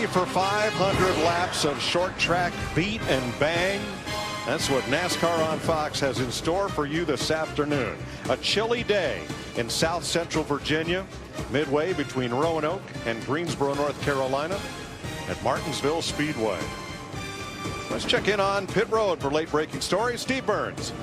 Ready for 500 laps of short track beat and bang? That's what NASCAR on Fox has in store for you this afternoon. A chilly day in South Central Virginia, midway between Roanoke and Greensboro, North Carolina, at Martinsville Speedway. Let's check in on pit road for late breaking stories. Steve Burns.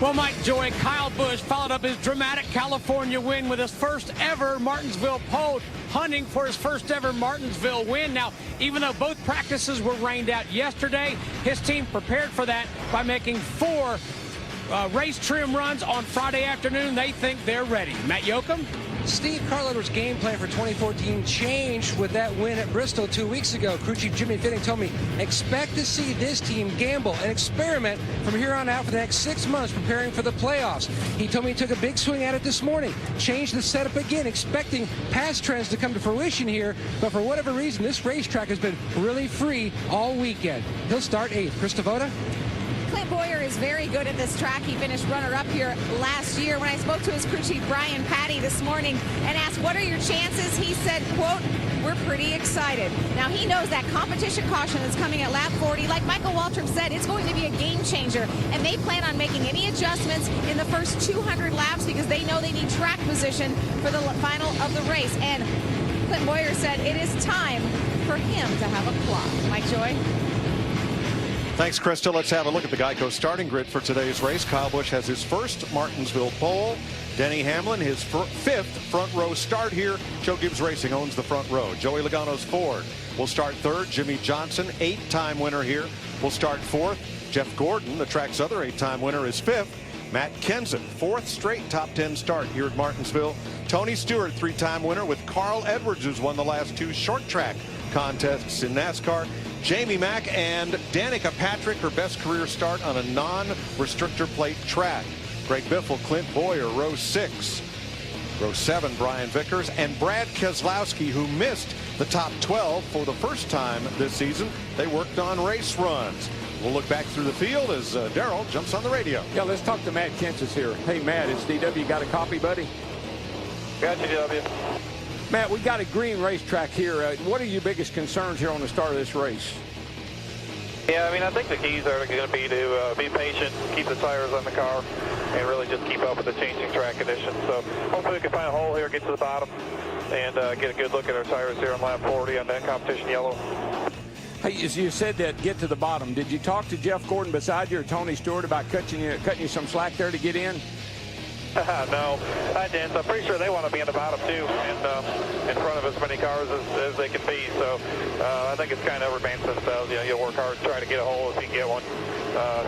Well, Mike Joy, Kyle Busch followed up his dramatic California win with his first ever Martinsville pole, hunting for his first ever Martinsville win. Now, even though both practices were rained out yesterday, his team prepared for that by making 4 race trim runs on Friday afternoon. They think they're ready. Matt Yoakum? Steve Carletter's game plan for 2014 changed with that win at Bristol 2 weeks ago. Crew Chief Jimmy Fitting told me, expect to see this team gamble and experiment from here on out for the next 6 months preparing for the playoffs. He told me he took a big swing at it this morning, changed the setup again, expecting past trends to come to fruition here, but for whatever reason, this racetrack has been really free all weekend. He'll start 8th. Chris Devoda? Clint Bowyer is very good at this track. He finished runner-up here last year. When I spoke to his crew chief, Brian Patty, this morning and asked, what are your chances? He said, quote, we're pretty excited. Now, he knows that competition caution is coming at lap 40. Like Michael Waltrip said, it's going to be a game changer, and they plan on making any adjustments in the first 200 laps because they know they need track position for the final of the race. And Clint Bowyer said it is time for him to have a clock. Mike Joy? Thanks, Krista. Let's have a look at the Geico starting grid for today's race. Kyle Busch has his first Martinsville pole. Denny Hamlin, his 5th front row start here. Joe Gibbs Racing owns the front row. Joey Logano's Ford will start 3rd. Jimmy Johnson, 8-time winner here, will start 4th. Jeff Gordon, the track's other 8-time winner, is 5th. Matt Kenseth, 4th straight top 10 start here at Martinsville. Tony Stewart, 3-time winner with Carl Edwards, who's won the last 2 short track contests in NASCAR. Jamie Mack and Danica Patrick, her best career start on a non-restrictor plate track. Greg Biffle, Clint Bowyer, row 6. Row 7, Brian Vickers, and Brad Keselowski, who missed the top 12 for the first time this season. They worked on race runs. We'll look back through the field as Darrell jumps on the radio. Yeah, let's talk to Matt Kenseth here. Hey, Matt, it's DW. Got a copy, buddy? Got you, DW. Matt, we got a green racetrack here. What are your biggest concerns here on the start of this race? Yeah, I mean, I think the keys are going to be to be patient, keep the tires on the car, and really just keep up with the changing track conditions. So hopefully we can find a hole here, get to the bottom, and get a good look at our tires here on lap 40 on that competition yellow. Hey, as you said that get to the bottom, did you talk to Jeff Gordon beside you or Tony Stewart about cutting you some slack there to get in? No, I didn't. I'm pretty sure they want to be in the bottom too, and in front of as many cars as they can be. So I think it's kind of every man for themselves. You know, you'll work hard to try to get a hole if you can get one.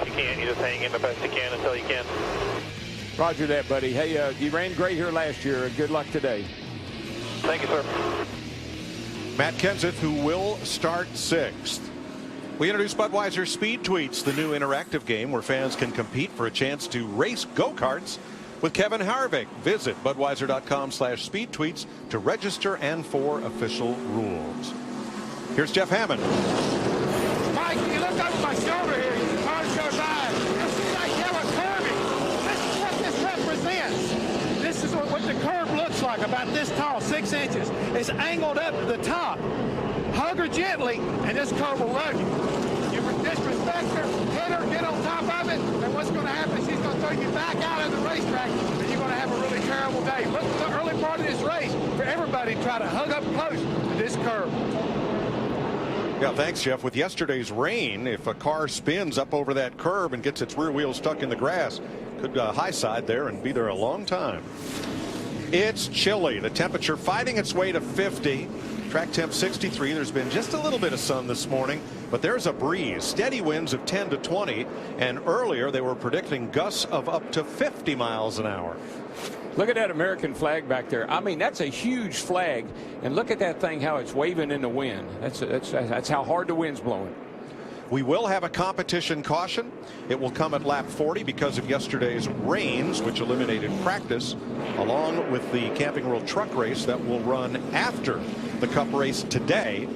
If you can't, you just hang in the best you can until you can. Roger that, buddy. Hey, you ran great here last year. Good luck today. Thank you, sir. Matt Kenseth, who will start 6th. We introduce Budweiser Speed Tweets, the new interactive game where fans can compete for a chance to race go-karts with Kevin Harvick. Visit Budweiser.com/speedtweets to register and for official rules. Here's Jeff Hammond. Mike, you look over my shoulder here. The cars go by. You see that yellow curving? This is what this represents. This is what the curve looks like, about this tall, 6 inches. It's angled up to the top. Hug her gently, and this curve will run you. You disrespect her, hit her, get on top of it, and what's going to happen is she's going to throw you back out of the racetrack, and you're going to have a really terrible day. Look at the early part of this race for everybody to try to hug up close to this curve. Yeah, thanks, Jeff. With yesterday's rain, if a car spins up over that curb and gets its rear wheel stuck in the grass, could high side there and be there a long time. It's chilly. The temperature fighting its way to 50. Track temp 63. There's been just a little bit of sun this morning, but there's a breeze. Steady winds of 10 to 20, and earlier they were predicting gusts of up to 50 miles an hour. Look at that American flag back there. I mean, that's a huge flag, and look at that thing, how it's waving in the wind. That's how hard the wind's blowing. We will have a competition caution. It will come at lap 40 because of yesterday's rains, which eliminated practice, along with the Camping World Truck Race that will run after the Cup race today.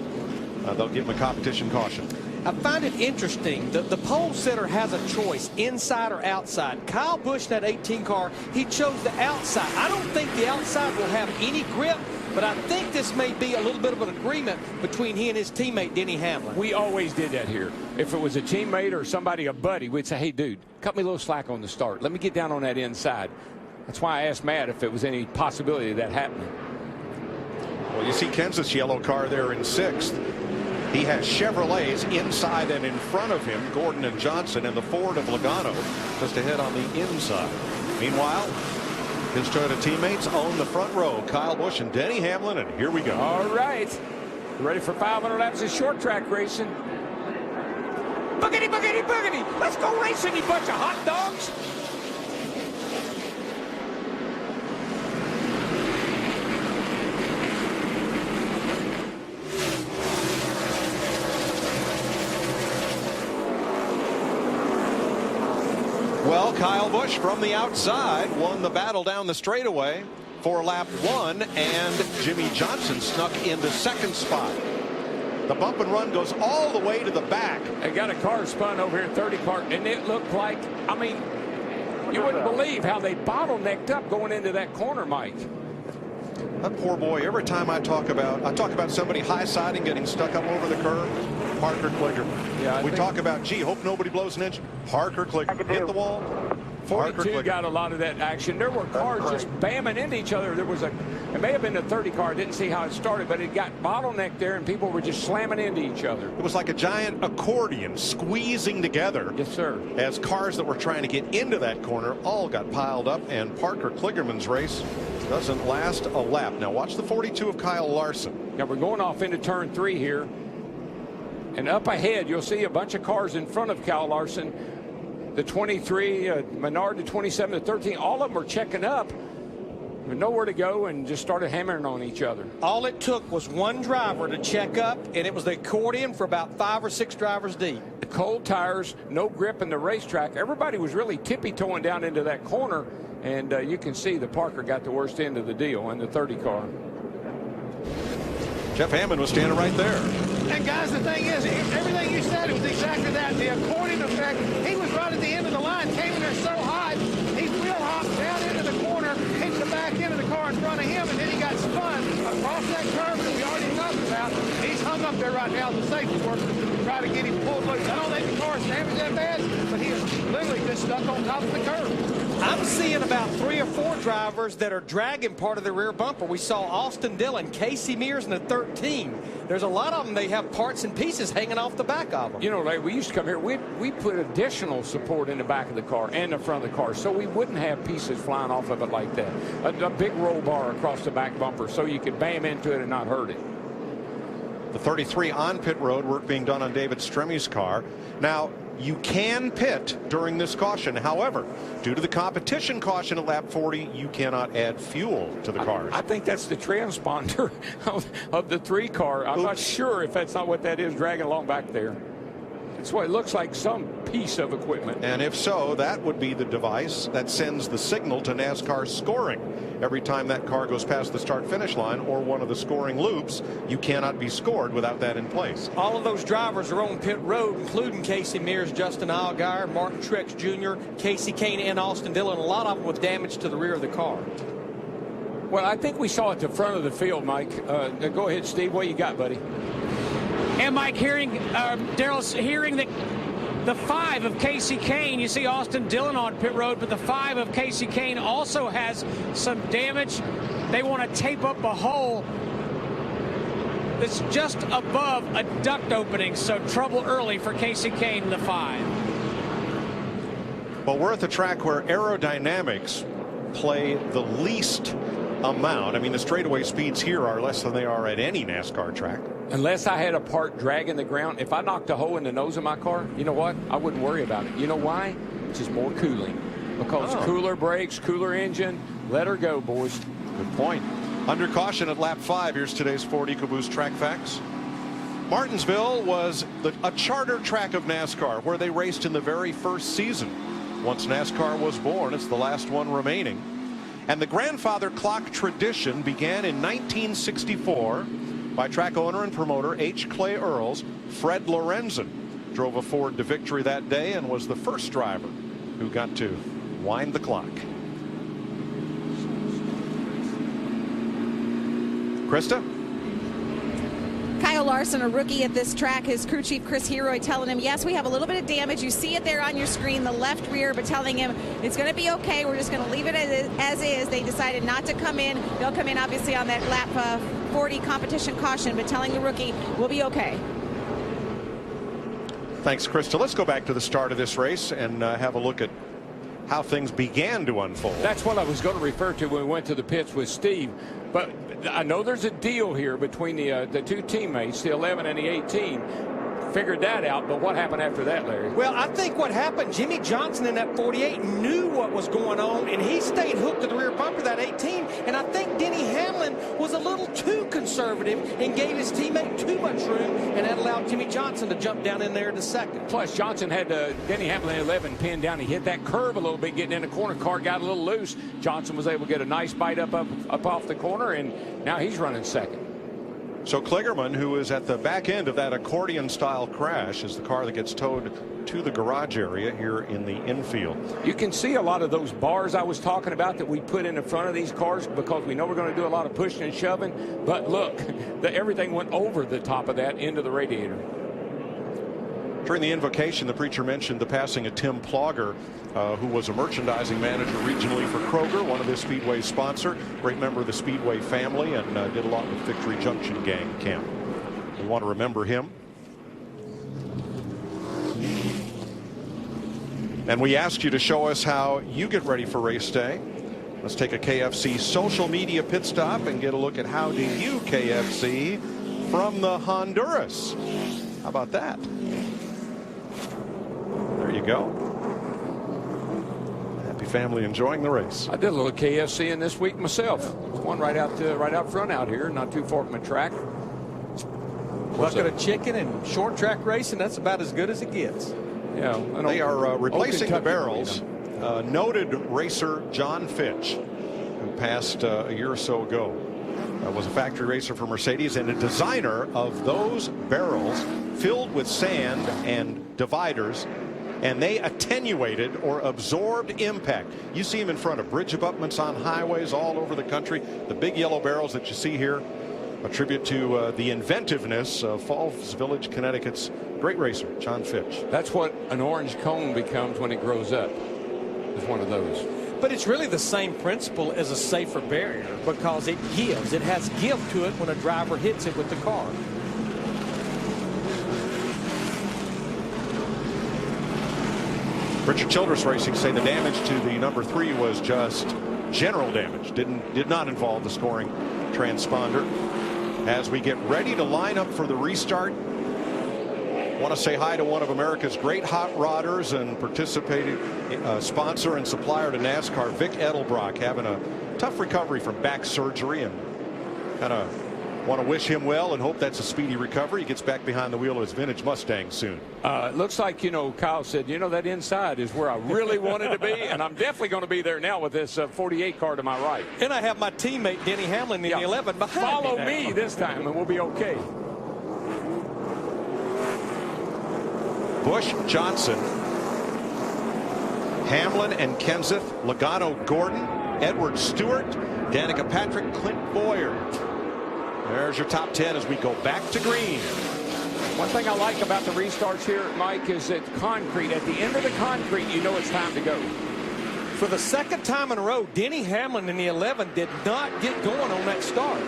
They'll give them a competition caution. I find it interesting that the pole sitter has a choice, inside or outside. Kyle Busch, that 18 car, he chose the outside. I don't think the outside will have any grip but I think this may be a little bit of an agreement between he and his teammate, Denny Hamlin. We always did that here. If it was a teammate or somebody, a buddy, we'd say, hey, dude, cut me a little slack on the start. Let me get down on that inside. That's why I asked Matt if it was any possibility of that happening. Well, you see Kenseth's yellow car there in 6th. He has Chevrolets inside and in front of him, Gordon and Johnson, and the Ford of Logano just ahead on the inside. Meanwhile, his Toyota teammates own the front row, Kyle Busch and Denny Hamlin, and here we go. All right. Ready for 500 laps of short track racing. Boogity, boogity, boogity. Let's go racing, you bunch of hot dogs. Well, Kyle Busch from the outside won the battle down the straightaway for lap 1, and Jimmy Johnson snuck into 2nd spot. The bump and run goes all the way to the back. They got a car spun over here, 30 car, and it looked like, I mean, you wouldn't believe how they bottlenecked up going into that corner, Mike. That poor boy, every time I talk about somebody high-siding, getting stuck up over the curb, Parker Kligerman. Yeah, we talk about, gee, hope nobody blows an engine. Parker Kligerman hit the wall. 42 got a lot of that action. There were cars just bamming into each other. It may have been the 30 car. I didn't see how it started, but it got bottlenecked there, and people were just slamming into each other. It was like a giant accordion squeezing together. Yes, sir. As cars that were trying to get into that corner all got piled up, and Parker Kligerman's race doesn't last a lap. Now watch the 42 of Kyle Larson. Now we're going off into turn 3 here. And up ahead, you'll see a bunch of cars in front of Kyle Larson. The 23, Menard, the 27, the 13, all of them are checking up. With nowhere to go and just started hammering on each other. All it took was one driver to check up, and it was the accordion for about 5 or 6 drivers deep. The cold tires, no grip in the racetrack. Everybody was really tippy-toeing down into that corner, and you can see the Parker got the worst end of the deal in the 30 car. Jeff Hammond was standing right there. And guys, the thing is, everything you said, it was exactly that. The accordion effect. He was right at the end of the line, came in there so hot, he wheel hopped down into the corner, hit the back end of the car in front of him, and then he got spun across that curve that we already talked about. He's hung up there right now as a safety worker to try to get him pulled loose. I don't think the car's damaged that bad, but he is literally just stuck on top of the curve. I'm seeing about 3 or 4 drivers that are dragging part of the rear bumper. We saw Austin Dillon, Casey Mears in the 13. There's a lot of them, they have parts and pieces hanging off the back of them. You know, like we used to come here, we put additional support in the back of the car and the front of the car, so we wouldn't have pieces flying off of it like that. A big roll bar across the back bumper so you could bam into it and not hurt it. The 33 on pit road, work being done on David Stremmy's car. Now, you can pit during this caution. However, due to the competition caution at lap 40, you cannot add fuel to the cars. I think that's the transponder of the 3 car. I'm not sure if that's not what that is dragging along back there. That's what it looks like, some piece of equipment. And if so, that would be the device that sends the signal to NASCAR scoring. Every time that car goes past the start-finish line or one of the scoring loops, you cannot be scored without that in place. All of those drivers are on pit road, including Casey Mears, Justin Allgaier, Martin Truex Jr., Casey Kane, and Austin Dillon. A lot of them with damage to the rear of the car. Well, I think we saw at the front of the field, Mike. Go ahead, Steve. What you got, buddy? And Mike, Darrell's hearing that the 5 of Casey Kane, you see Austin Dillon on pit road, but the 5 of Casey Kane also has some damage. They want to tape up a hole that's just above a duct opening, so trouble early for Casey Kane in the 5. But we're at the track where aerodynamics play the least amount. I mean, the straightaway speeds here are less than they are at any NASCAR track. Unless I had a part dragging the ground, if I knocked a hole in the nose of my car, you know what? I wouldn't worry about it. You know why? It's just more cooling. Because cooler brakes, cooler engine. Let her go, boys. Good point. Under caution at lap 5, here's today's Ford EcoBoost track facts. Martinsville was a charter track of NASCAR where they raced in the very first season. Once NASCAR was born, it's the last one remaining. And the grandfather clock tradition began in 1964 by track owner and promoter H. Clay Earls. Fred Lorenzen drove a Ford to victory that day and was the first driver who got to wind the clock. Krista? Kyle Larson, a rookie at this track, his crew chief Chris Heroy telling him, yes, we have a little bit of damage. You see it there on your screen, the left rear, but telling him it's going to be okay. We're just going to leave it as is. They decided not to come in. They'll come in, obviously, on that lap 40 competition caution, but telling the rookie we'll be okay. Thanks, Krista. Let's go back to the start of this race and have a look at how things began to unfold. That's what I was going to refer to when we went to the pits with Steve. But I know there's a deal here between the two teammates, the 11 and the 18. Figured that out, but what happened after that, Larry? Well, I think what happened, Jimmy Johnson in that 48 knew what was going on, and he stayed hooked to the rear bumper, that 18. And I think Denny Hamlin was a little too conservative and gave his teammate too much room, and that allowed Jimmy Johnson to jump down in there to second. Plus, Johnson had Denny Hamlin 11 pinned down. He hit that curve a little bit, getting in the corner. Car got a little loose. Johnson was able to get a nice bite up off the corner, and now he's running second. So Kligerman, who is at the back end of that accordion-style crash, is the car that gets towed to the garage area here in the infield. You can see a lot of those bars I was talking about that we put in the front of these cars because we know we're going to do a lot of pushing and shoving. But look, everything went over the top of that into the radiator. During the invocation, the preacher mentioned the passing of Tim Plogger, who was a merchandising manager regionally for Kroger, one of this Speedway sponsor, great member of the Speedway family, and did a lot with Victory Junction Gang Camp. We want to remember him. And we asked you to show us how you get ready for race day. Let's take a KFC social media pit stop and get a look at how do you KFC from the Honduras. How about that? There you go. Happy family enjoying the race. I did a little KFC in this week myself. One right out front out here, not too far from a track. Bucket of chicken and short track racing, that's about as good as it gets. Yeah, they are replacing the barrels. Noted racer John Fitch, who passed a year or so ago, was a factory racer for Mercedes and a designer of those barrels filled with sand and dividers, and they attenuated or absorbed impact. You see them in front of bridge abutments on highways all over the country. The big yellow barrels that you see here, a tribute to the inventiveness of Falls Village, Connecticut's great racer, John Fitch. That's what an orange cone becomes when it grows up. It's one of those. But it's really the same principle as a safer barrier because it gives. It has give to it when a driver hits it with the car. Richard Childress Racing say the damage to the number 3 was just general damage. Did not involve the scoring transponder. As we get ready to line up for the restart, I want to say hi to one of America's great hot rodders and participating sponsor and supplier to NASCAR, Vic Edelbrock, having a tough recovery from back surgery, and kind of want to wish him well and hope that's a speedy recovery. He gets back behind the wheel of his vintage Mustang soon. It looks like, Kyle said, that inside is where I really wanted to be, and I'm definitely going to be there now with this 48 car to my right. And I have my teammate Denny Hamlin in the 11 behind Follow me this time, and we'll be okay. Busch, Johnson, Hamlin and Kenseth, Logano, Gordon, Edward Stewart, Danica Patrick, Clint Bowyer. There's your top 10 as we go back to green. One thing I like about the restarts here, Mike, is that concrete, at the end of the concrete, it's time to go. For the second time in a row, Denny Hamlin in the 11 did not get going on that start.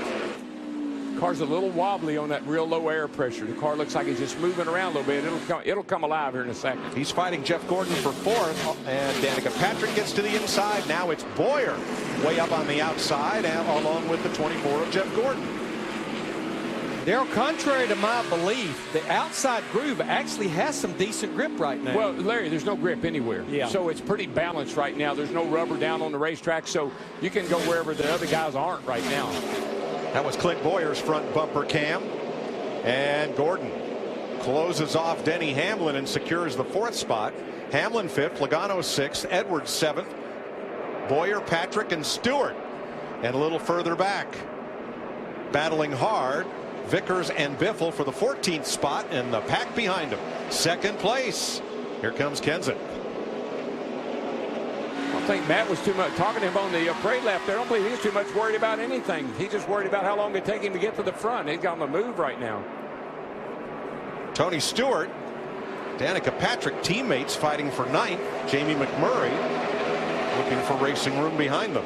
Car's a little wobbly on that real low air pressure. The car looks like it's just moving around a little bit. It'll come alive here in a second. He's fighting Jeff Gordon for 4th, and Danica Patrick gets to the inside. Now it's Bowyer way up on the outside, and along with the 24 of Jeff Gordon. Daryl, contrary to my belief, the outside groove actually has some decent grip right now. Well, Larry, there's no grip anywhere. Yeah. So it's pretty balanced right now. There's no rubber down on the racetrack, so you can go wherever the other guys aren't right now. That was Clint Bowyer's front bumper cam. And Gordon closes off Denny Hamlin and secures the 4th spot. Hamlin 5th, Logano 6th, Edwards 7th, Bowyer, Patrick, and Stewart. And a little further back, battling hard, Vickers and Biffle for the 14th spot, and the pack behind him. 2nd place. Here comes Kenseth. I'll think Matt was too much talking to him on the parade lap there. I don't believe he's too much worried about anything. He's just worried about how long it take him to get to the front. He's got on the move right now. Tony Stewart, Danica Patrick teammates fighting for ninth. Jamie McMurray looking for racing room behind them.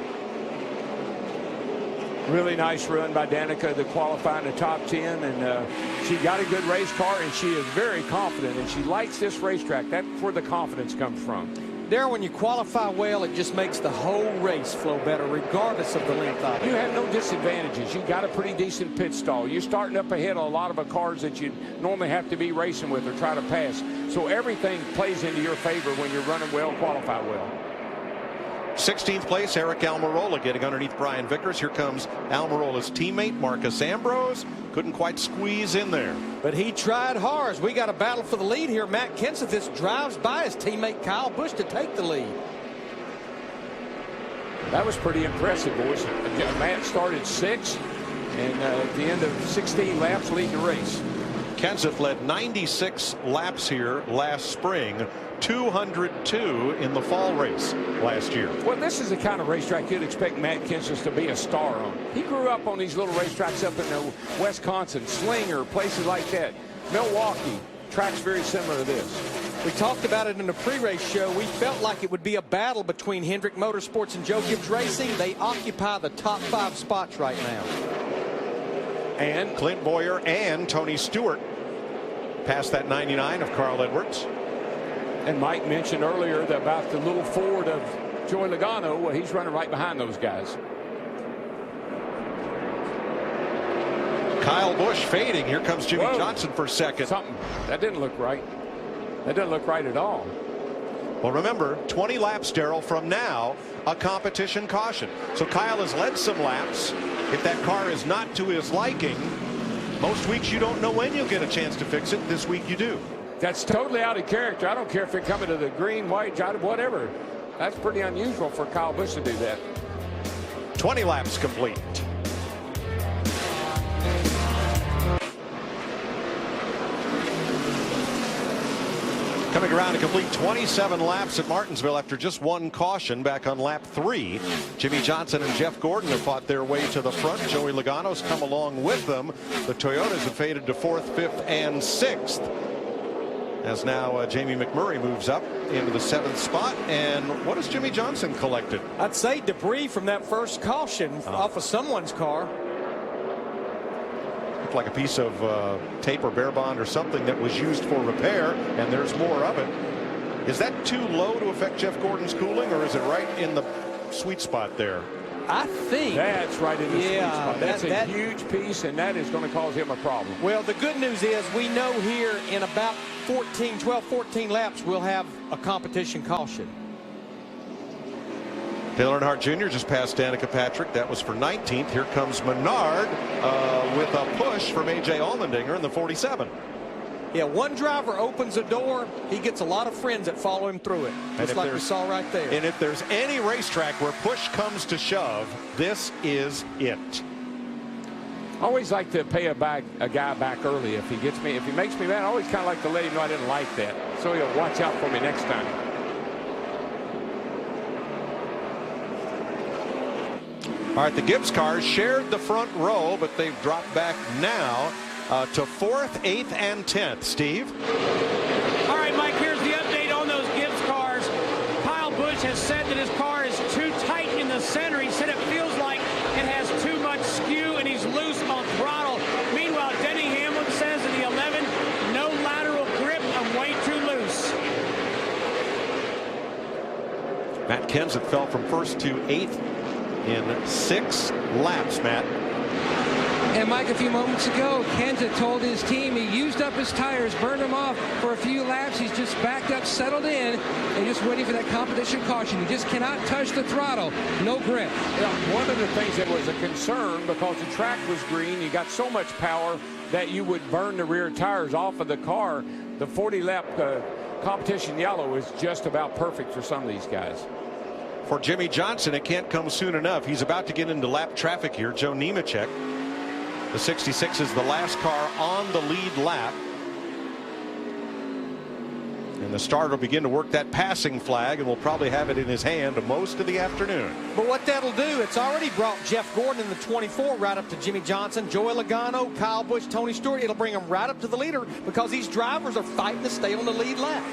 Really nice run by Danica to qualify in the top 10, and she got a good race car, and she is very confident, and she likes this racetrack. That's where the confidence comes from. Darrell, when you qualify well, it just makes the whole race flow better, regardless of the length of it. You have no disadvantages. You got a pretty decent pit stall. You're starting up ahead of a lot of the cars that you normally have to be racing with or try to pass. So everything plays into your favor when you're running well, qualify well. 16th place, Eric Almirola getting underneath Brian Vickers. Here comes Almirola's teammate, Marcus Ambrose. Couldn't quite squeeze in there. But he tried hard. As we got a battle for the lead here. Matt Kenseth just drives by his teammate Kyle Busch to take the lead. That was pretty impressive, boys. Matt started 6th, and at the end of 16 laps, leading the race. Kenseth led 96 laps here last spring. 202 in the fall race last year. Well, this is the kind of racetrack you'd expect Matt Kenseth to be a star on. He grew up on these little racetracks up in Wisconsin, Slinger, places like that. Milwaukee, tracks very similar to this. We talked about it in the pre-race show. We felt like it would be a battle between Hendrick Motorsports and Joe Gibbs Racing. They occupy the top 5 spots right now. And Clint Boyer and Tony Stewart past that 99 of Carl Edwards. And Mike mentioned earlier about the little Ford of Joey Logano. Well, he's running right behind those guys. Kyle Busch fading. Here comes Jimmy Johnson for second. Something that didn't look right. That didn't look right at all. Well, remember, 20 laps, Darrell, from now, a competition caution. So Kyle has led some laps. If that car is not to his liking, most weeks you don't know when you'll get a chance to fix it. This week you do. That's totally out of character. I don't care if they're coming to the green, white, whatever. That's pretty unusual for Kyle Busch to do that. 20 laps complete. Coming around to complete 27 laps at Martinsville after just one caution back on lap 3. Jimmy Johnson and Jeff Gordon have fought their way to the front. Joey Logano's come along with them. The Toyotas have faded to 4th, 5th, and 6th. As now Jamie McMurray moves up into the 7th spot. And what has Jimmy Johnson collected? I'd say debris from that first caution off of someone's car. Looked like a piece of tape or bear bond or something that was used for repair, and there's more of it. Is that too low to affect Jeff Gordon's cooling, or is it right in the sweet spot there? I think that's right in the sweet spot. That's a huge piece, and that is going to cause him a problem. Well, the good news is we know here in about 12, 14 laps we'll have a competition caution. Dale Earnhardt Jr. just passed Danica Patrick. That was for 19th. Here comes Menard with a push from A.J. Allmendinger in the 47. Yeah, one driver opens a door, he gets a lot of friends that follow him through it, just like we saw right there. And if there's any racetrack where push comes to shove, this is it. I always like to pay a guy back early if he gets me. If he makes me mad, I always kind of like to let him know I didn't like that, so he'll watch out for me next time. All right, the Gibbs cars shared the front row, but they've dropped back now to 4th, 8th, and 10th. Steve? All right, Mike, here's the update on those Gibbs cars. Kyle Busch has said that his car is too tight in the center. He said it feels like it has too much skew and he's loose on throttle. Meanwhile, Denny Hamlin says in the 11, no lateral grip, I'm way too loose. Matt Kenseth fell from 1st to 8th in 6 laps, Matt. And Mike, a few moments ago, Kenseth told his team he used up his tires, burned them off for a few laps. He's just backed up, settled in, and just waiting for that competition caution. He just cannot touch the throttle. No grip. Yeah, one of the things that was a concern, because the track was green, you got so much power that you would burn the rear tires off of the car. The 40-lap competition yellow is just about perfect for some of these guys. For Jimmy Johnson, it can't come soon enough. He's about to get into lap traffic here. Joe Nemechek. The 66 is the last car on the lead lap. And the starter will begin to work that passing flag, and will probably have it in his hand most of the afternoon. But what that'll do, it's already brought Jeff Gordon in the 24 right up to Jimmie Johnson, Joey Logano, Kyle Busch, Tony Stewart. It'll bring them right up to the leader because these drivers are fighting to stay on the lead lap.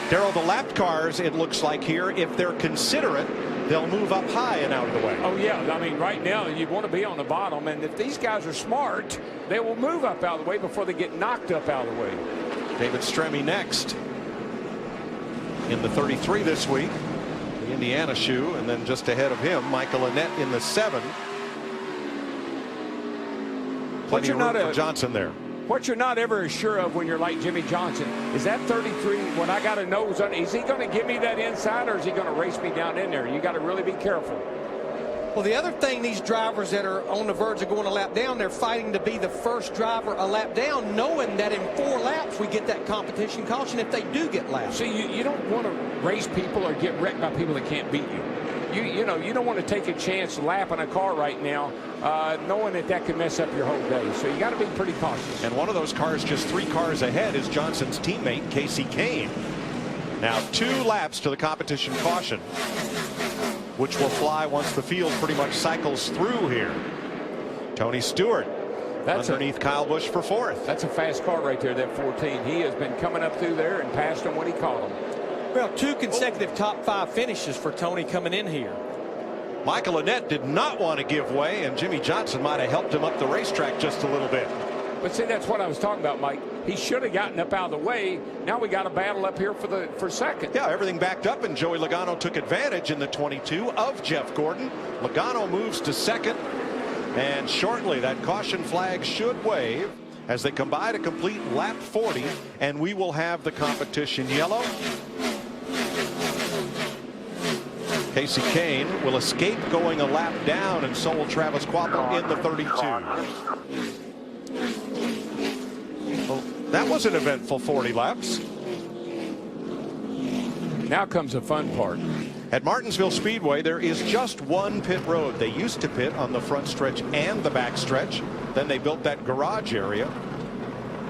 Darrell, the lapped cars, it looks like here, if they're considerate, they'll move up high and out of the way. Oh, yeah. I mean, right now, you want to be on the bottom. And if these guys are smart, they will move up out of the way before they get knocked up out of the way. David Stremme next in the 33 this week, the Indiana shoe, and then just ahead of him, Michael Annett in the 7. Plenty of room for Johnson there. What you're not ever sure of when you're like Jimmie Johnson is that 33, when I got a nose on, is he going to give me that inside or is he going to race me down in there? You got to really be careful. Well, the other thing, these drivers that are on the verge of going a lap down, they're fighting to be the first driver a lap down, knowing that in 4 laps we get that competition caution if they do get lapped. See, you don't want to race people or get wrecked by people that can't beat you. You know, you don't want to take a chance lapping a car right now, knowing that could mess up your whole day. So you got to be pretty cautious. And one of those cars just 3 cars ahead is Johnson's teammate, Kasey Kahne. Now 2 laps to the competition caution, which will fly once the field pretty much cycles through here. Tony Stewart underneath Kyle Busch for 4th. That's a fast car right there, that 14. He has been coming up through there and passed him when he caught him. Well, 2 consecutive top 5 finishes for Tony coming in here. Michael Annett did not want to give way, and Jimmie Johnson might have helped him up the racetrack just a little bit. But see, that's what I was talking about, Mike. He should have gotten up out of the way. Now we got a battle up here for second. Yeah, everything backed up, and Joey Logano took advantage in the 22 of Jeff Gordon. Logano moves to second, and shortly that caution flag should wave as they come by to complete lap 40, and we will have the competition yellow. Kasey Kahne will escape going a lap down, and so will Travis Kvapil in the 32. Well, that was an eventful 40 laps. Now comes the fun part. At Martinsville Speedway, there is just one pit road. They used to pit on the front stretch and the back stretch. Then they built that garage area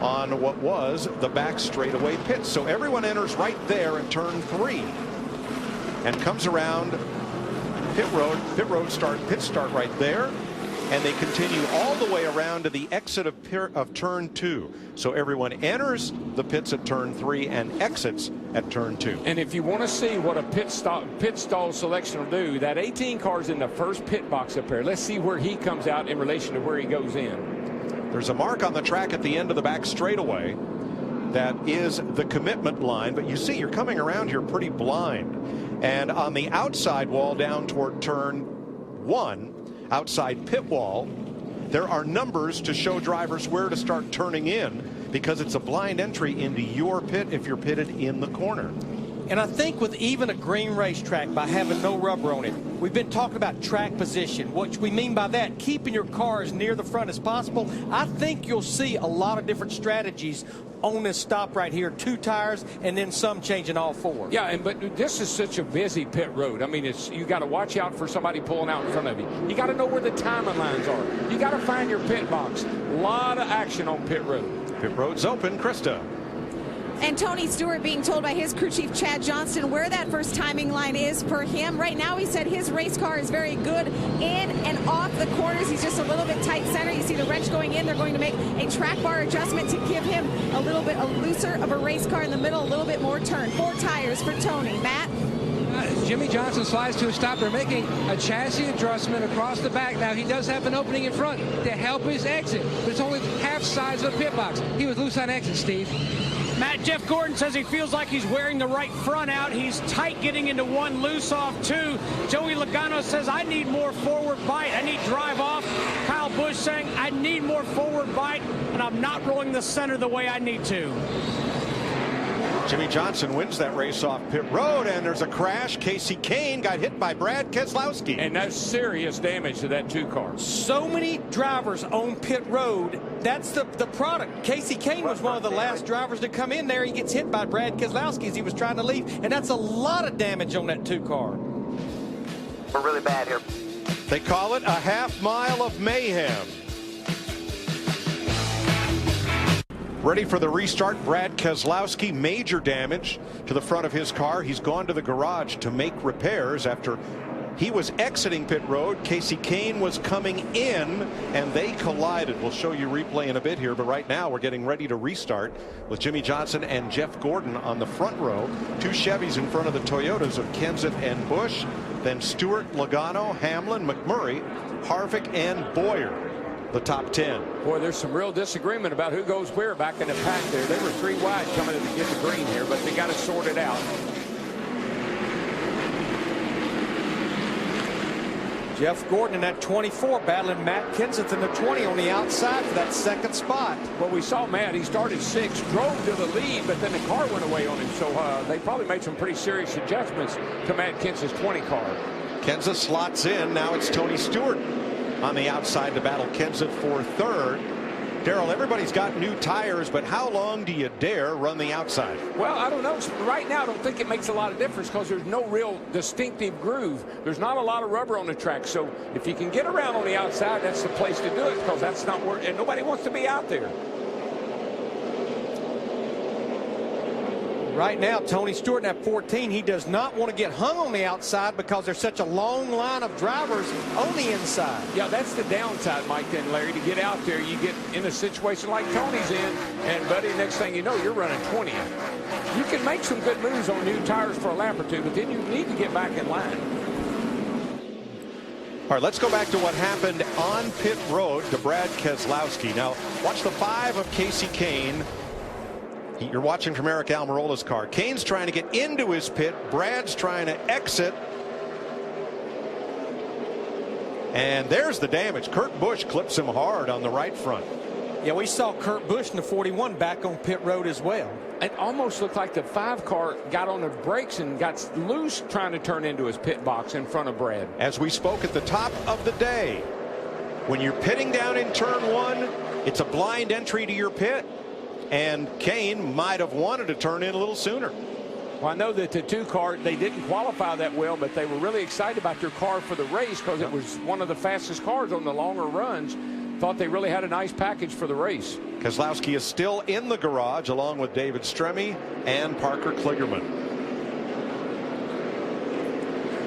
on what was the back straightaway pit. So everyone enters right there in turn 3 and comes around pit road start right there, and they continue all the way around to the exit of turn 2. So everyone enters the pits at turn 3 and exits at turn 2. And if you want to see what a pit stall selection will do, that 18 car's in the first pit box up there. Let's see where he comes out in relation to where he goes in. There's a mark on the track at the end of the back straightaway that is the commitment line, but you see you're coming around here pretty blind. And on the outside wall down toward turn 1, outside pit wall, there are numbers to show drivers where to start turning in, because it's a blind entry into your pit if you're pitted in the corner. And I think with even a green racetrack, by having no rubber on it, we've been talking about track position. What we mean by that, keeping your car as near the front as possible. I think you'll see a lot of different strategies on this stop right here. 2 tires and then some changing all 4. Yeah, but this is such a busy pit road. I mean, you got to watch out for somebody pulling out in front of you. You got to know where the timing lines are. You got to find your pit box. A lot of action on pit road. Pit road's open. Krista. And Tony Stewart being told by his crew chief Chad Johnston where that first timing line is for him. Right now he said his race car is very good in and off the corners. He's just a little bit tight center. You see the wrench going in. They're going to make a track bar adjustment to give him a little bit looser of a race car in the middle, a little bit more turn. 4 tires for Tony. Matt? Jimmie Johnson slides to a stop. They're making a chassis adjustment across the back. Now, he does have an opening in front to help his exit, but it's only half size of a pit box. He was loose on exit, Steve. Matt, Jeff Gordon says he feels like he's wearing the right front out. He's tight getting into 1, loose off 2. Joey Logano says, I need more forward bite. I need drive off. Kyle Busch saying, I need more forward bite, and I'm not rolling the center the way I need to. Jimmie Johnson wins that race off pit road, and there's a crash. Kasey Kahne got hit by Brad Keselowski. And that's serious damage to that 2 car. So many drivers on pit road. That's the product. Kasey Kahne was one of the last drivers to come in there. He gets hit by Brad Keselowski as he was trying to leave, and that's a lot of damage on that 2 car. We're really bad here. They call it a half mile of mayhem. Ready for the restart. Brad Keselowski, major damage to the front of his car. He's gone to the garage to make repairs after he was exiting pit road. Kasey Kahne was coming in and they collided. We'll show you replay in a bit here, but right now we're getting ready to restart with Jimmie Johnson and Jeff Gordon on the front row. Two Chevys in front of the Toyotas of Kenseth and Busch. Then Stewart, Logano, Hamlin, McMurray, Harvick, and Bowyer. The top 10. Boy, there's some real disagreement about who goes where back in the pack there. They were 3 wide coming in to get the green here, but they got it sorted out. Jeff Gordon in that 24 battling Matt Kenseth in the 20 on the outside for that second spot. Well, we saw Matt. He started 6th, drove to the lead, but then the car went away on him. So they probably made some pretty serious adjustments to Matt Kenseth's 20 car. Kenseth slots in. Now it's Tony Stewart on the outside to battle Kenseth for third. Darrell, everybody's got new tires, but how long do you dare run the outside? Well, I don't know. Right now, I don't think it makes a lot of difference because there's no real distinctive groove. There's not a lot of rubber on the track. So if you can get around on the outside, that's the place to do it because that's not where, and nobody wants to be out there. Right now, Tony Stewart at 14, he does not want to get hung on the outside because there's such a long line of drivers on the inside. Yeah, that's the downside, Mike, then, Larry. To get out there, you get in a situation like Tony's in, and, buddy, next thing you know, you're running 20th. You can make some good moves on new tires for a lap or two, but then you need to get back in line. All right, let's go back to what happened on pit road to Brad Keselowski. Now, watch the 5 of Kasey Kahne. You're watching from Eric Almirola's car. Kane's trying to get into his pit. Brad's trying to exit. And there's the damage. Kurt Busch clips him hard on the right front. Yeah, we saw Kurt Busch in the 41 back on pit road as well. It almost looked like the 5 car got on the brakes and got loose trying to turn into his pit box in front of Brad. As we spoke at the top of the day, when you're pitting down in turn 1, it's a blind entry to your pit. And Kahne might have wanted to turn in a little sooner. Well, I know that the 2 car, they didn't qualify that well, but they were really excited about their car for the race because it was one of the fastest cars on the longer runs. Thought they really had a nice package for the race. Keselowski is still in the garage along with David Stremme and Parker Kligerman.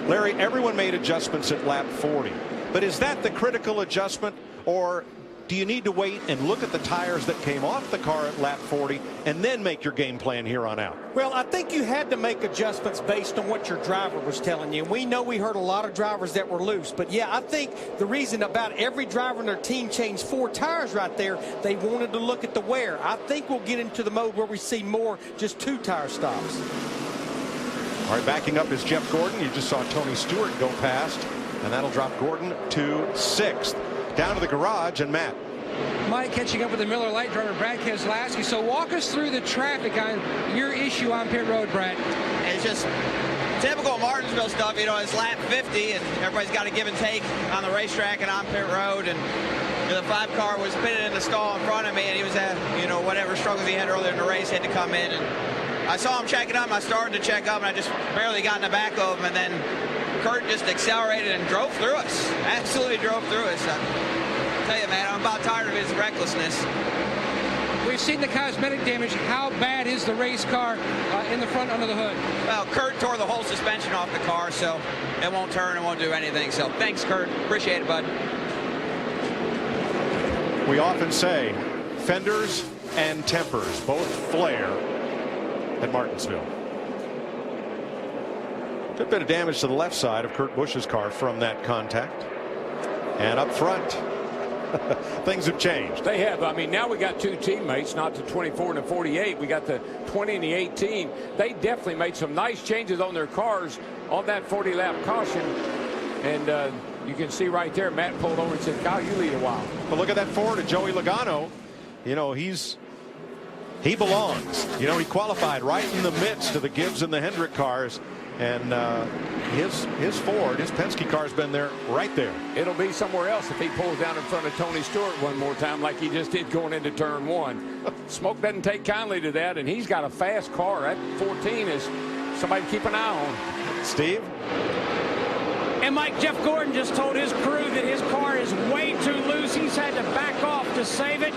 Larry, everyone made adjustments at lap 40. But is that the critical adjustment, or do you need to wait and look at the tires that came off the car at lap 40 and then make your game plan here on out? Well, I think you had to make adjustments based on what your driver was telling you. We know we heard a lot of drivers that were loose. But, yeah, I think the reason about every driver in their team changed 4 tires right there, they wanted to look at the wear. I think we'll get into the mode where we see more just 2 tire stops. All right, backing up is Jeff Gordon. You just saw Tony Stewart go past, and that'll drop Gordon to 6th. Down to the garage, and Matt. Mike catching up with the Miller Lite driver, Brad Keselowski. So walk us through the traffic on your issue on pit road, Brad. It's just typical Martinsville stuff. You know, it's lap 50, and everybody's got to give and take on the racetrack and on pit road. And you know, the 5 car was pitted in the stall in front of me, and he was at, you know, whatever struggles he had earlier in the race, had to come in. And I saw him checking up, and I started to check up, and I just barely got in the back of him. And then Kurt just accelerated and drove through us. Absolutely drove through us. I tell you, man, I'm about tired of his recklessness. We've seen the cosmetic damage. How bad is the race car in the front under the hood? Well, Kurt tore the whole suspension off the car, so it won't turn, it won't do anything. So thanks, Kurt. Appreciate it, bud. We often say fenders and tempers both flare at Martinsville. Good bit of damage to the left side of Kurt Busch's car from that contact. And up front, things have changed. They have. I mean, now we got 2 teammates, not the 24 and the 48. We got the 20 and the 18. They definitely made some nice changes on their cars on that 40-lap caution. And you can see right there, Matt pulled over and said, Kyle, you lead a while. But look at that forward of Joey Logano. You know, he belongs. You know, he qualified right in the midst of the Gibbs and the Hendrick cars. And his Ford, his Penske car has been there, right there. It'll be somewhere else if he pulls down in front of Tony Stewart one more time like he just did going into turn 1. Smoke doesn't take kindly to that, and he's got a fast car. That 14 is somebody to keep an eye on. Steve? And Mike, Jeff Gordon just told his crew that his car is way too loose. He's had to back off to save it.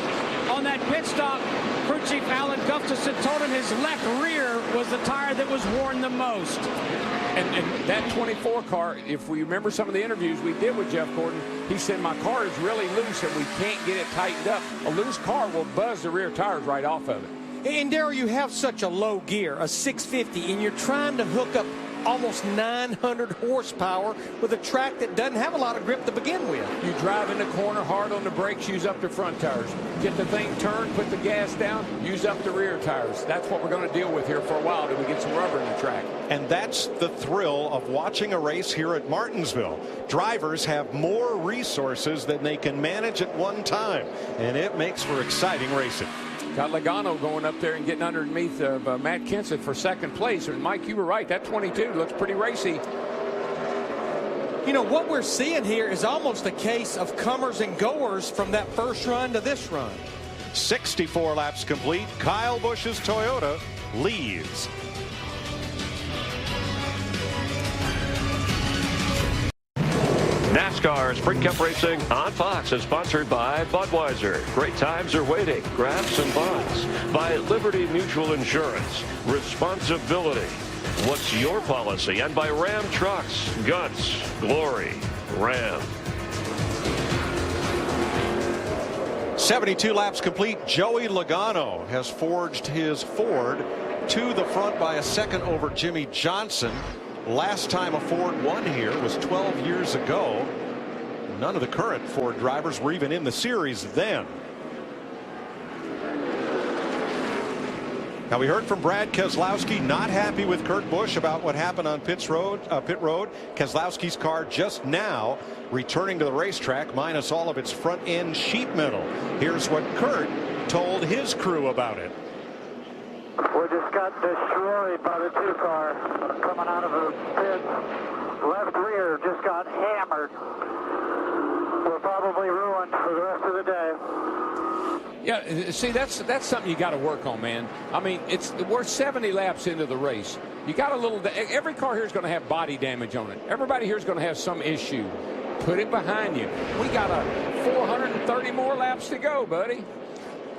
On that pit stop, crew chief Alan Gustafson told him his left rear was the tire that was worn the most. And that 24 car, if we remember some of the interviews we did with Jeff Gordon, he said, my car is really loose and we can't get it tightened up. A loose car will buzz the rear tires right off of it. And Darrell, you have such a low gear, a 650, and you're trying to hook up almost 900 horsepower with a track that doesn't have a lot of grip to begin with. You drive in the corner hard on the brakes, use up the front tires. Get the thing turned, put the gas down, use up the rear tires. That's what we're going to deal with here for a while till we get some rubber in the track. And that's the thrill of watching a race here at Martinsville. Drivers have more resources than they can manage at one time, and it makes for exciting racing. Got Logano going up there and getting underneath of Matt Kenseth for second place. And Mike, you were right. That 22 looks pretty racy. You know, what we're seeing here is almost a case of comers and goers from that first run to this run. 64 laps complete. Kyle Busch's Toyota leads. NASCAR Sprint Cup Racing on Fox is sponsored by Budweiser. Great times are waiting. Grab some buds. By Liberty Mutual Insurance. Responsibility. What's your policy? And by Ram Trucks. Guts. Glory. Ram. 72 laps complete. Joey Logano has forged his Ford to the front by a second over Jimmie Johnson. Last time a Ford won here was 12 years ago. None of the current Ford drivers were even in the series then. Now, we heard from Brad Keselowski, not happy with Kurt Busch about what happened on pit road. Keselowski's car just now returning to the racetrack minus all of its front end sheet metal. Here's what Kurt told his crew about it. We just got destroyed by the 2 car coming out of the pits. Left rear just got hammered. We're probably ruined for the rest of the day. Yeah, see, that's something you got to work on, man. I mean, we're 70 laps into the race. You got a little. Every car here is going to have body damage on it. Everybody here is going to have some issue. Put it behind you. We got 430 more laps to go, buddy.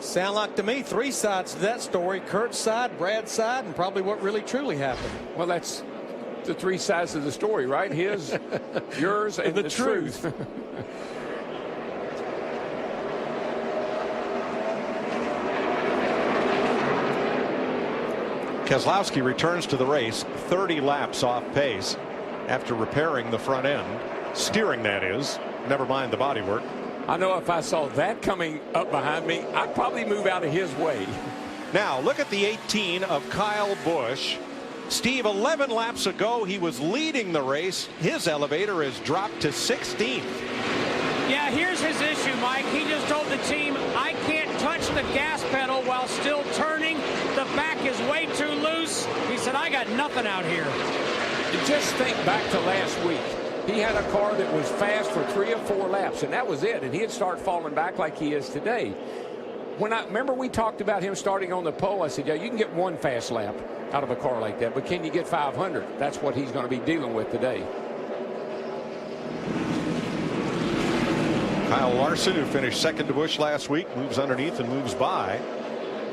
Sound like to me 3 sides to that story. Kurt's side, Brad's side, and probably what really truly happened. Well, that's the 3 sides of the story, right? His, yours, and the truth. Keselowski returns to the race 30 laps off pace after repairing the front end. Steering, that is. Never mind the bodywork. I know if I saw that coming up behind me, I'd probably move out of his way. Now, look at the 18 of Kyle Busch. Steve, 11 laps ago, he was leading the race. His elevator has dropped to 16th. Yeah, here's his issue, Mike. He just told the team, I can't touch the gas pedal while still turning. The back is way too loose. He said, I got nothing out here. Just think back to last week. He had a car that was fast for 3 or 4 laps, and that was it. And he'd start falling back like he is today. Remember we talked about him starting on the pole. I said, yeah, you can get 1 fast lap out of a car like that, but can you get 500? That's what he's going to be dealing with today. Kyle Larson, who finished second to Busch last week, moves underneath and moves by.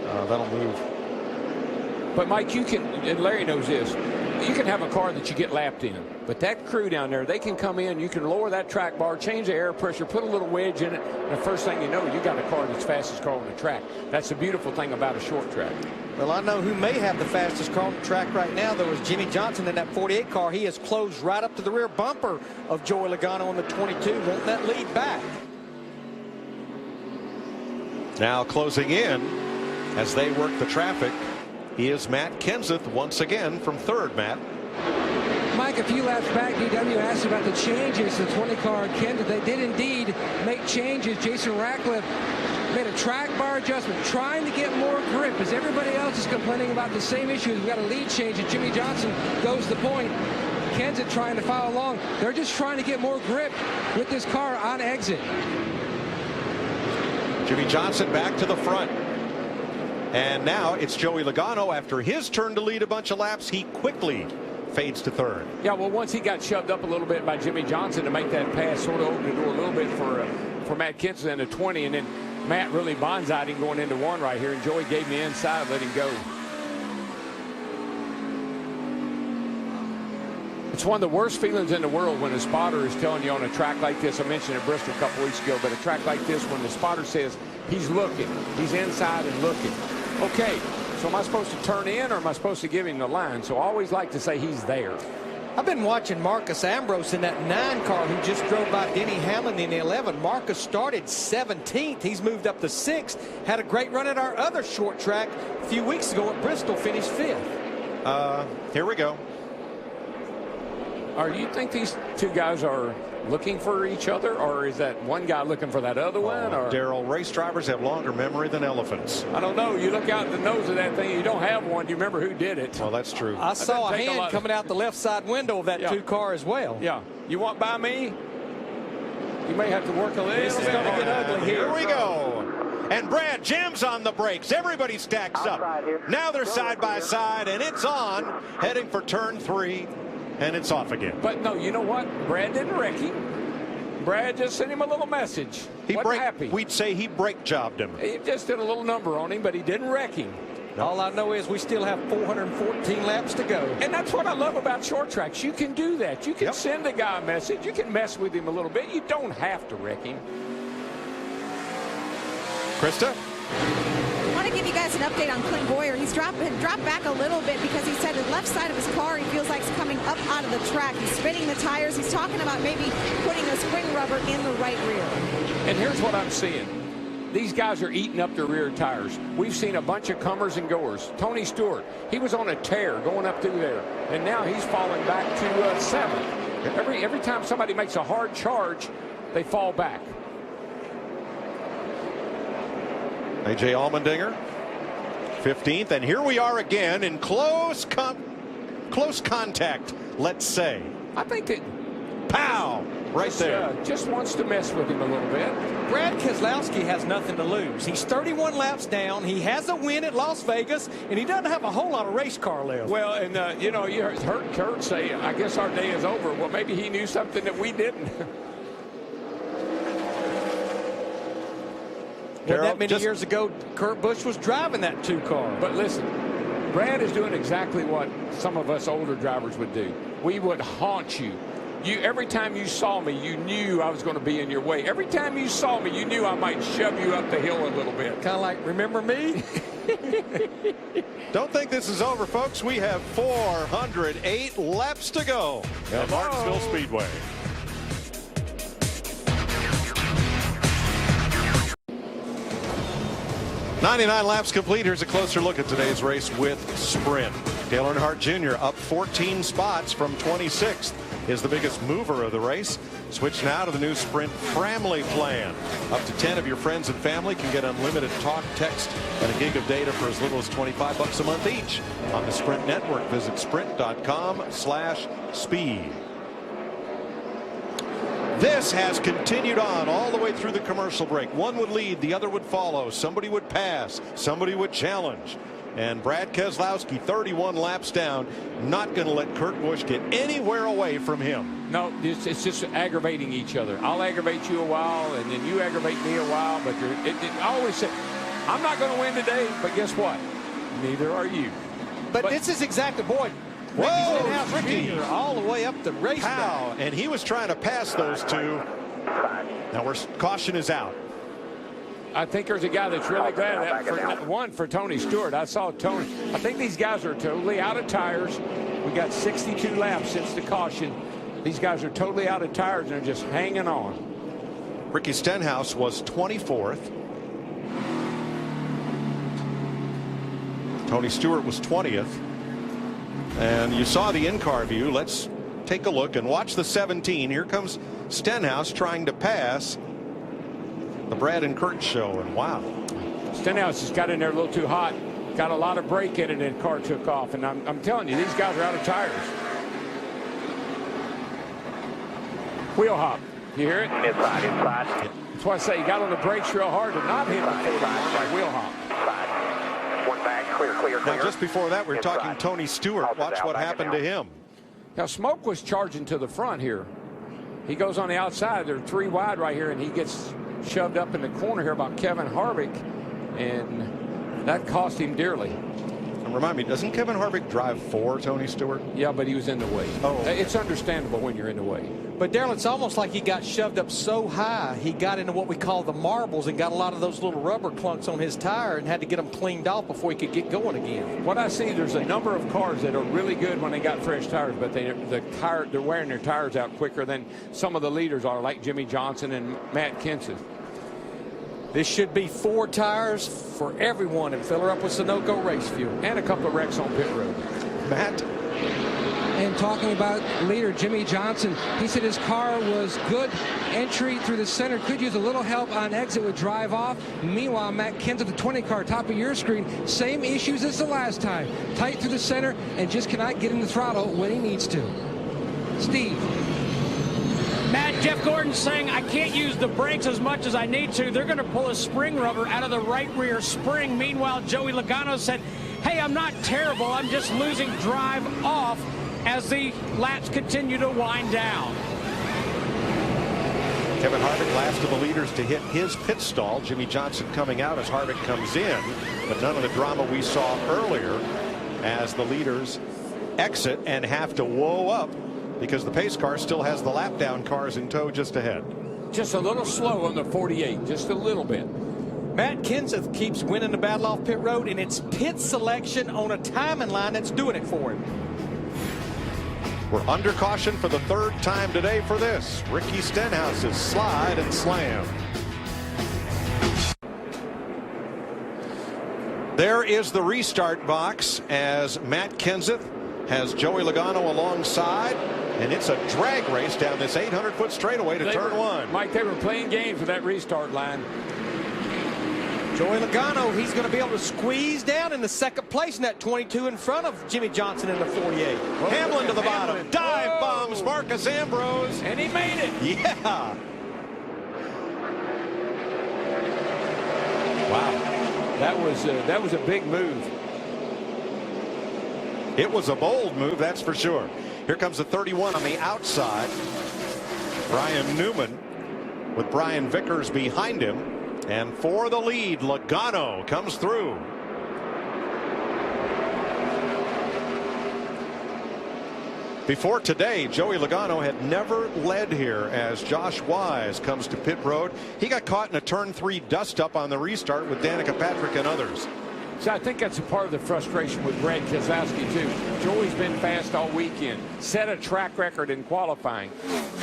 That'll move. But Mike, you can, and Larry knows this, you can have a car that you get lapped in, but that crew down there, they can come in, you can lower that track bar, change the air pressure, put a little wedge in it, and the first thing you know, you got a car that's fastest car on the track. That's the beautiful thing about a short track. Well, I know who may have the fastest car on the track right now, though, is Jimmie Johnson in that 48 car. He has closed right up to the rear bumper of Joey Logano on the 22. Won't that lead back? Now closing in as they work the traffic is Matt Kenseth once again from third. Matt. Mike, a few laps back, DW asked about the changes to the 20 car Kenseth. They did indeed make changes. Jason Ratcliffe made a track bar adjustment, trying to get more grip, as everybody else is complaining about the same issues. We've got a lead change, and Jimmie Johnson goes the point. Kenseth trying to follow along. They're just trying to get more grip with this car on exit. Jimmie Johnson back to the front. And now it's Joey Logano. After his turn to lead a bunch of laps, he quickly fades to third. Yeah, well, once he got shoved up a little bit by Jimmie Johnson to make that pass, sort of opened the door a little bit for Matt Kenseth in the 20, and then Matt really bonsaied him going into one right here, and Joey gave me inside, let him go. It's one of the worst feelings in the world when a spotter is telling you on a track like this. I mentioned at Bristol a couple weeks ago, but a track like this, when the spotter says he's looking, he's inside and looking. Okay, so am I supposed to turn in or am I supposed to give him the line? So I always like to say he's there. I've been watching Marcus Ambrose in that 9 car who just drove by Denny Hamlin in the 11. Marcus started 17th. He's moved up to 6th. Had a great run at our other short track a few weeks ago at Bristol, finished 5th. Here we go. You think these two guys are looking for each other, or is that one guy looking for that other one? Or Darrell, race drivers have longer memory than elephants. I don't know. You look out the nose of that thing, you don't have one. Do you remember who did it? Well, that's true. I saw a hand coming out the left side window of that 2 car as well. Yeah. You want by me? You may have to work a little bit. This is going to get ugly here. Here we go. And Brad jams on the brakes. Everybody stacks up. Now they're side by side, and it's on, heading for turn 3, and it's off again. But no, you know what? Brad didn't wreck him. Brad just sent him a little message. He wasn't happy. We'd say he brake jobbed him. He just did a little number on him, but he didn't wreck him. No. All I know is we still have 414 laps to go. And that's what I love about short tracks. You can do that. You can send a guy a message. You can mess with him a little bit. You don't have to wreck him. Krista? I want to give you guys an update on Clint Bowyer. He's dropped back a little bit because he said the left side of his car he feels like is coming up out of the track. He's spinning the tires. He's talking about maybe putting a spring rubber in the right rear. And here's what I'm seeing. These guys are eating up their rear tires. We've seen a bunch of comers and goers. Tony Stewart, he was on a tear going up through there, and now he's falling back to 7th. Every time somebody makes a hard charge, they fall back. A.J. Allmendinger, 15th, and here we are again in close contact, let's say. I think that pow, right there. Just wants to mess with him a little bit. Brad Keselowski has nothing to lose. He's 31 laps down. He has a win at Las Vegas, and he doesn't have a whole lot of race car left. Well, and you know, you heard Kurt say, I guess our day is over. Well, maybe he knew something that we didn't. Well, that many years ago, Kurt Busch was driving that 2 car. But listen, Brad is doing exactly what some of us older drivers would do. We would haunt you. Every time you saw me, you knew I was going to be in your way. Every time you saw me, you knew I might shove you up the hill a little bit. Kind of like, remember me? Don't think this is over, folks. We have 408 laps to go at Martinsville Speedway. "99 laps complete. Here's a closer look at today's race with Sprint. Dale Earnhardt Jr. up 14 spots from 26th. Is the biggest mover of the race. Switch now to the new Sprint Family plan. Up to 10 of your friends and family can get unlimited talk, text, and a gig of data for as little as $25 a month each on the Sprint network. Visit sprint.com/speed. This has continued on all the way through the commercial break. One would lead, the other would follow. Somebody would pass, somebody would challenge. And Brad Keselowski, 31 laps down, not going to let Kurt Busch get anywhere away from him. No, it's just aggravating each other. I'll aggravate you a while, and then you aggravate me a while. But I always say, I'm not going to win today, but guess what? Neither are you. But this is exactly, boy. Whoa, Ricky. All the way up the racetrack. And he was trying to pass those two. Now, caution is out. I think there's a guy that's really glad for Tony Stewart. I saw Tony. I think these guys are totally out of tires. We got 62 laps since the caution. These guys are totally out of tires and they're just hanging on. Ricky Stenhouse was 24th. Tony Stewart was 20th. And you saw the in-car view. Let's take a look and watch the 17. Here comes Stenhouse trying to pass the Brad and Kurt show, and wow. Stenhouse just got in there a little too hot. Got a lot of brake in it, and the car took off. And I'm telling you, these guys are out of tires. Wheel hop. You hear it? Inside. That's why I say you got on the brakes real hard to not hit the 41 like wheel hop. One back, clear. Now, just before that, we were talking Tony Stewart. Watch what happened to him. Now, Smoke was charging to the front here. He goes on the outside. They're 3 wide right here, and he gets shoved up in the corner here by Kevin Harvick, and that cost him dearly. And remind me, doesn't Kevin Harvick drive for Tony Stewart? Yeah, but he was in the way. Oh, it's understandable when you're in the way. But Darrell, it's almost like he got shoved up so high, he got into what we call the marbles and got a lot of those little rubber clunks on his tire and had to get them cleaned off before he could get going again. What I see, there's a number of cars that are really good when they got fresh tires, but they're wearing their tires out quicker than some of the leaders are, like Jimmy Johnson and Matt Kenseth. This should be 4 tires for everyone and fill her up with Sunoco race fuel. And a couple of wrecks on pit road. Matt? And talking about leader Jimmy Johnson, he said his car was good entry through the center, could use a little help on exit with drive off. Meanwhile, Matt Kenseth, the 20 car, top of your screen, same issues as the last time. Tight through the center and just cannot get in the throttle when he needs to. Steve. Matt, Jeff Gordon saying I can't use the brakes as much as I need to. They're going to pull a spring rubber out of the right rear spring. Meanwhile, Joey Logano said, hey, I'm not terrible. I'm just losing drive off as the laps continue to wind down. Kevin Harvick, last of the leaders to hit his pit stall. Jimmy Johnson coming out as Harvick comes in, but none of the drama we saw earlier as the leaders exit and have to whoa up because the pace car still has the lap down cars in tow just ahead. Just a little slow on the 48, just a little bit. Matt Kenseth keeps winning the battle off pit road, and it's pit selection on a timing line that's doing it for him. We're under caution for the 3rd time today for this. Ricky Stenhouse's slide and slam. There is the restart box as Matt Kenseth has Joey Logano alongside, and it's a drag race down this 800-foot straightaway to turn 1. Mike, they were playing games with that restart line. Joey Logano, he's going to be able to squeeze down in the 2nd place in that 22 in front of Jimmy Johnson in the 48. Well, Hamlin to the bottom. Dive bombs Marcus Ambrose. And he made it. Yeah. Wow. That was a big move. It was a bold move, that's for sure. Here comes the 31 on the outside. Brian Newman with Brian Vickers behind him. And for the lead, Logano comes through. Before today, Joey Logano had never led here as Josh Wise comes to pit road. He got caught in a turn 3 dust up on the restart with Danica Patrick and others. So I think that's a part of the frustration with Brad Keselowski too. Joey's been fast all weekend, set a track record in qualifying,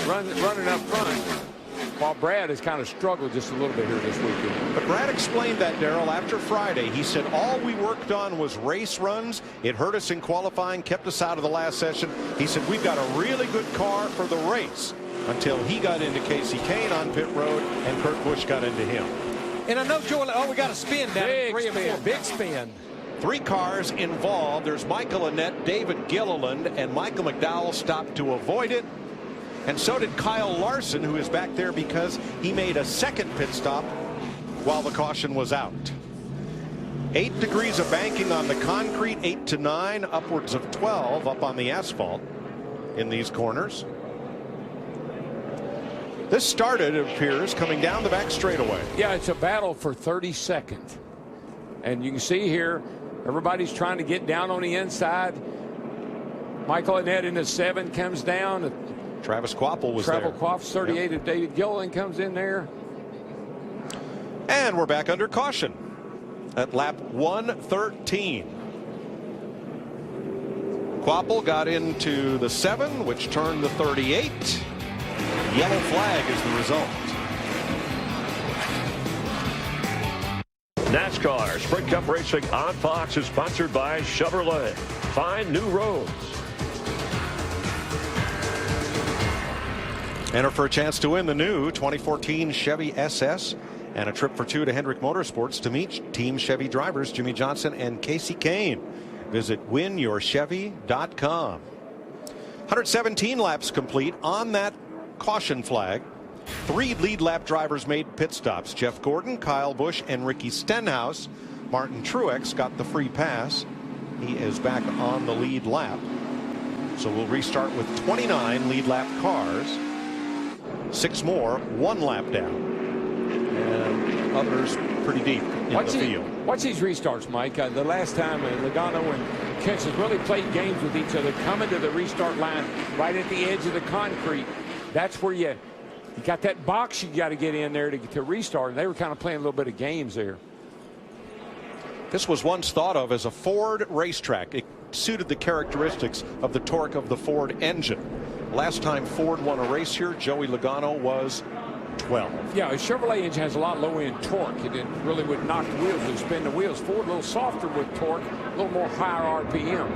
running up front, while Brad has kind of struggled just a little bit here this weekend. But Brad explained that, Darrell, after Friday. He said all we worked on was race runs. It hurt us in qualifying, kept us out of the last session. He said we've got a really good car for the race until he got into Casey Kane on pit road and Kurt Busch got into him. And I know Joey, we got a spin down Big 3 and 4. spin. Big spin. 3 cars involved. There's Michael Annett, David Gilliland, and Michael McDowell stopped to avoid it. And so did Kyle Larson, who is back there because he made a 2nd pit stop while the caution was out. 8 degrees of banking on the concrete, 8 to 9, upwards of 12 up on the asphalt in these corners. This started, it appears, coming down the back straightaway. Yeah, it's a battle for 32nd. And you can see here, everybody's trying to get down on the inside. Michael Annett in the 7 comes down. Travis Kvapil was there. Travis Kvapil, 38, Yep. and David Gilliland comes in there. And we're back under caution at lap 113. Kvapil got into the 7, which turned the 38. Yellow flag is the result. NASCAR Sprint Cup Racing on Fox is sponsored by Chevrolet. Find new roads. Enter for a chance to win the new 2014 Chevy SS and a trip for 2 to Hendrick Motorsports to meet Team Chevy drivers Jimmy Johnson and Casey Kane. Visit winyourchevy.com. 117 laps complete on that caution flag. 3 lead lap drivers made pit stops. Jeff Gordon, Kyle Busch, and Ricky Stenhouse. Martin Truex got the free pass. He is back on the lead lap. So we'll restart with 29 lead lap cars. 6 more, 1 lap down. and others pretty deep in the field. Watch these restarts, Mike. The last time Logano and Kenseth really played games with each other, coming to the restart line right at the edge of the concrete. That's where you got that box you got to get in there to restart. And they were kind of playing a little bit of games there. This was once thought of as a Ford racetrack. It suited the characteristics of the torque of the Ford engine. Last time Ford won a race here, Joey Logano was 12. Yeah, a Chevrolet engine has a lot low-end torque. It really would knock the wheels and spin the wheels. Ford a little softer with torque, a little more higher RPM.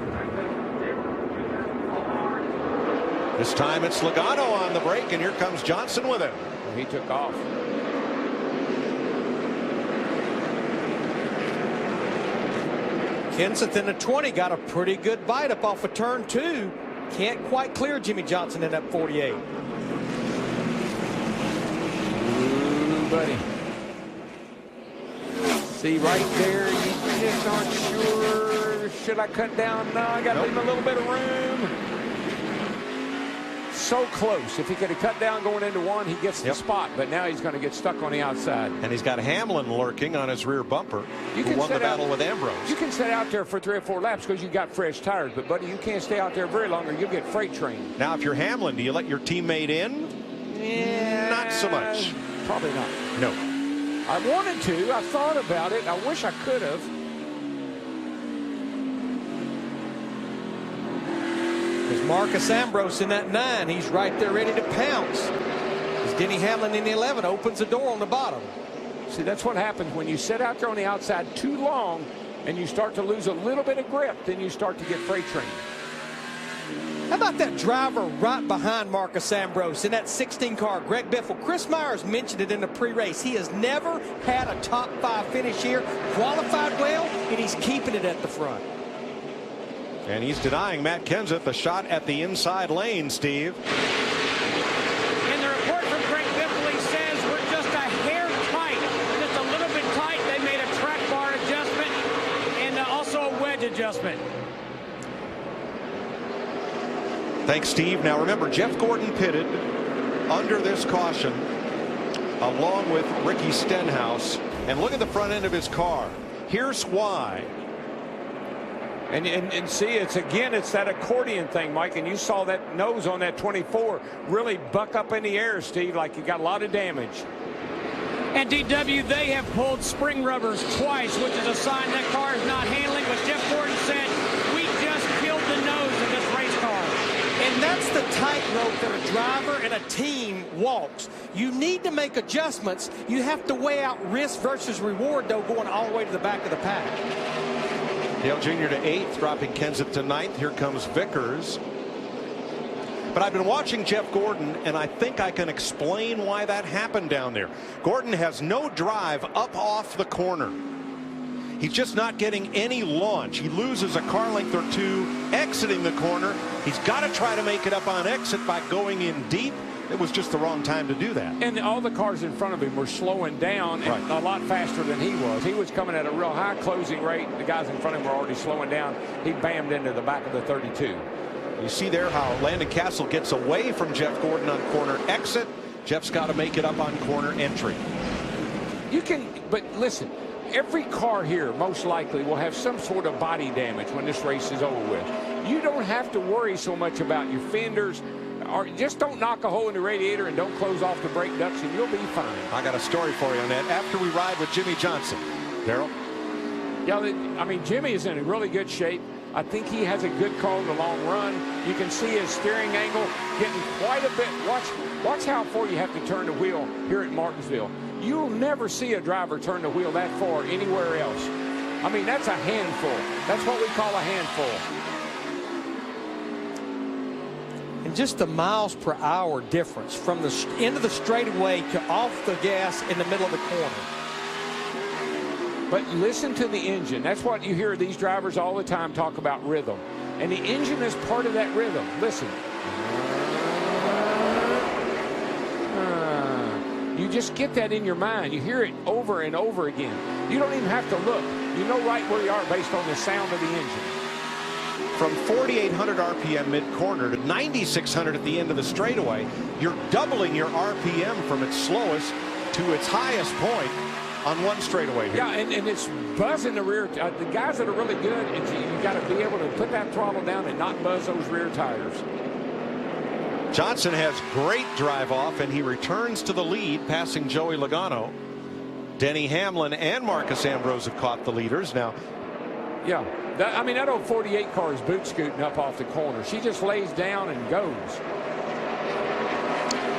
This time it's Logano on the brake, and here comes Johnson with him. He took off. Kenseth in the 20 got a pretty good bite up off of turn 2. Can't quite clear Jimmie Johnson in that 48. Ooh, buddy. See right there, you just aren't sure. Should I cut down? No, I got to leave him a little bit of room. So close. If he could have cut down going into one, he gets the spot. But now he's going to get stuck on the outside. And he's got Hamlin lurking on his rear bumper. You who won the battle with Ambrose. You can sit out there for 3 or 4 laps because you got fresh tires. But, buddy, you can't stay out there very long or you'll get freight trained. Now, if you're Hamlin, do you let your teammate in? Yeah, not so much. Probably not. No. I wanted to. I thought about it. I wish I could have. There's Marcus Ambrose in that 9. He's right there ready to pounce. As Denny Hamlin in the 11 opens the door on the bottom. See, that's what happens when you sit out there on the outside too long and you start to lose a little bit of grip, then you start to get freight trained. How about that driver right behind Marcus Ambrose in that 16 car, Greg Biffle? Chris Myers mentioned it in the pre-race. He has never had a top 5 finish here, qualified well, and he's keeping it at the front. And he's denying Matt Kenseth a shot at the inside lane, Steve. In the report from Greg Biffle, he says we're just a hair tight, just a little bit tight. They made a track bar adjustment and also a wedge adjustment. Thanks, Steve. Now remember, Jeff Gordon pitted under this caution along with Ricky Stenhouse. And look at the front end of his car. Here's why. And see, it's that accordion thing, Mike, and you saw that nose on that 24 really buck up in the air, Steve, like you got a lot of damage. And DW, they have pulled spring rubbers twice, which is a sign that car is not handling. But Jeff Gordon said, we just killed the nose of this race car. And that's the tightrope that a driver and a team walks. You need to make adjustments. You have to weigh out risk versus reward, though, going all the way to the back of the pack. Dale Jr. to 8th, dropping Kenseth to 9th. Here comes Vickers. But I've been watching Jeff Gordon, and I think I can explain why that happened down there. Gordon has no drive up off the corner. He's just not getting any launch. He loses a car length or 2 exiting the corner. He's got to try to make it up on exit by going in deep. It was just the wrong time to do that. And all the cars in front of him were slowing down and a lot faster than he was. He was coming at a real high closing rate. The guys in front of him were already slowing down. He bammed into the back of the 32. You see there how Landon Castle gets away from Jeff Gordon on corner exit. Jeff's got to make it up on corner entry. You can, but listen, every car here most likely will have some sort of body damage when this race is over with. You don't have to worry so much about your fenders. Or just don't knock a hole in the radiator and don't close off the brake ducts and you'll be fine. I got a story for you on that after we ride with Jimmie Johnson. Darrell? Yeah, I mean, Jimmy is in really good shape. I think he has a good car in the long run. You can see his steering angle getting quite a bit. Watch how far you have to turn the wheel here at Martinsville. You'll never see a driver turn the wheel that far anywhere else. I mean, that's a handful. That's what we call a handful. And just the miles per hour difference from the end of the straightaway to off the gas in the middle of the corner. But listen to the engine. That's what you hear these drivers all the time talk about, rhythm. And the engine is part of that rhythm. Listen. You just get that in your mind. You hear it over and over again. You don't even have to look. You know right where you are based on the sound of the engine. From 4,800 RPM mid-corner to 9,600 at the end of the straightaway, you're doubling your RPM from its slowest to its highest point on one straightaway here. Yeah, and it's buzzing the rear. The guys that are really good, you got to be able to put that throttle down and not buzz those rear tires. Johnson has great drive off, and he returns to the lead, passing Joey Logano. Denny Hamlin and Marcus Ambrose have caught the leaders now. Yeah, I mean, that old 48 car is boot scooting up off the corner. She just lays down and goes.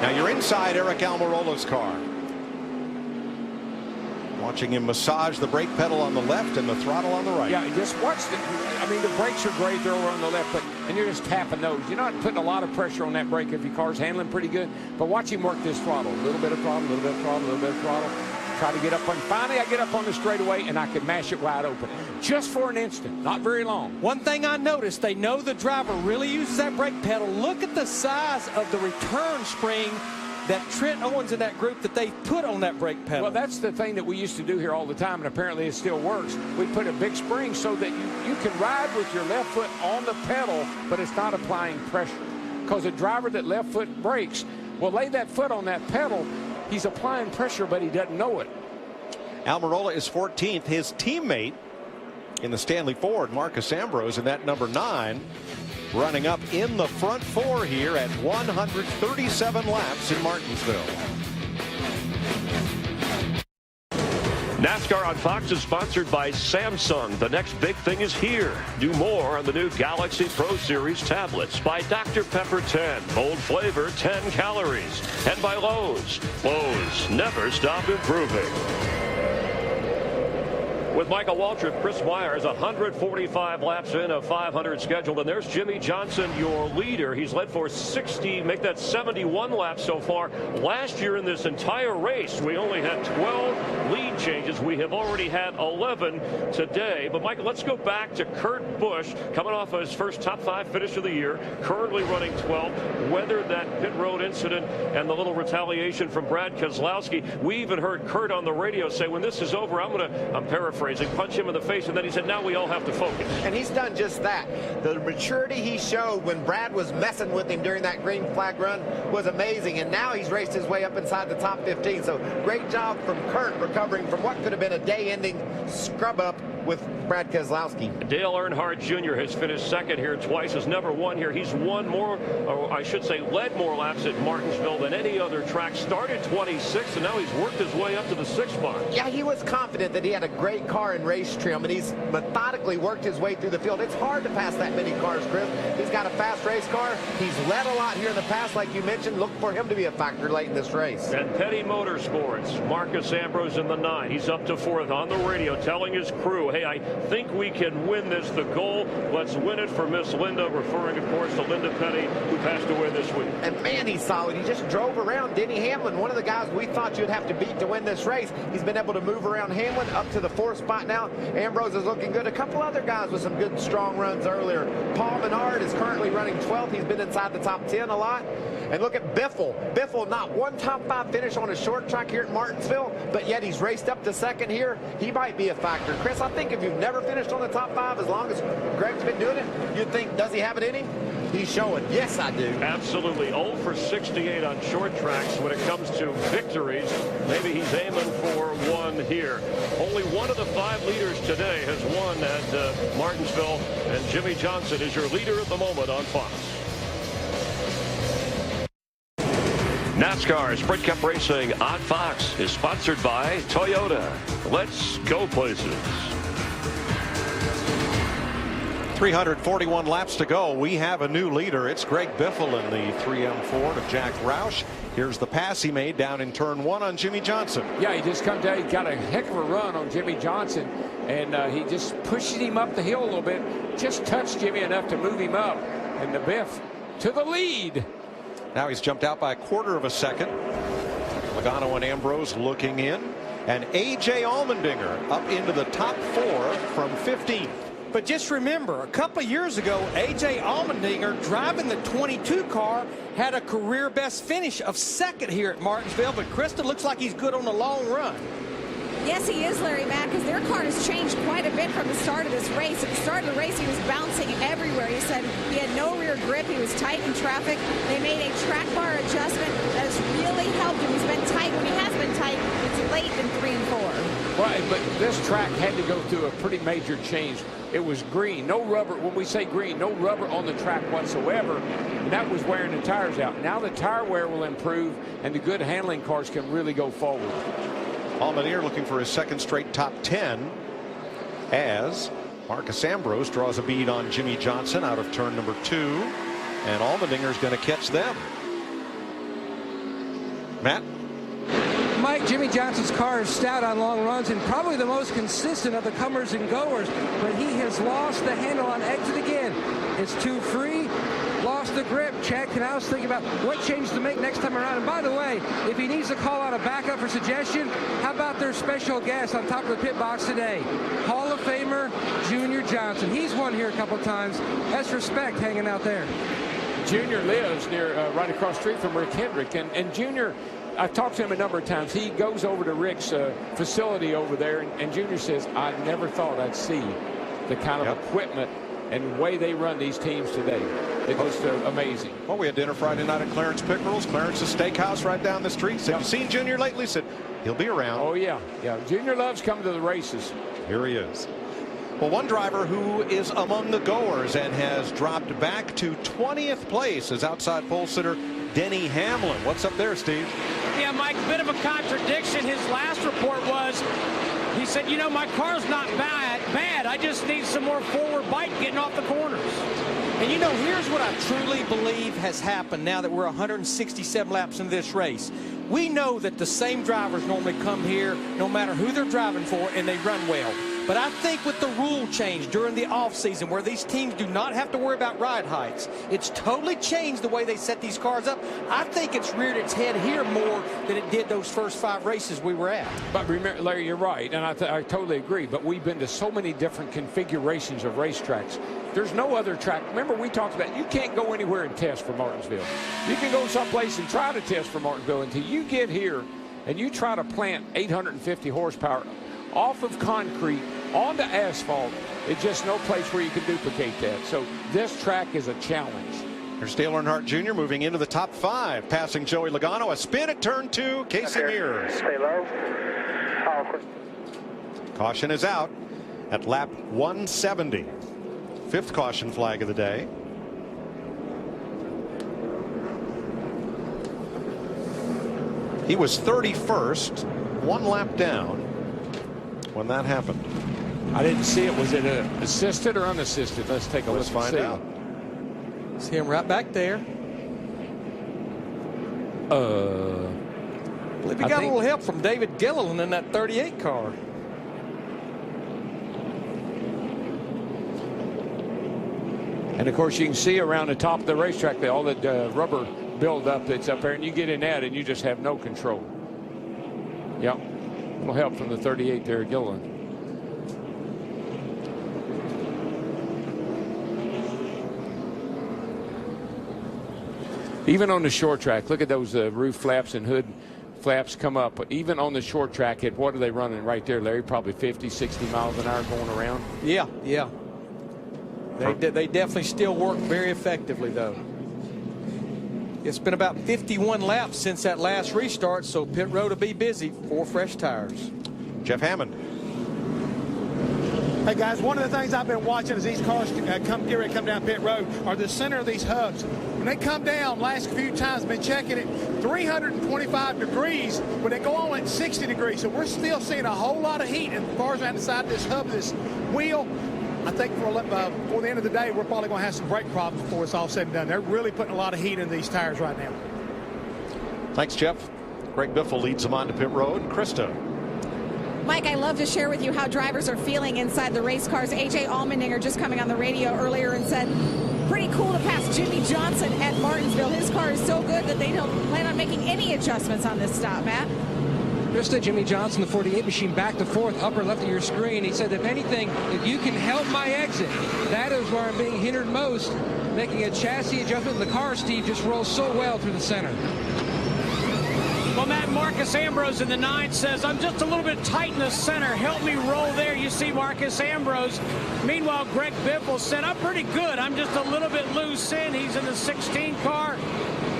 Now you're inside Eric Almirola's car. Watching him massage the brake pedal on the left and the throttle on the right. Yeah, just watch I mean, the brakes are great. They're over on the left, and you're just tapping those. You're not putting a lot of pressure on that brake if your car's handling pretty good. But watch him work this throttle. A little bit of throttle, a little bit of throttle, a little bit of throttle. Try to get up on. Finally, I get up on the straightaway, and I can mash it wide open. Just for an instant, not very long. One thing I noticed, they know the driver really uses that brake pedal. Look at the size of the return spring that Trent Owens and that group that they put on that brake pedal. Well, that's the thing that we used to do here all the time, and apparently it still works. We put a big spring so that you can ride with your left foot on the pedal, but it's not applying pressure. Because a driver that left foot brakes will lay that foot on that pedal. He's applying pressure, but he doesn't know it. Almirola is 14th. His teammate in the Stanley Ford, Marcus Ambrose, in that number 9, running up in the front 4 here at 137 laps in Martinsville. NASCAR on Fox is sponsored by Samsung. The next big thing is here. Do more on the new Galaxy Pro Series tablets. By Dr. Pepper 10. Bold flavor, 10 calories. And by Lowe's. Lowe's, never stop improving. With Michael Waltrip, Chris Myers, 145 laps in, a 500 scheduled. And there's Jimmie Johnson, your leader. He's led for 60, make that 71 laps so far. Last year in this entire race, we only had 12 lead changes. We have already had 11 today. But, Michael, let's go back to Kurt Busch, coming off of his first top 5 finish of the year, currently running 12th, weathered that pit road incident and the little retaliation from Brad Keselowski. We even heard Kurt on the radio say, when this is over, I'm paraphrasing, punch him in the face, and then he said, now we all have to focus. And he's done just that. The maturity he showed when Brad was messing with him during that green flag run was amazing, and now he's raced his way up inside the top 15. So great job from Kurt recovering from what could have been a day-ending scrub-up with Brad Keselowski. Dale Earnhardt Jr. has finished second here twice, has never won here. He's won more, or I should say led more laps at Martinsville than any other track. Started 26th, and now he's worked his way up to the 6th spot. Yeah, he was confident that he had a great car in race trim, and he's methodically worked his way through the field. It's hard to pass that many cars, Chris. He's got a fast race car. He's led a lot here in the past, like you mentioned. Look for him to be a factor late in this race. And Petty Motorsports, Marcus Ambrose in the 9. He's up to 4th on the radio, telling his crew, hey, I think we can win this. The goal, let's win it for Miss Linda, referring, of course, to Linda Petty, who passed away this week. And, man, he's solid. He just drove around Denny Hamlin, one of the guys we thought you'd have to beat to win this race. He's been able to move around Hamlin up to the 4th spot now. Ambrose is looking good. A couple other guys with some good, strong runs earlier. Paul Menard is currently running 12th. He's been inside the top 10 a lot. And look at Biffle. Biffle, not one top 5 finish on a short track here at Martinsville, but yet he's raced up to 2nd here. He might be a factor. Chris, I think if you've never finished on the top 5, as long as Greg's been doing it, you'd think, does he have it in him? He's showing. Yes, I do. Absolutely. 0 for 68 on short tracks when it comes to victories. Maybe he's aiming for one here. Only one of the 5 leaders today has won at Martinsville, and Jimmie Johnson is your leader at the moment on Fox. NASCAR Sprint Cup Racing on Fox is sponsored by Toyota. Let's go places. 341 laps to go. We have a new leader. It's Greg Biffle in the 3M Ford of Jack Roush. Here's the pass he made down in turn 1 on Jimmie Johnson. Yeah, he just come down. He got a heck of a run on Jimmie Johnson, and he just pushed him up the hill a little bit. Just touched Jimmy enough to move him up, and the Biff to the lead. Now he's jumped out by 1/4 of a second. Logano and Ambrose looking in, and A.J. Allmendinger up into the top 4 from 15th. But just remember, a couple of years ago, A.J. Allmendinger, driving the 22 car, had a career best finish of 2nd here at Martinsville. But Krista looks like he's good on the long run. Yes, he is, Larry, Matt, because their car has changed quite a bit from the start of this race. At the start of the race, he was bouncing everywhere. He said he had no rear grip. He was tight in traffic. They made a track bar adjustment that has really helped him. He's been tight. When he has been tight, it's late in 3 and 4. Right, but this track had to go through a pretty major change. It was green, no rubber. When we say green, no rubber on the track whatsoever, and that was wearing the tires out. Now the tire wear will improve, and the good handling cars can really go forward. Allmendinger looking for his second straight top 10 as Marcus Ambrose draws a bead on Jimmie Johnson out of turn number 2, and Allmendinger is going to catch them. Matt? Mike, Jimmie Johnson's car is stout on long runs and probably the most consistent of the comers and goers, but he has lost the handle on exit again. It's too free, lost the grip. Chad Knaus thinking about what change to make next time around. And by the way, if he needs to call out a backup for suggestion, how about their special guest on top of the pit box today? Hall of Famer Junior Johnson. He's won here a couple times. That's respect hanging out there. Junior lives near right across the street from Rick Hendrick, and Junior, I've talked to him a number of times. He goes over to Rick's facility over there, and Junior says, I never thought I'd see the kind of equipment and way they run these teams today. It's just amazing. Well, we had dinner Friday night at Clarence Pickerel's, Clarence's Steakhouse right down the street. Said, you seen Junior lately? Said, he'll be around. Oh, yeah. Yeah, Junior loves coming to the races. Here he is. Well, one driver who is among the goers and has dropped back to 20th place is outside pole sitter Denny Hamlin. What's up there, Steve? Yeah, Mike, a bit of a contradiction. His last report was, he said, you know, my car's not bad. I just need some more forward bite getting off the corners. And you know, here's what I truly believe has happened now that we're 167 laps into this race. We know that the same drivers normally come here no matter who they're driving for, and they run well. But I think with the rule change during the offseason where these teams do not have to worry about ride heights, it's totally changed the way they set these cars up. I think it's reared its head here more than it did those first 5 races we were at. But remember, Larry, you're right, and I totally agree. But we've been to so many different configurations of racetracks. There's no other track. Remember, we talked about you can't go anywhere and test for Martinsville. You can go someplace and try to test for Martinsville until you get here and you try to plant 850 horsepower off of concrete onto asphalt. It's just no place where you can duplicate that. So this track is a challenge. Here's Dale Earnhardt Jr. moving into the top 5, passing Joey Logano. A spin at turn 2. Casey Mears. Stay low. Caution is out at lap 170. 5th caution flag of the day. He was 31st, 1 lap down when that happened. I didn't see it. Was it assisted or unassisted? Let's take a look. Let's find out. See him right back there. I believe he got a little help from David Gilliland in that 38 car. And of course, you can see around the top of the racetrack all the rubber buildup that's up there, and you get in that and you just have no control. Yep. A little help from the 38 there, Gilliland. Even on the short track, look at those roof flaps and hood flaps come up. Even on the short track, what are they running right there, Larry? Probably 50, 60 miles an hour going around. Yeah, yeah. They definitely still work very effectively, though. It's been about 51 laps since that last restart, so pit road will be busy. 4 fresh tires. Jeff Hammond. Hey guys, one of the things I've been watching as these cars get ready to come down pit road are the center of these hubs. When they come down, last few times, been checking it, 325 degrees, when they go on at 60 degrees. So we're still seeing a whole lot of heat as far as around the side of this hub, this wheel. I think for the end of the day, we're probably going to have some brake problems before it's all said and done. They're really putting a lot of heat in these tires right now. Thanks, Jeff. Greg Biffle leads them on to pit road. Krista. Mike, I love to share with you how drivers are feeling inside the race cars. A.J. Allmendinger just coming on the radio earlier and said, pretty cool to pass Jimmie Johnson at Martinsville. His car is so good that they don't plan on making any adjustments on this stop, Matt. Krista, Jimmie Johnson, the 48 machine, back to 4th, upper left of your screen. He said, if anything, if you can help my exit, that is where I'm being hindered most. Making a chassis adjustment in the car, Steve, just rolls so well through the center. Well, Matt, Marcus Ambrose in the 9 says, I'm just a little bit tight in the center. Help me roll there. You see Marcus Ambrose. Meanwhile, Greg Biffle said, I'm pretty good. I'm just a little bit loose in. He's in the 16 car.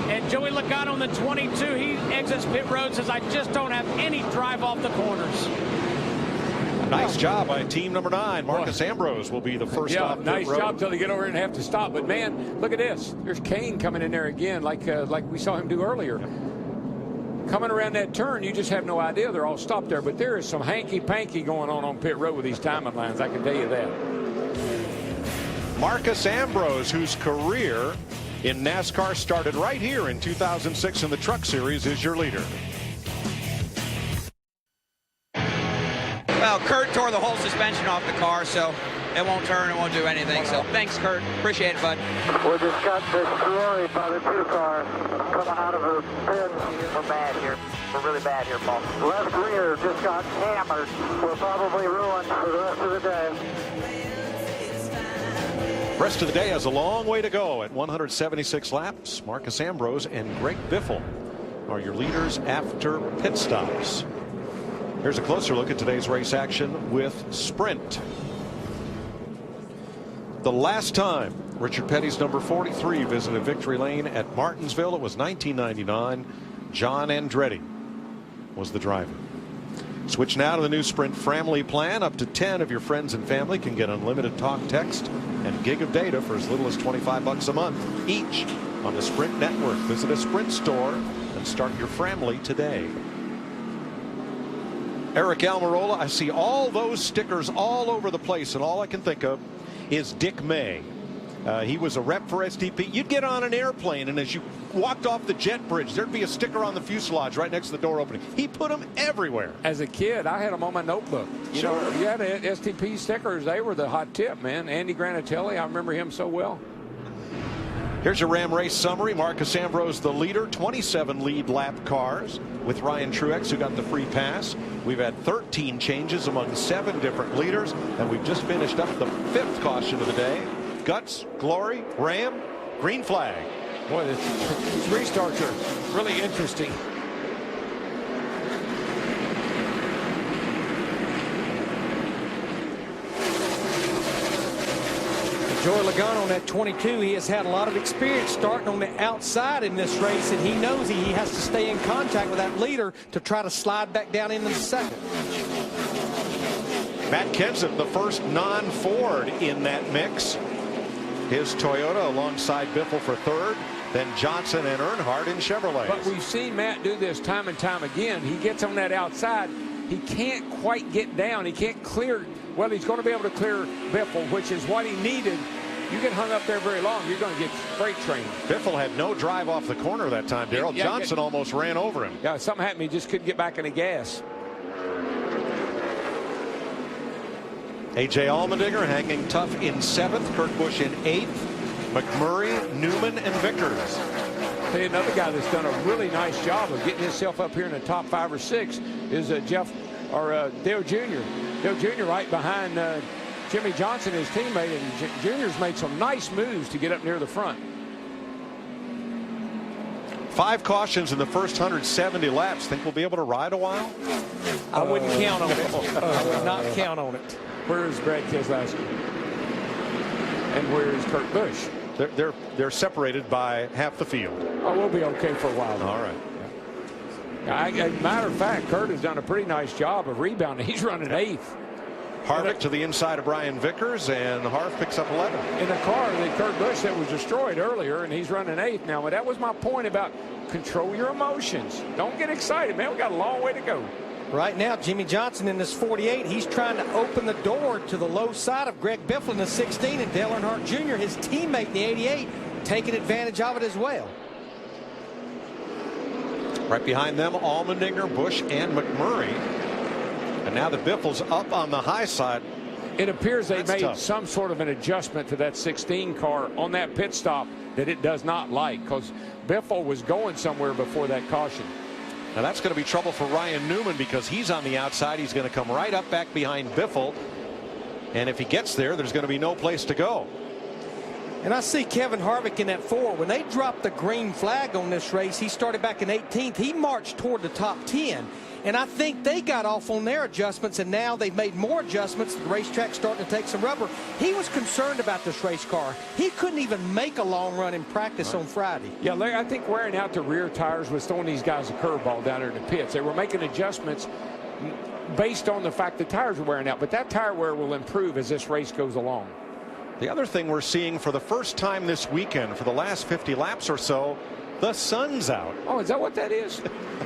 And Joey Logano in the 22, he exits pit road, says, I just don't have any drive off the corners. Nice job by team number 9. Marcus Ambrose will be the first off pit nice road. job till they get over and have to stop. But, man, look at this. There's Kane coming in there again like we saw him do earlier. Coming around that turn, you just have no idea. They're all stopped there. But there is some hanky-panky going on pit road with these timing lines. I can tell you that. Marcus Ambrose, whose career in NASCAR started right here in 2006 in the Truck Series, is your leader. Well, Kurt tore the whole suspension off the car, so it won't turn, it won't do anything. So thanks, Kurt. Appreciate it, bud. We just got destroyed by the 2 car coming out of the pit. We're bad here. We're really bad here, Paul. Left rear just got hammered. We're probably ruined for the rest of the day. Rest of the day has a long way to go at 176 laps. Marcus Ambrose and Greg Biffle are your leaders after pit stops. Here's a closer look at today's race action with Sprint. The last time Richard Petty's number 43 visited victory lane at Martinsville, it was 1999. John Andretti was the driver. Switch now to the new Sprint family plan. Up to 10 of your friends and family can get unlimited talk, text, and gig of data for as little as $25 a month each on the Sprint network. Visit a Sprint store and start your family today. Eric Almirola, I see all those stickers all over the place, and all I can think of is Dick May. He was a rep for STP. You'd get on an airplane, and as you walked off the jet bridge, there'd be a sticker on the fuselage right next to the door opening. He put them everywhere. As a kid, I had them on my notebook. You know, you had STP stickers. They were the hot tip, man. Andy Granatelli, I remember him so well. Here's your Ram race summary. Marcus Ambrose, the leader, 27 lead lap cars with Ryan Truex, who got the free pass. We've had 13 changes among 7 different leaders, and we've just finished up the 5th caution of the day. Guts, Glory, Ram, green flag. Boy, these restarts are really interesting. Joey Logano on that 22, he has had a lot of experience starting on the outside in this race, and he knows he has to stay in contact with that leader to try to slide back down into the second. Matt Kenseth, the first non-Ford in that mix. His Toyota alongside Biffle for 3rd. Then Johnson and Earnhardt in Chevrolet. But we've seen Matt do this time and time again. He gets on that outside. He can't quite get down. He can't clear. Well, he's going to be able to clear Biffle, which is what he needed. You get hung up there very long, you're going to get freight trained. Biffle had no drive off the corner that time, Darrell. Johnson almost ran over him. Yeah, something happened. He just couldn't get back in the gas. A.J. Allmendinger hanging tough in 7th. Kurt Busch in 8th. McMurray, Newman, and Vickers. Hey, another guy that's done a really nice job of getting himself up here in the top 5 or 6 is Dale Jr. Dale Jr. right behind Jimmy Johnson, his teammate, and Jr.'s made some nice moves to get up near the front. 5 cautions in the first 170 laps. Think we'll be able to ride a while? I wouldn't count on it. I would not count on it. Where is Brad Keselowski? And where is Kurt Busch? They're separated by half the field. Oh, we'll be okay for a while. All right. Matter of fact, Kurt has done a pretty nice job of rebounding. He's running 8th. Harvick to the inside of Brian Vickers, and Harv picks up 11. In a car that Kurt Busch that was destroyed earlier, and he's running 8th now. But that was my point about control your emotions. Don't get excited, man. We got a long way to go. Right now, Jimmy Johnson in this 48, he's trying to open the door to the low side of Greg Biffle in the 16, and Dale Earnhardt Jr., his teammate in the 88, taking advantage of it as well. Right behind them, Allmendinger, Busch, and McMurray. And now the Biffle's up on the high side. It appears they made some sort of an adjustment to that 16 car on that pit stop that it does not like, because Biffle was going somewhere before that caution. Now that's going to be trouble for Ryan Newman, because he's on the outside. He's going to come right up back behind Biffle. And if he gets there, there's going to be no place to go. And I see Kevin Harvick in that 4. When they dropped the green flag on this race, he started back in 18th. He marched toward the top 10. And I think they got off on their adjustments, and now they've made more adjustments. The racetrack's starting to take some rubber. He was concerned about this race car. He couldn't even make a long run in practice on Friday. Yeah, Larry, I think wearing out the rear tires was throwing these guys a curveball down there in the pits. They were making adjustments based on the fact the tires were wearing out. But that tire wear will improve as this race goes along. The other thing we're seeing for the first time this weekend, for the last 50 laps or so, the sun's out. Oh, is that what that is?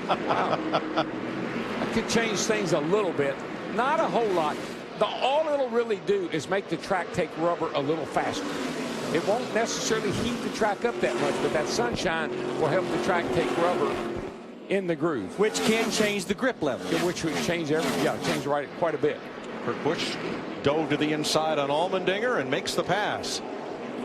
Wow. That could change things a little bit. Not a whole lot. All it'll really do is make the track take rubber a little faster. It won't necessarily heat the track up that much, but that sunshine will help the track take rubber in the groove. Which can change the grip level. Which would change change right quite a bit. Kurt Busch dove to the inside on Allmendinger and makes the pass.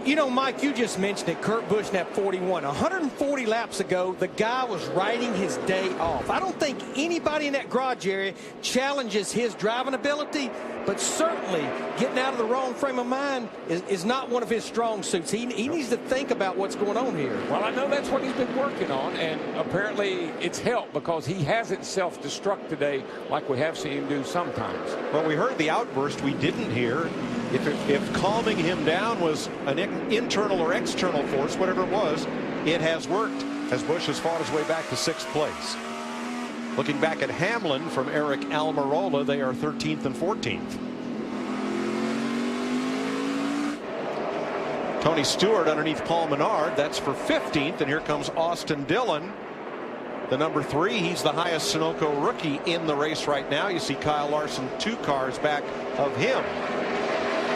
You know, Mike, you just mentioned it. Kurt Busch in that 41. 140 laps ago, the guy was riding his day off. I don't think anybody in that garage area challenges his driving ability, but certainly getting out of the wrong frame of mind is not one of his strong suits. He needs to think about what's going on here. Well, I know that's what he's been working on, and apparently it's helped because he hasn't self-destruct today like we have seen him do sometimes. Well, we heard the outburst. We didn't hear if calming him down was an internal or external force, whatever it was, it has worked as Busch has fought his way back to 6th place. Looking back at Hamlin from Eric Almirola, they are 13th and 14th. Tony Stewart underneath Paul Menard, that's for 15th, and here comes Austin Dillon, the number 3. He's the highest Sunoco rookie in the race right now. You see Kyle Larson 2 cars back of him.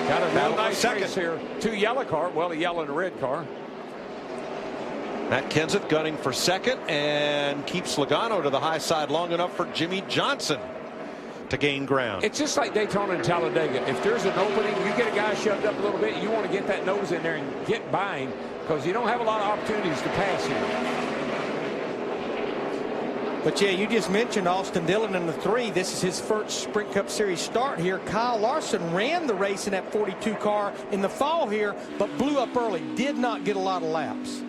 Got a real nice race here. 2 yellow car, well, a yellow and a red car. Matt Kenseth gunning for 2nd and keeps Logano to the high side long enough for Jimmy Johnson to gain ground. It's just like Daytona and Talladega. If there's an opening, you get a guy shoved up a little bit, you want to get that nose in there and get by him because you don't have a lot of opportunities to pass here. But yeah, you just mentioned Austin Dillon in the 3. This is his first Sprint Cup Series start here. Kyle Larson ran the race in that 42 car in the fall here, but blew up early. Did not get a lot of laps.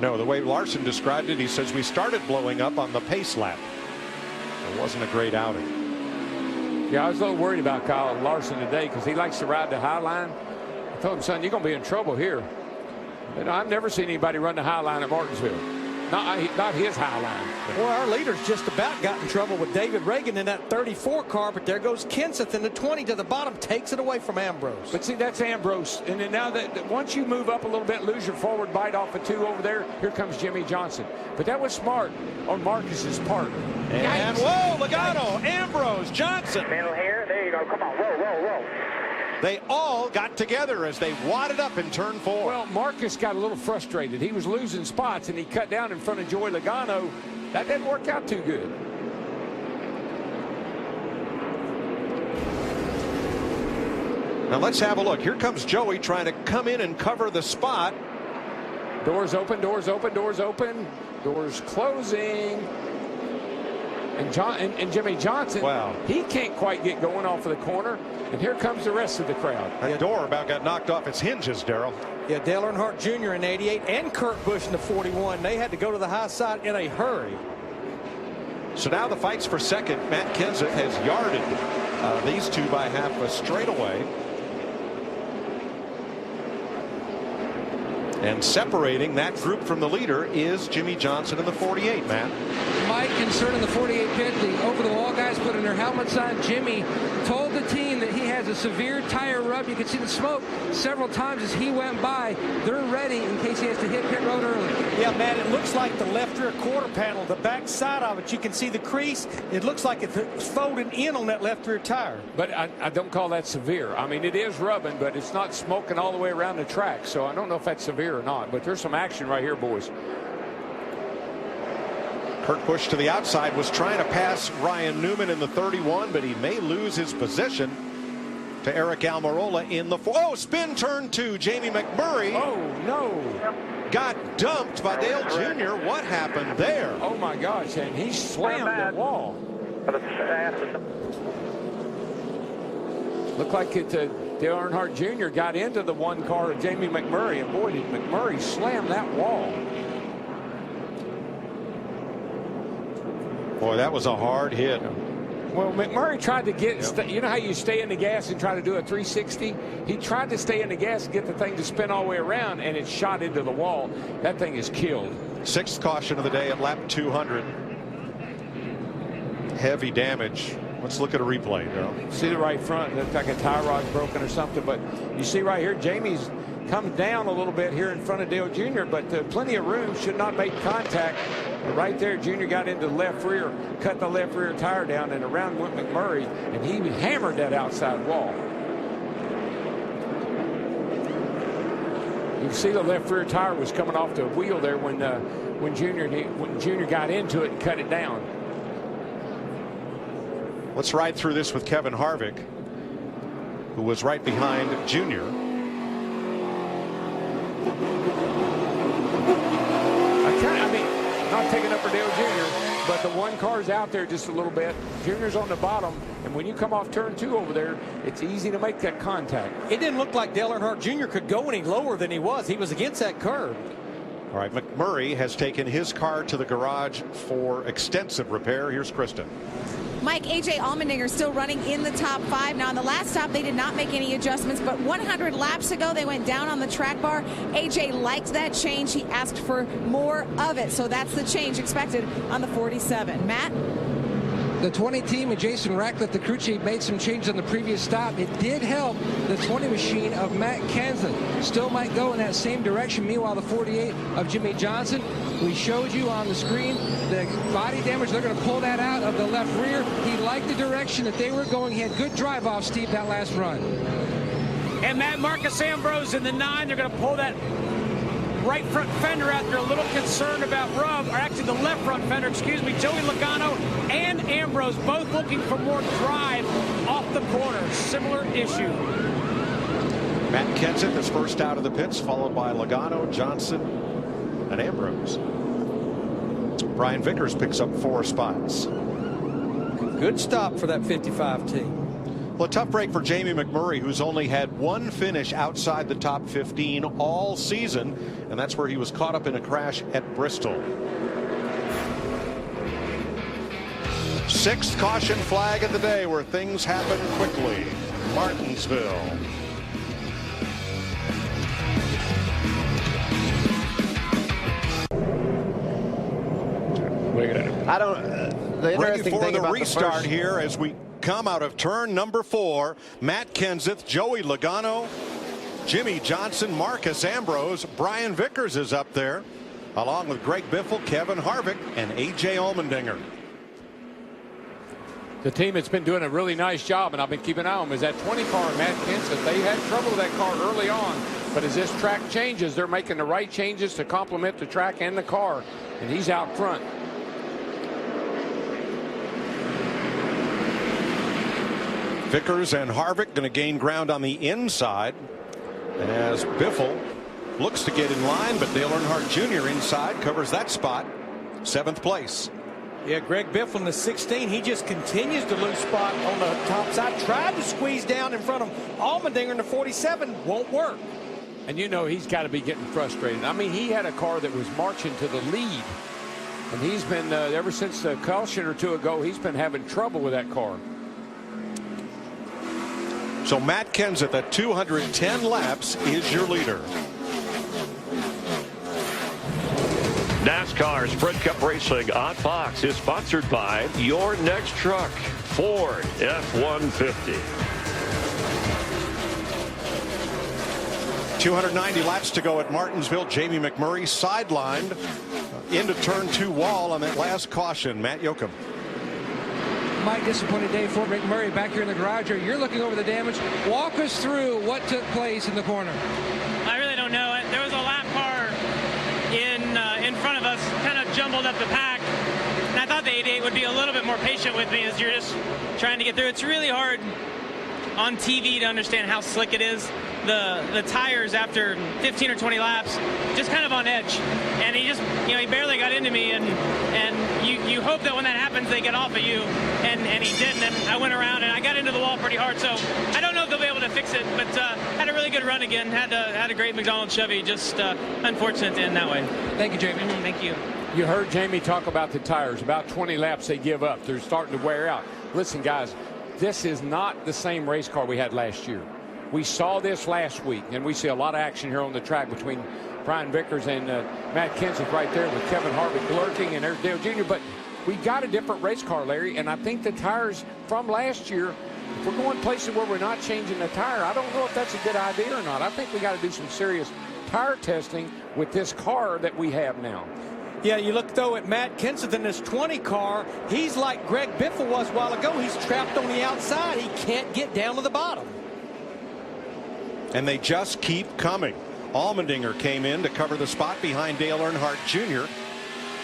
No, the way Larson described it, he says we started blowing up on the pace lap. It wasn't a great outing. Yeah, I was a little worried about Kyle Larson today because he likes to ride the high line. I told him, son, you're going to be in trouble here. And I've never seen anybody run the high line at Martinsville. Not his high line. Well, our leaders just about got in trouble with David Reagan in that 34 car, but there goes Kenseth in the 20 to the bottom, takes it away from Ambrose. But see, that's Ambrose. And then now that once you move up a little bit, lose your forward bite off of 2 over there, here comes Jimmy Johnson. But that was smart on Marcus's part. And whoa, Logano, Ambrose, Johnson. Middle here, there you go, come on, whoa, whoa, whoa. They all got together as they wadded up in turn 4. Well, Marcus got a little frustrated. He was losing spots, and he cut down in front of Joey Logano. That didn't work out too good. Now let's have a look. Here comes Joey trying to come in and cover the spot. Doors open, doors open, doors open. Doors closing. And Jimmy Johnson, wow, he can't quite get going off of the corner. And here comes the rest of the crowd. That door about got knocked off its hinges, Darrell. Yeah, Dale Earnhardt Jr. in 88 and Kurt Busch in the 41. They had to go to the high side in a hurry. So now the fight's for 2nd. Matt Kenseth has yarded these 2 by half a straightaway. And separating that group from the leader is Jimmy Johnson in the 48, Matt. My concern in the 48 pit, the over-the-wall guys putting their helmets on. Jimmy told the team that he has a severe tire rub. You can see the smoke several times as he went by. They're ready in case he has to hit pit road early. Yeah, Matt, it looks like the left rear quarter panel, the back side of it, you can see the crease. It looks like it's folded in on that left rear tire. But I don't call that severe. I mean, it is rubbing, but it's not smoking all the way around the track. So I don't know if that's severe or not. But there's some action right here, boys. Kurt Busch to the outside was trying to pass Ryan Newman in the 31, but he may lose his position to Eric Almirola in the 4. Oh, spin turn 2. Jamie McMurray. Oh, no. Got dumped by Dale Jr. What happened there? Oh, my gosh. And he slammed the wall. Looked like it Dale Earnhardt Jr. got into the one car of Jamie McMurray, and boy, did McMurray slam that wall. Boy, that was a hard hit. Well, McMurray tried to get, you know how you stay in the gas and try to do a 360? He tried to stay in the gas and get the thing to spin all the way around, and it shot into the wall. That thing is killed. Sixth caution of the day at lap 200. Heavy damage. Let's look at a replay, Daryl. See the right front, looks like a tie rod's broken or something, but you see right here, Jamie's come down a little bit here in front of Dale Jr., but plenty of room, should not make contact. But right there, Jr. got into the left rear, cut the left rear tire down, and around went McMurray, and he hammered that outside wall. You can see the left rear tire was coming off the wheel there when Jr. got into it and cut it down. Let's ride through this with Kevin Harvick, who was right behind Jr. Not taking up for Dale Jr., but the one car's out there just a little bit. Junior's on the bottom, and when you come off turn 2 over there, it's easy to make that contact. It didn't look like Dale Earnhardt Jr. could go any lower than he was. He was against that curve. All right, McMurray has taken his car to the garage for extensive repair. Here's Kristen. Mike, A.J. Allmendinger still running in the top 5. Now, on the last stop, they did not make any adjustments, but 100 laps ago, they went down on the track bar. A.J. liked that change. He asked for more of it, so that's the change expected on the 47. Matt? The 20 team and Jason Ratcliffe, the crew chief, made some changes on the previous stop. It did help the 20 machine of Matt Kenseth. Still might go in that same direction. Meanwhile, the 48 of Jimmie Johnson, we showed you on the screen the body damage. They're going to pull that out of the left rear. He liked the direction that they were going. He had good drive off, Steve, that last run. And Matt, Marcus Ambrose in the 9. They're going to pull that right front fender out. They're a little concerned about Rub, or actually the left front fender, excuse me. Joey Logano and Ambrose both looking for more drive off the corner. Similar issue. Matt Kenseth is first out of the pits, followed by Logano, Johnson, and Ambrose. Brian Vickers picks up 4 spots. Good stop for that 55 team. Well, a tough break for Jamie McMurray, who's only had one finish outside the top 15 all season, and that's where he was caught up in a crash at Bristol. 6th caution flag of the day, where things happen quickly. Martinsville. I don't. The interesting Ready for thing the about restart the here as we come out of turn number 4. Matt Kenseth, Joey Logano, Jimmie Johnson, Marcus Ambrose, Brian Vickers is up there, along with Greg Biffle, Kevin Harvick, and A.J. Allmendinger. The team that's been doing a really nice job, and I've been keeping an eye on them, is that 20 car, Matt Kenseth. They had trouble with that car early on, but as this track changes, they're making the right changes to complement the track and the car, and he's out front. Vickers and Harvick going to gain ground on the inside as Biffle looks to get in line, but Dale Earnhardt Jr. inside covers that spot. 7th place. Yeah, Greg Biffle in the 16, he just continues to lose spot on the top side. Tried to squeeze down in front of Allmendinger in the 47, won't work. And you know he's got to be getting frustrated. I mean, he had a car that was marching to the lead, and he's been, ever since the caution or 2 ago, he's been having trouble with that car. So Matt Kenseth at 210 laps is your leader. NASCAR Sprint Cup Racing on Fox is sponsored by your next truck, Ford F-150. 290 laps to go at Martinsville. Jamie McMurray sidelined into turn 2 wall on that last caution. Matt Yoakum. Mike, disappointed day for McMurray back here in the garage. You're looking over the damage. Walk us through what took place in the corner. I really don't know. There was a lap car in front of us, kind of jumbled up the pack. And I thought the 88 would be a little bit more patient with me as you're just trying to get through. It's really hard on TV to understand how slick it is. The tires after 15 or 20 laps just kind of on edge, and he just, he barely got into me, and you hope that when that happens, they get off of you, and he didn't. And I went around and I got into the wall pretty hard. So I don't know if they'll be able to fix it, but had a really good run again. Had a great McDonald Chevy. Just unfortunate to end that way. Thank you, Jamie. Thank you. You heard Jamie talk about the tires. About 20 laps they give up. They're starting to wear out. Listen, guys, this is not the same race car we had last year. We saw this last week, and we see a lot of action here on the track between Brian Vickers and Matt Kenseth right there with Kevin Harvick lurking and there's Dale Jr. But we got a different race car, Larry, and I think the tires from last year, if we're going places where we're not changing the tire, I don't know if that's a good idea or not. I think we got to do some serious tire testing with this car that we have now. Yeah, you look, though, at Matt Kenseth in this 20 car. He's like Greg Biffle was a while ago. He's trapped on the outside. He can't get down to the bottom. And they just keep coming. Allmendinger came in to cover the spot behind Dale Earnhardt Jr.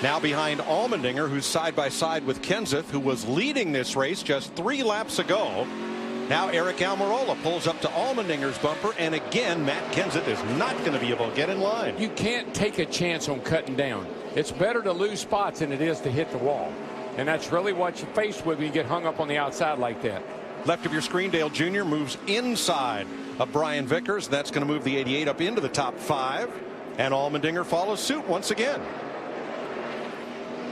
Now behind Allmendinger, who's side by side with Kenseth, who was leading this race just 3 laps ago. Now Eric Almirola pulls up to Allmendinger's bumper, and again Matt Kenseth is not going to be able to get in line. You can't take a chance on cutting down. It's better to lose spots than it is to hit the wall. And that's really what you're faced with when you get hung up on the outside like that. Left of your screen, Dale Jr. moves inside of Brian Vickers. That's going to move the 88 up into the top 5. And Allmendinger follows suit once again.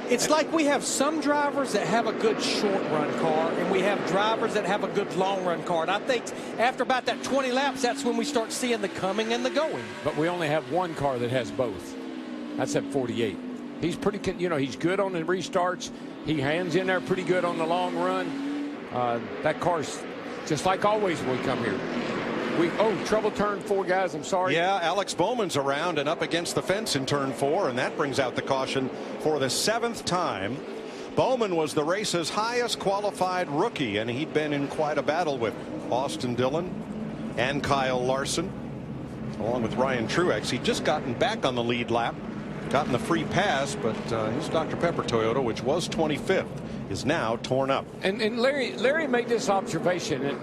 It's like we have some drivers that have a good short run car, and we have drivers that have a good long run car. And I think after about that 20 laps, that's when we start seeing the coming and the going. But we only have one car that has both. That's at 48. He's pretty, he's good on the restarts. He hangs in there pretty good on the long run. That car's just like always when we come here. Trouble turn 4, guys. I'm sorry. Yeah, Alex Bowman's around and up against the fence in turn 4, and that brings out the caution for the 7th time. Bowman was the race's highest qualified rookie, and he'd been in quite a battle with Austin Dillon and Kyle Larson, along with Ryan Truex. He'd just gotten back on the lead lap, gotten the free pass, but his Dr. Pepper Toyota, which was 25th, is now torn up. And Larry made this observation.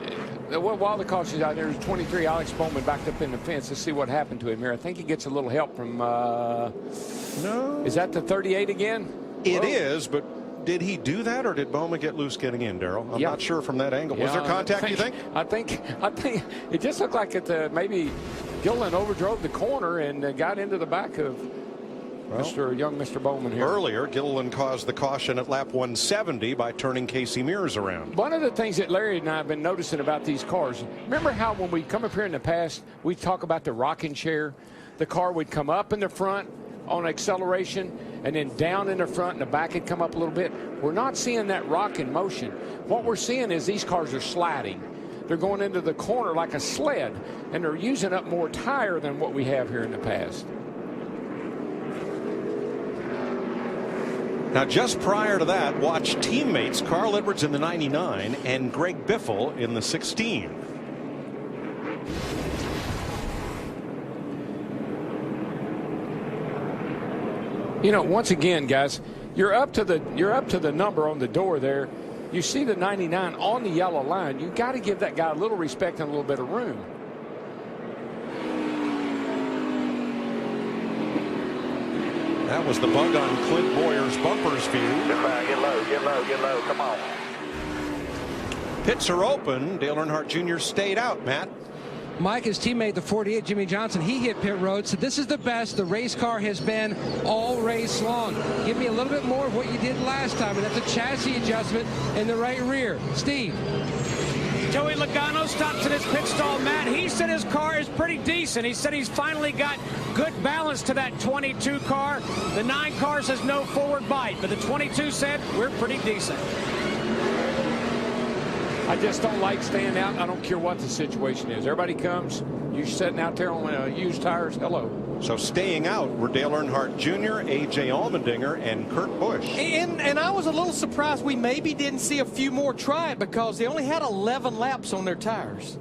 While the caution's out there, 23, Alex Bowman backed up in the fence. Let's see what happened to him here. I think he gets a little help from, no. Is that the 38 again? It is, but did he do that, or did Bowman get loose getting in, Daryl? I'm not sure from that angle. Was there contact, you think? I think it just looked like maybe Gilliland overdrove the corner and got into the back of Mr. Bowman here. Earlier, Gilliland caused the caution at lap 170 by turning Casey Mears around. One of the things that Larry and I have been noticing about these cars, remember how when we come up here in the past, we talk about the rocking chair? The car would come up in the front on acceleration and then down in the front and the back would come up a little bit. We're not seeing that rocking motion. What we're seeing is these cars are sliding. They're going into the corner like a sled, and they're using up more tire than what we have here in the past. Now, just prior to that, watch teammates Carl Edwards in the 99 and Greg Biffle in the 16. Once again, guys, you're up to the number on the door there. You see the 99 on the yellow line. You got to give that guy a little respect and a little bit of room. That was the bug on Clint Boyer's bumpers view. Get low, come on. Pits are open. Dale Earnhardt Jr. stayed out, Matt. Mike, his teammate, the 48, Jimmy Johnson, he hit pit road. So this is the best the race car has been all race long. Give me a little bit more of what you did last time, and that's a chassis adjustment in the right rear. Steve. Joey Logano stops at his pit stall, Matt. He said his car is pretty decent. He said he's finally got good balance to that 22 car. The 9 car says no forward bite, but the 22 said we're pretty decent. I just don't like staying out. I don't care what the situation is. Everybody comes. You're sitting out there on used tires. Hello. So staying out were Dale Earnhardt Jr., A.J. Allmendinger, and Kurt Busch. And I was a little surprised we maybe didn't see a few more try it because they only had 11 laps on their tires.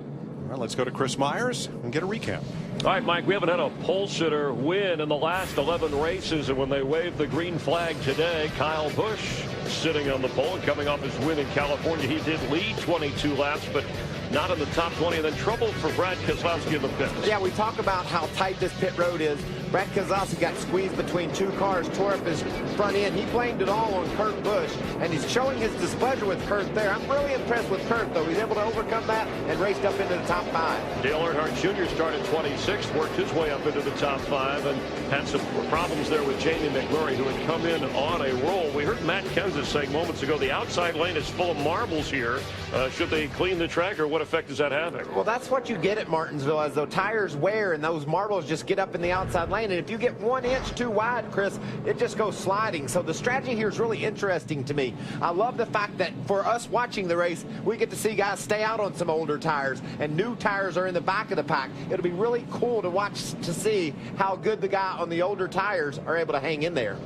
Well, let's go to Chris Myers and get a recap. All right, Mike, we haven't had a pole sitter win in the last 11 races, and when they waved the green flag today, Kyle Busch sitting on the pole and coming off his win in California. He did lead 22 laps, but not in the top 20, and then trouble for Brad Keselowski in the pits. Yeah, we talk about how tight this pit road is, Brad Keselowski got squeezed between two cars, tore up his front end. He blamed it all on Kurt Busch, and he's showing his displeasure with Kurt there. I'm really impressed with Kurt, though. He's able to overcome that and raced up into the top 5. Dale Earnhardt Jr. started 26th, worked his way up into the top 5, and had some problems there with Jamie McMurray, who had come in on a roll. We heard Matt Kenseth saying moments ago the outside lane is full of marbles here. Should they clean the track, or what effect is that having? Well, that's what you get at Martinsville, as though tires wear and those marbles just get up in the outside lane. And if you get 1 inch too wide, Chris, it just goes sliding. So the strategy here is really interesting to me. I love the fact that for us watching the race, we get to see guys stay out on some older tires, and new tires are in the back of the pack. It'll be really cool to watch to see how good the guy on the older tires are able to hang in there.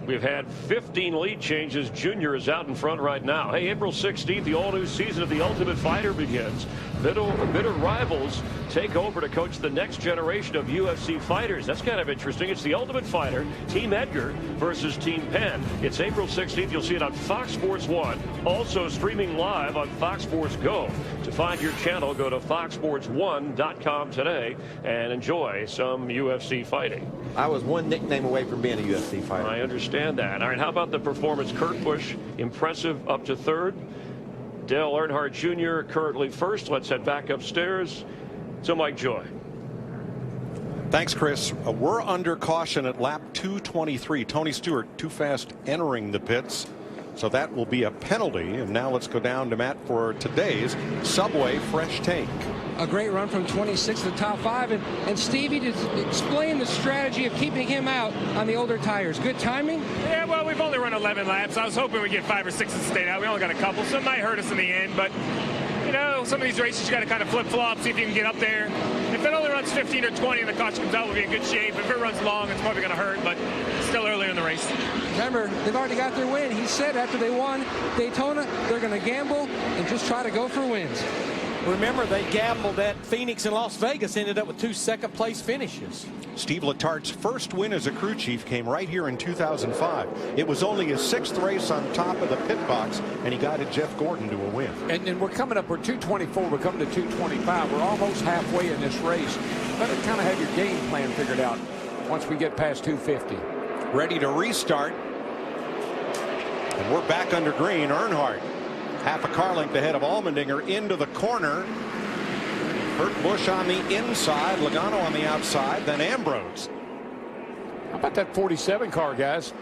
We've had 15 lead changes. Junior is out in front right now. Hey, April 16th, the all-new season of The Ultimate Fighter begins. Bitter rivals take over to coach the next generation of UFC fighters. That's kind of interesting. It's The Ultimate Fighter, Team Edgar versus Team Penn. It's April 16th. You'll see it on Fox Sports 1. Also streaming live on Fox Sports Go. To find your channel, go to foxsports1.com today and enjoy some UFC fighting. I was one nickname away from being a UFC fighter. I understand that. All right, how about the performance? Kurt Busch, impressive, up to 3rd. Dale Earnhardt Jr. currently 1st. Let's head back upstairs to Mike Joy. Thanks, Chris. We're under caution at lap 223. Tony Stewart too fast entering the pits, so that will be a penalty. And now let's go down to Matt for today's Subway Fresh Take. A great run from 26 to the top 5, and Stevie, to explain the strategy of keeping him out on the older tires. Good timing? Yeah, well, we've only run 11 laps. I was hoping we'd get 5 or 6 and stay out. We only got a couple, so it might hurt us in the end. But, you know, some of these races you got to kind of flip-flop, see if you can get up there. If it only runs 15 or 20 and the caution comes out, we'll be in good shape. If it runs long, it's probably going to hurt, but it's still early in the race. Remember, they've already got their win. He said after they won Daytona, they're going to gamble and just try to go for wins. Remember, they gambled at Phoenix and Las Vegas, ended up with 2 second-place finishes. Steve Letart's first win as a crew chief came right here in 2005. It was only his 6th race on top of the pit box, and he guided Jeff Gordon to a win. And we're coming up, we're 224, we're coming to 225. We're almost halfway in this race. Better kind of have your game plan figured out once we get past 250. Ready to restart. And we're back under green. Earnhardt, half a car length ahead of Allmendinger, into the corner. Kurt Busch on the inside, Logano on the outside, then Ambrose. How about that 47 car, guys?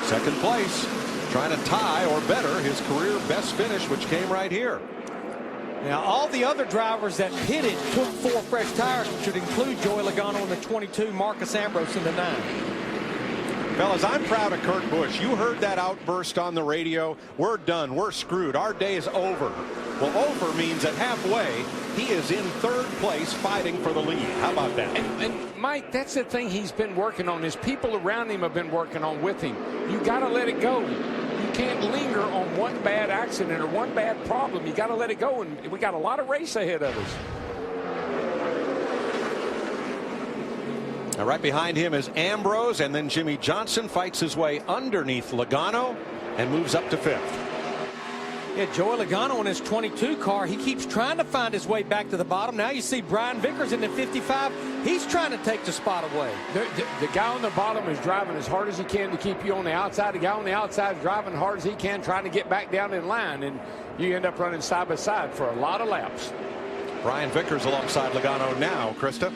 2nd place, trying to tie or better his career best finish, which came right here. Now, all the other drivers that pitted took 4 fresh tires, which would include Joey Logano in the 22, Marcus Ambrose in the 9. Fellas, I'm proud of Kurt Busch. You heard that outburst on the radio. We're done. We're screwed. Our day is over. Well, over means at halfway, he is in 3rd place fighting for the lead. How about that? And Mike, that's the thing he's been working on. His people around him have been working on with him. You got to let it go. You can't linger on one bad accident or one bad problem. You got to let it go, and we got a lot of race ahead of us. Now, right behind him is Ambrose, and then Jimmy Johnson fights his way underneath Logano and moves up to 5th. Yeah, Joey Logano in his 22 car, he keeps trying to find his way back to the bottom. Now you see Brian Vickers in the 55. He's trying to take the spot away. The guy on the bottom is driving as hard as he can to keep you on the outside. The guy on the outside is driving as hard as he can, trying to get back down in line, and you end up running side by side for a lot of laps. Brian Vickers alongside Logano now, Krista.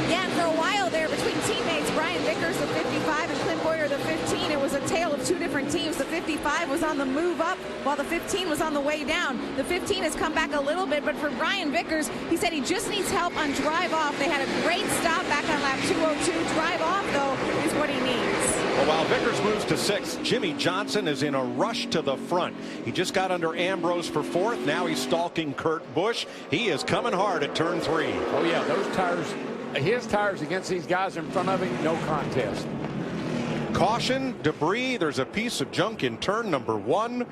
Yeah, and for a while there between teammates, Brian Vickers, the 55, and Clint Bowyer, the 15, it was a tale of 2 different teams. The 55 was on the move up while the 15 was on the way down. The 15 has come back a little bit, but for Brian Vickers, he said he just needs help on drive off. They had a great stop back on lap 202. Drive off, though, is what he needs. Well, while Vickers moves to 6th, Jimmy Johnson is in a rush to the front. He just got under Ambrose for 4th. Now he's stalking Kurt Busch. He is coming hard at turn 3. Oh, yeah, those tires. His tires against these guys in front of him, no contest. Caution, debris. There's a piece of junk in turn number 1.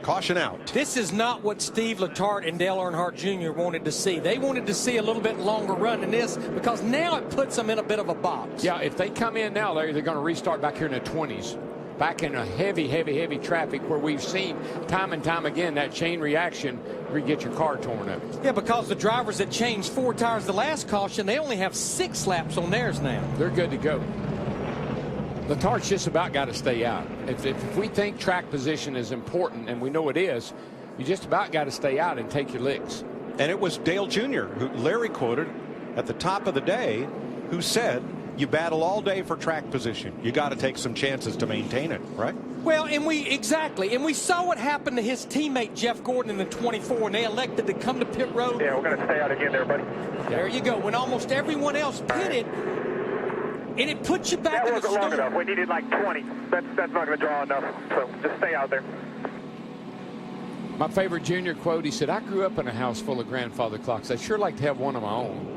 Caution out. This is not what Steve Letarte and Dale Earnhardt Jr. wanted to see. They wanted to see a little bit longer run than this, because now it puts them in a bit of a box. Yeah, if they come in now, Larry, they're going to restart back here in the 20s. Back in a heavy traffic where we've seen time and time again that chain reaction get your car torn up. Yeah, because the drivers that changed 4 tires the last caution, they only have 6 laps on theirs now. They're good to go. Letard's just about got to stay out. If we think track position is important, and we know it is, you just about got to stay out and take your licks. And it was Dale Jr., who Larry quoted at the top of the day, who said, you battle all day for track position. You got to take some chances to maintain it, right? Well, and we saw what happened to his teammate Jeff Gordon in the 24, and they elected to come to pit road. Yeah, we're going to stay out again there, buddy. There you go. When almost everyone else pitted, and it puts you back in the storm. That wasn't long enough. We needed like 20. That's not going to draw enough, so just stay out there. My favorite Junior quote, he said, I grew up in a house full of grandfather clocks. I'd sure like to have one of my own.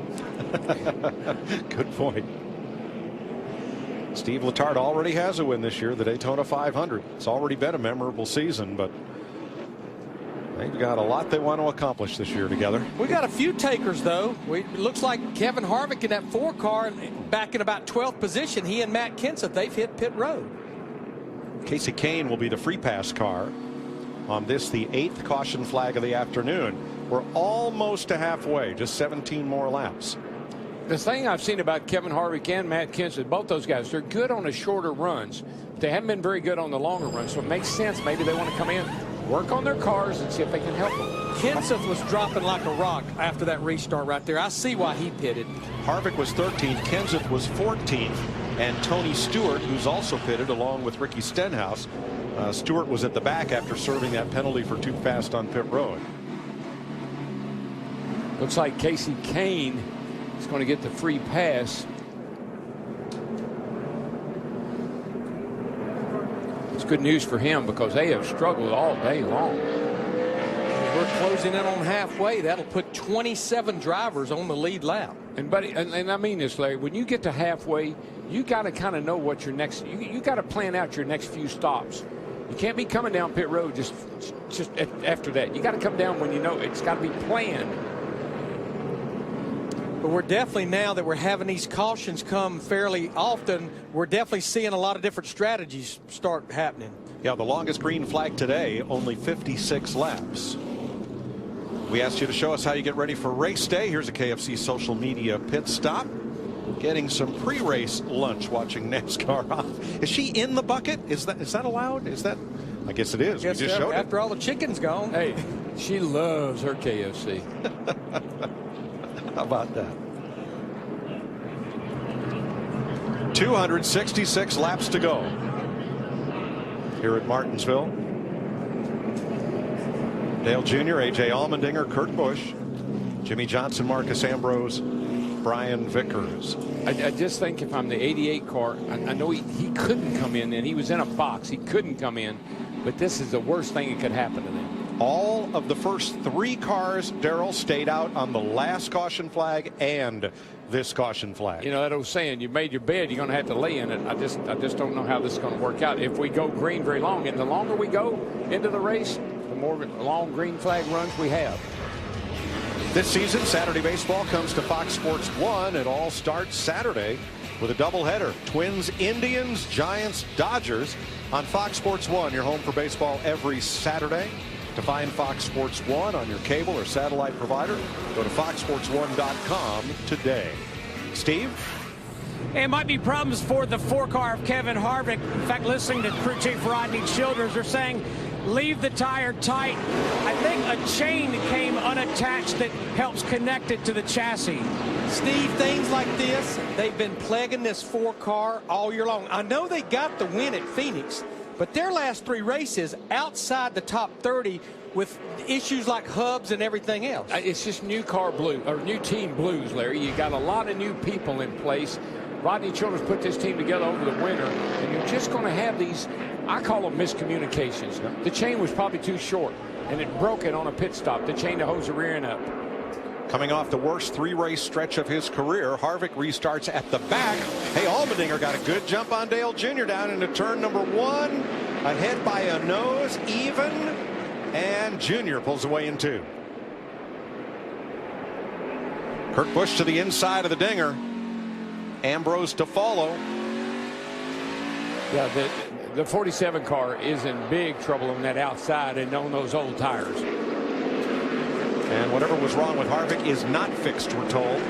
Good point. Steve Letard already has a win this year, the Daytona 500. It's already been a memorable season, but they've got a lot they want to accomplish this year together. We got a few takers, though. It looks like Kevin Harvick in that 4 car back in about 12th position. He and Matt Kenseth, they've hit pit road. Casey Kane will be the free pass car on this, the 8th caution flag of the afternoon. We're almost to halfway, just 17 more laps. The thing I've seen about Kevin Harvick and Matt Kenseth, both those guys, they're good on the shorter runs. They haven't been very good on the longer runs, so it makes sense. Maybe they want to come in, work on their cars, and see if they can help them. Kenseth was dropping like a rock after that restart right there. I see why he pitted. Harvick was 13th, Kenseth was 14th, and Tony Stewart, who's also pitted along with Ricky Stenhouse. Stewart was at the back after serving that penalty for too fast on pit road. Looks like Casey Kane is going to get the free pass. It's good news for him because they have struggled all day long. We're closing in on halfway. That'll put 27 drivers on the lead lap. And buddy, and I mean this, Larry, when you get to halfway, you got to kind of know what your next, you got to plan out your next few stops. You can't be coming down pit road just after that. You got to come down when you know it's got to be planned. But we're definitely, now that we're having these cautions come fairly often, we're definitely seeing a lot of different strategies start happening. Yeah, the longest green flag today, only 56 laps. We asked you to show us how you get ready for race day. Here's a KFC social media pit stop. Getting some pre-race lunch watching NASCAR. Is she in the bucket? Is that allowed? Is that? I guess it is. We just showed after all the chicken's gone. Hey, she loves her KFC. How about that? 266 laps to go here at Martinsville. Dale Jr., A.J. Allmendinger, Kurt Busch, Jimmy Johnson, Marcus Ambrose, Brian Vickers. I just think if I'm the 88 car, I know he couldn't come in, and he was in a box. He couldn't come in, but this is the worst thing that could happen to them. All of the first 3 cars, Darrell, stayed out on the last caution flag and this caution flag. You know, that old saying, you made your bed, you're going to have to lay in it. I just don't know how this is going to work out. If we go green very long, and the longer we go into the race, the more long green flag runs we have. This season, Saturday baseball comes to Fox Sports 1. It all starts Saturday with a doubleheader. Twins, Indians, Giants, Dodgers on Fox Sports 1. Your home for baseball every Saturday. To find Fox Sports 1 on your cable or satellite provider, go to foxsports1.com today. Steve? It might be problems for the 4-car of Kevin Harvick. In fact, listening to crew chief Rodney Childers, they're saying leave the tire tight. I think a chain came unattached that helps connect it to the chassis. Steve, things like this, they've been plaguing this 4-car all year long. I know they got the win at Phoenix, but their last 3 races outside the top 30 with issues like hubs and everything else. It's just new car blue, or new team blues, Larry. You got a lot of new people in place. Rodney Childers put this team together over the winter, and you're just going to have these, I call them miscommunications. The chain was probably too short, and it broke it on a pit stop. The chain to hose the rear end up. Coming off the worst 3-race stretch of his career, Harvick restarts at the back. Hey, Allmendinger got a good jump on Dale Jr. down into turn number 1. Ahead by a nose, even, and Jr. pulls away in 2. Kurt Busch to the inside of the dinger. Ambrose to follow. Yeah, the 47 car is in big trouble on that outside and on those old tires. And whatever was wrong with Harvick is not fixed, we're told.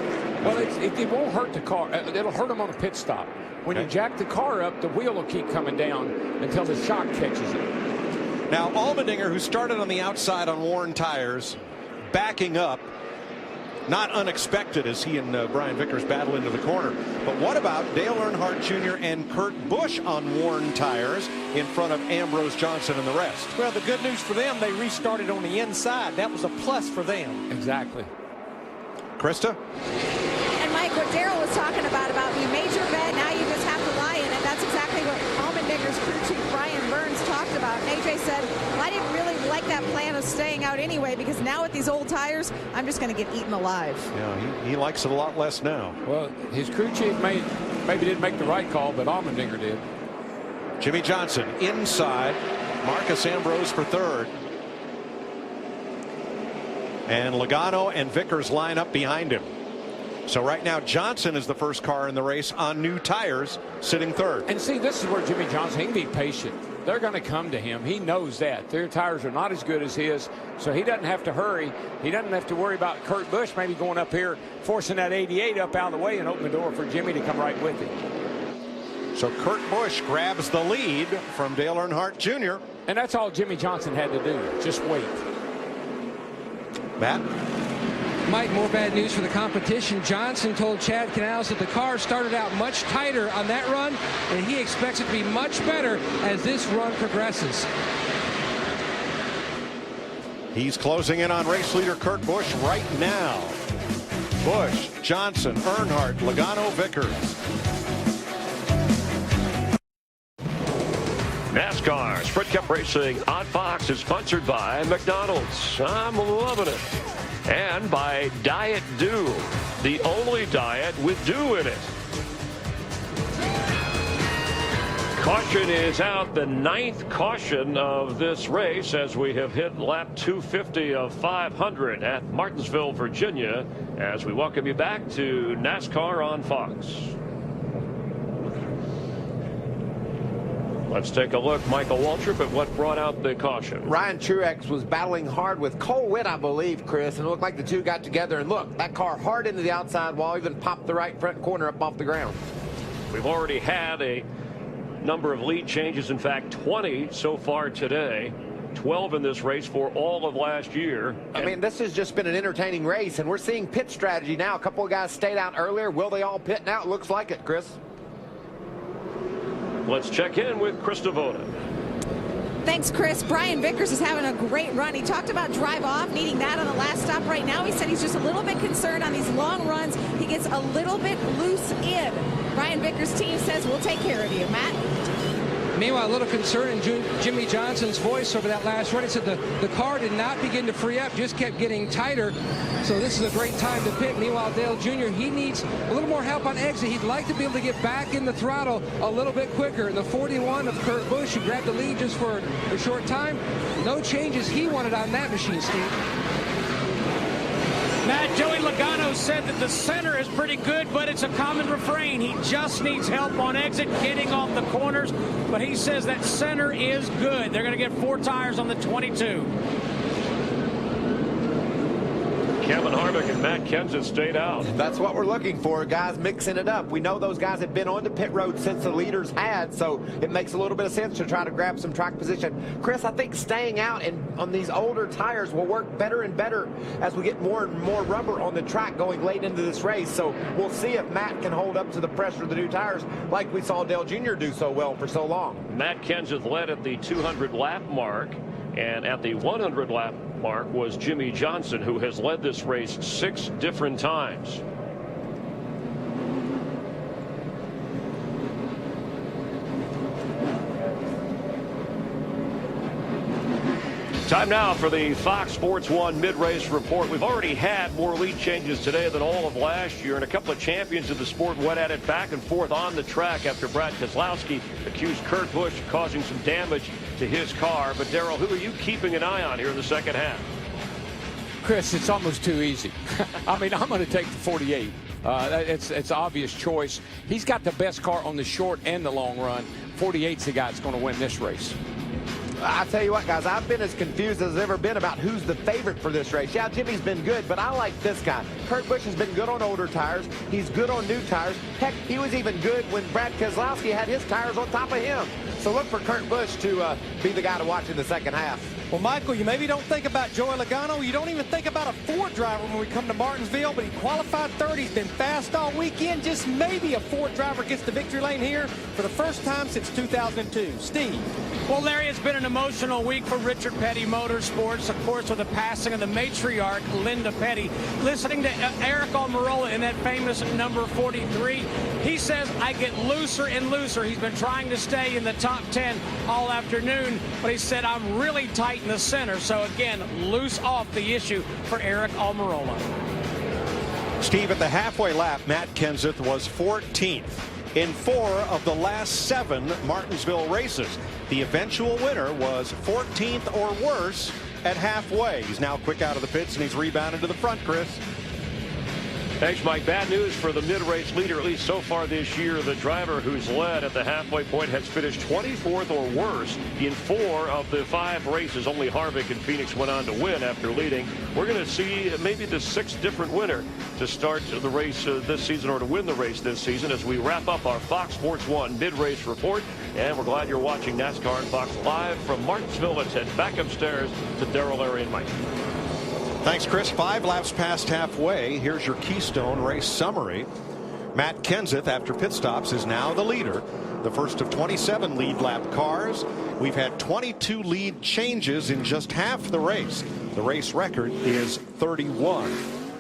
Well, it won't hurt the car. It'll hurt him on a pit stop. When you jack the car up, the wheel will keep coming down until the shock catches it. Now, Allmendinger, who started on the outside on worn tires, backing up, not unexpected as he and Brian Vickers battle into the corner. But what about Dale Earnhardt Jr. and Kurt Busch on worn tires in front of Ambrose, Johnson, and the rest? Well, the good news for them, they restarted on the inside. That was a plus for them. Exactly. Krista? And Mike, what Darrell was talking about you made your bet, now you just have to lie in it. That's exactly what Allmendinger's crew chief Brian Burns talked about. And AJ said, well, I didn't really like that plan of staying out anyway, because now with these old tires, I'm just going to get eaten alive. Yeah, he likes it a lot less now. Well, his crew chief maybe didn't make the right call, but Allmendinger did. Jimmy Johnson inside, Marcus Ambrose for third. And Logano and Vickers line up behind him. So right now Johnson is the first car in the race on new tires, sitting third. And see, this is where Jimmy Johnson, he can be patient. They're going to come to him. He knows that. Their tires are not as good as his, so he doesn't have to hurry. He doesn't have to worry about Kurt Busch maybe going up here, forcing that 88 up out of the way and open the door for Jimmy to come right with him. So Kurt Busch grabs the lead from Dale Earnhardt Jr. And that's all Jimmy Johnson had to do, just wait. Matt? Mike, more bad news for the competition. Johnson told Chad Canals that the car started out much tighter on that run, and he expects it to be much better as this run progresses. He's closing in on race leader Kurt Busch right now. Busch, Johnson, Earnhardt, Logano, Vickers. NASCAR Sprint Cup Racing on Fox is sponsored by McDonald's. I'm loving it. And by Diet Dew, the only diet with dew in it. Caution is out, the 9th caution of this race as we have hit lap 250 of 500 at Martinsville, Virginia, as we welcome you back to NASCAR on Fox. Let's take a look, Michael Waltrip, at what brought out the caution. Ryan Truex was battling hard with Cole Witt, I believe, Chris, and it looked like the two got together. And look, that car hard into the outside wall, even popped the right front corner up off the ground. We've already had a number of lead changes, in fact 20 so far today, 12 in this race for all of last year. I mean, this has just been an entertaining race, and we're seeing pit strategy now. A couple of guys stayed out earlier. Will they all pit now? It looks like it, Chris. Let's check in with Krista Voda. Thanks, Chris. Brian Vickers is having a great run. He talked about drive off, needing that on the last stop. Right now, he said he's just a little bit concerned on these long runs. He gets a little bit loose in. Brian Vickers' team says, we'll take care of you. Matt? Meanwhile, a little concern in Jimmy Johnson's voice over that last run. He said the car did not begin to free up, just kept getting tighter. So this is a great time to pit. Meanwhile, Dale Jr., he needs a little more help on exit. He'd like to be able to get back in the throttle a little bit quicker. And the 41 of Kurt Busch, who grabbed the lead just for a short time, no changes he wanted on that machine, Steve. Matt, Joey Logano said that the center is pretty good, but it's a common refrain. He just needs help on exit, getting off the corners. But he says that center is good. They're going to get 4 tires on the 22. Kevin Harvick and Matt Kenseth stayed out. That's what we're looking for, guys mixing it up. We know those guys have been on the pit road since the leaders had, so it makes a little bit of sense to try to grab some track position. Chris, I think staying out and on these older tires will work better and better as we get more and more rubber on the track going late into this race. So we'll see if Matt can hold up to the pressure of the new tires like we saw Dale Jr. do so well for so long. Matt Kenseth led at the 200 lap mark, and at the 100 lap mark was Jimmy Johnson, who has led this race 6 different times. Time now for the Fox Sports 1 mid-race report. We've already had more lead changes today than all of last year, and a couple of champions of the sport went at it back and forth on the track after Brad Keselowski accused Kurt Busch of causing some damage to his car. But Darrell, who are you keeping an eye on here in the second half? Chris, it's almost too easy. I mean, I'm going to take the 48. It's an obvious choice. He's got the best car on the short and the long run. 48's the guy that's going to win this race. I tell you what, guys, I've been as confused as I've ever been about who's the favorite for this race. Yeah, Jimmy's been good, but I like this guy. Kurt Busch has been good on older tires. He's good on new tires. Heck, he was even good when Brad Keselowski had his tires on top of him. So look for Kurt Busch to be the guy to watch in the second half. Well, Michael, you maybe don't think about Joey Logano. You don't even think about a Ford driver when we come to Martinsville, but he qualified third. He's been fast all weekend. Just maybe a Ford driver gets the victory lane here for the first time since 2002. Steve. Well, Larry, it's been an emotional week for Richard Petty Motorsports, of course, with the passing of the matriarch, Linda Petty. Listening to Eric Almirola in that famous number 43, he says, I get looser and looser. He's been trying to stay in the top 10 all afternoon, but he said, I'm really tight in the center. So, again, loose off the issue for Eric Almirola. Steve, at the halfway lap, Matt Kenseth was 14th in 4 of the last 7 Martinsville races. The eventual winner was 14th or worse at halfway. He's now quick out of the pits, and he's rebounded to the front, Chris. Thanks, Mike. Bad news for the mid-race leader, at least so far this year. The driver who's led at the halfway point has finished 24th or worse in 4 of the 5 races. Only Harvick and Phoenix went on to win after leading. We're going to see maybe the 6th different winner to start the race this season, or to win the race this season, as we wrap up our Fox Sports 1 mid-race report. And we're glad you're watching NASCAR and Fox live from Martinsville. Let's head back upstairs to Darrell, Larry, and Mike. Thanks, Chris. 5 laps past halfway. Here's your Keystone race summary. Matt Kenseth, after pit stops, is now the leader. The first of 27 lead lap cars. We've had 22 lead changes in just half the race. The race record is 31.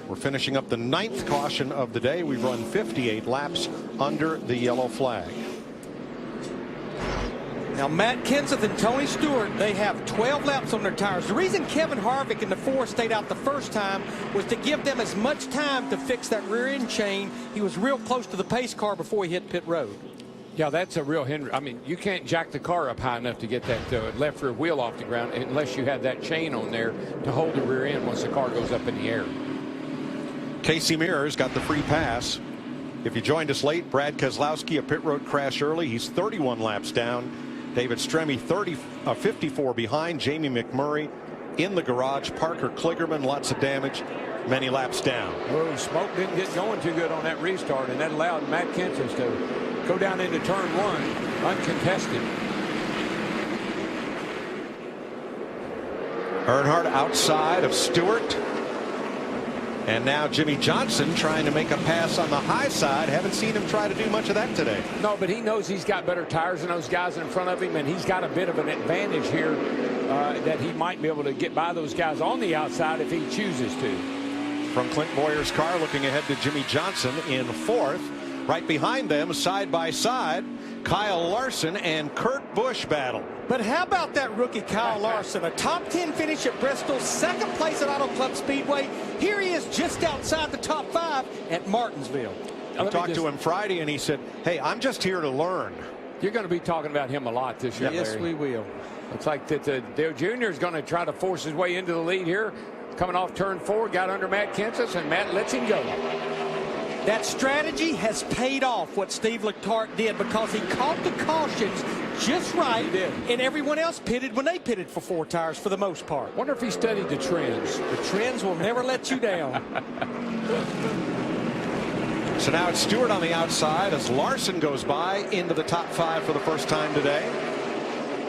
We're finishing up the 9th caution of the day. We've run 58 laps under the yellow flag. Now, Matt Kenseth and Tony Stewart, they have 12 laps on their tires. The reason Kevin Harvick and the 4 stayed out the first time was to give them as much time to fix that rear end chain. He was real close to the pace car before he hit pit road. Yeah, that's a real hindrance. I mean, you can't jack the car up high enough to get that left rear wheel off the ground unless you have that chain on there to hold the rear end once the car goes up in the air. Casey Mears got the free pass. If you joined us late, Brad Keselowski, a pit road crash early. He's 31 laps down. David Stremme 54 behind. Jamie McMurray in the garage. Parker Kligerman, lots of damage, many laps down. Well, smoke didn't get going too good on that restart, and that allowed Matt Kenseth to go down into turn 1 uncontested. Earnhardt outside of Stewart. And now Jimmie Johnson trying to make a pass on the high side. Haven't seen him try to do much of that today. No, but he knows he's got better tires than those guys in front of him, and he's got a bit of an advantage here that he might be able to get by those guys on the outside if he chooses to. From Clint Boyer's car, looking ahead to Jimmie Johnson in 4th. Right behind them, side by side, Kyle Larson and Kurt Busch battle. But how about that rookie Kyle Larson? A top 10 finish at Bristol, 2nd place at Auto Club Speedway. Here he is just outside the top 5 at Martinsville. I talked to him Friday, and he said, hey, I'm just here to learn. You're going to be talking about him a lot this year, Yes, Larry. we will. Looks like that Dale Jr. is going to try to force his way into the lead here. Coming off turn 4, got under Matt Kenseth, and Matt lets him go. That strategy has paid off, what Steve Letarte did, because he caught the cautions just right, and everyone else pitted when they pitted for 4 tires for the most part. Wonder if he studied the trends. The trends will never let you down. So now it's Stewart on the outside as Larson goes by into the top 5 for the first time today.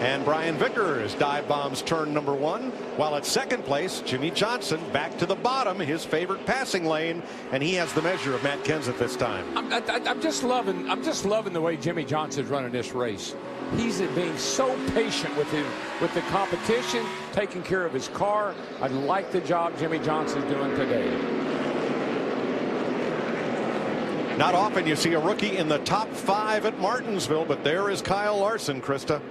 And Brian Vickers dive bombs turn number 1, while at 2nd place, Jimmie Johnson back to the bottom, his favorite passing lane, and he has the measure of Matt Kenseth this time. I'm just loving the way Jimmie Johnson's running this race. He's being so patient with the competition, taking care of his car. I like the job Jimmie Johnson's doing today. Not often you see a rookie in the top 5 at Martinsville, but there is Kyle Larson, Krista.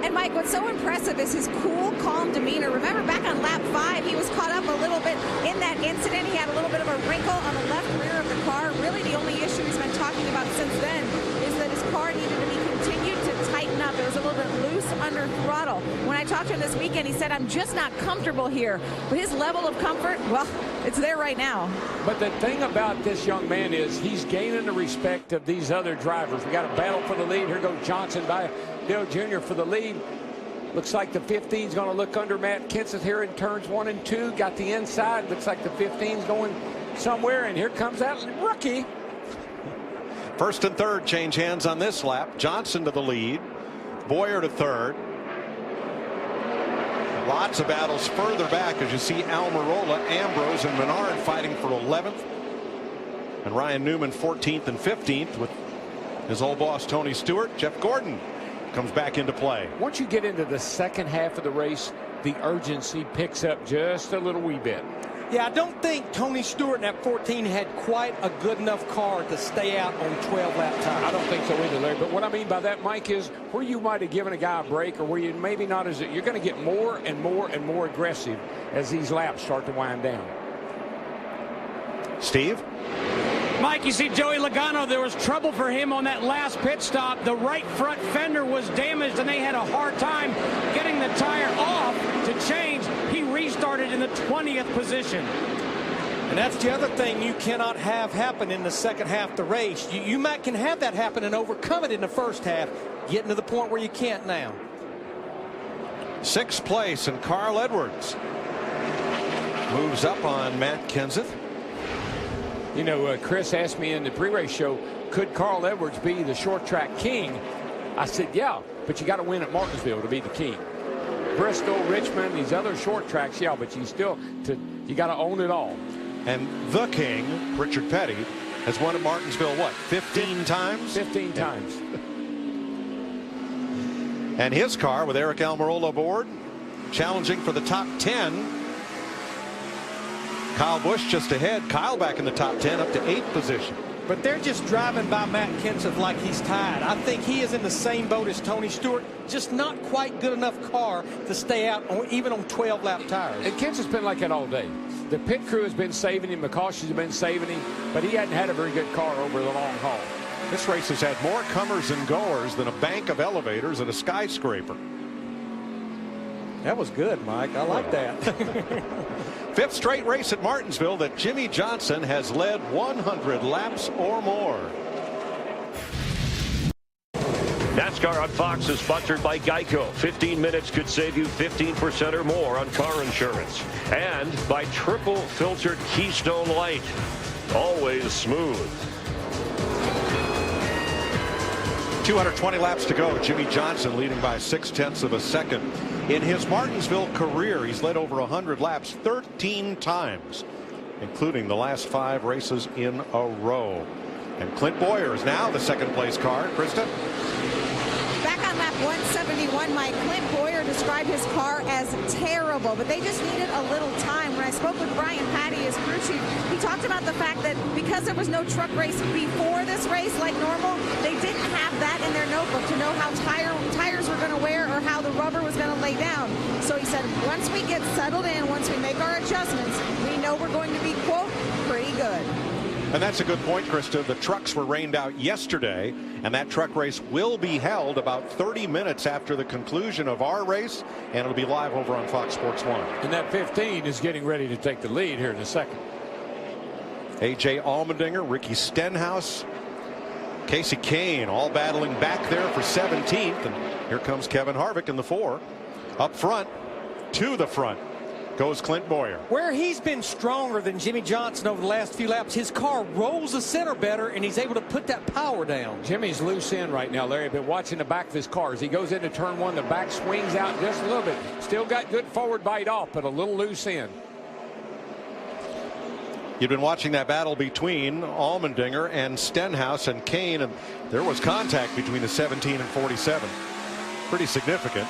And Mike, what's so impressive is his cool, calm demeanor. Remember back on lap 5, he was caught up a little bit in that incident. He had a little bit of a wrinkle on the left rear of the car. Really the only issue he's been talking about since then is that his car needed to be continued to tighten up. It was a little bit loose under throttle. When I talked to him this weekend, he said, I'm just not comfortable here. But his level of comfort, well, it's there right now. But the thing about this young man is he's gaining the respect of these other drivers. We got a battle for the lead. Here goes Johnson by Dale Jr. for the lead. Looks like the 15's going to look under Matt Kenseth here in turns 1 and 2. Got the inside. Looks like the 15's going somewhere, and here comes that rookie. First and third change hands on this lap. Johnson to the lead. Bowyer to third. Lots of battles further back as you see Almirola, Ambrose, and Menard fighting for 11th. And Ryan Newman 14th and 15th with his old boss Tony Stewart. Jeff Gordon comes back into play. Once you get into the second half of the race, the urgency picks up just a little wee bit. Yeah, I don't think Tony Stewart in that 14 had quite a good enough car to stay out on 12-lap tires. I don't think so either, Larry. But what I mean by that, Mike, is where you might have given a guy a break or where you maybe not, is that you're going to get more and more and more aggressive as these laps start to wind down. Steve? Mike, you see Joey Logano, there was trouble for him on that last pit stop. The right front fender was damaged, and they had a hard time getting the tire off to change. He restarted in the 20th position. And that's the other thing you cannot have happen in the second half of the race. You can have that happen and overcome it in the first half, getting to the point where you can't now. 6th place, and Carl Edwards moves up on Matt Kenseth. You know, Chris asked me in the pre-race show, could Carl Edwards be the short track king? I said, yeah, but you got to win at Martinsville to be the king. Bristol, Richmond, these other short tracks, yeah, but you got to own it all. And the king, Richard Petty, has won at Martinsville, what, 15 times? 15 times. And his car with Eric Almirola aboard, challenging for the top 10. Kyle Busch just ahead. Kyle back in the top 10, up to 8th position. But they're just driving by Matt Kenseth like he's tied. I think he is in the same boat as Tony Stewart, just not quite good enough car to stay out even on 12-lap tires. And Kenseth's been like that all day. The pit crew has been saving him. McCaushey's have been saving him, but he hadn't had a very good car over the long haul. This race has had more comers and goers than a bank of elevators at a skyscraper. That was good, Mike. I like that. 5th straight race at Martinsville that Jimmie Johnson has led 100 laps or more. NASCAR on Fox is sponsored by Geico. 15 minutes could save you 15% or more on car insurance. And by triple filtered Keystone Light. Always smooth. 220 laps to go. Jimmie Johnson leading by 0.6 of a second. In his Martinsville career, he's led over 100 laps 13 times, including the last 5 races in a row. And Clint Bowyer is now the 2nd place car. Krista? Back on lap 171, Mike, Clint Bowyer described his car as terrible, but they just needed a little time. When I spoke with Brian Patty, his crew chief, he talked about the fact that because there was no truck race before this race like normal, they didn't have that in their notebook to know how tires were going to wear or how the rubber was going to lay down. So he said, once we get settled in, once we make our adjustments, we know we're going to be, quote, pretty good. And that's a good point, Krista. The trucks were rained out yesterday, and that truck race will be held about 30 minutes after the conclusion of our race, and it'll be live over on Fox Sports 1. And that 15 is getting ready to take the lead here in a second. A.J. Allmendinger, Ricky Stenhouse, Casey Kane all battling back there for 17th. And here comes Kevin Harvick in the 4. Up front, to the front, goes Clint Bowyer. Where he's been stronger than Jimmie Johnson over the last few laps, his car rolls the center better, and he's able to put that power down. Jimmy's loose in right now, Larry. I've been watching the back of his car. As he goes into turn 1, the back swings out just a little bit. Still got good forward bite off, but a little loose in. You've been watching that battle between Allmendinger and Stenhouse and Kane, and there was contact between the 17 and 47. Pretty significant.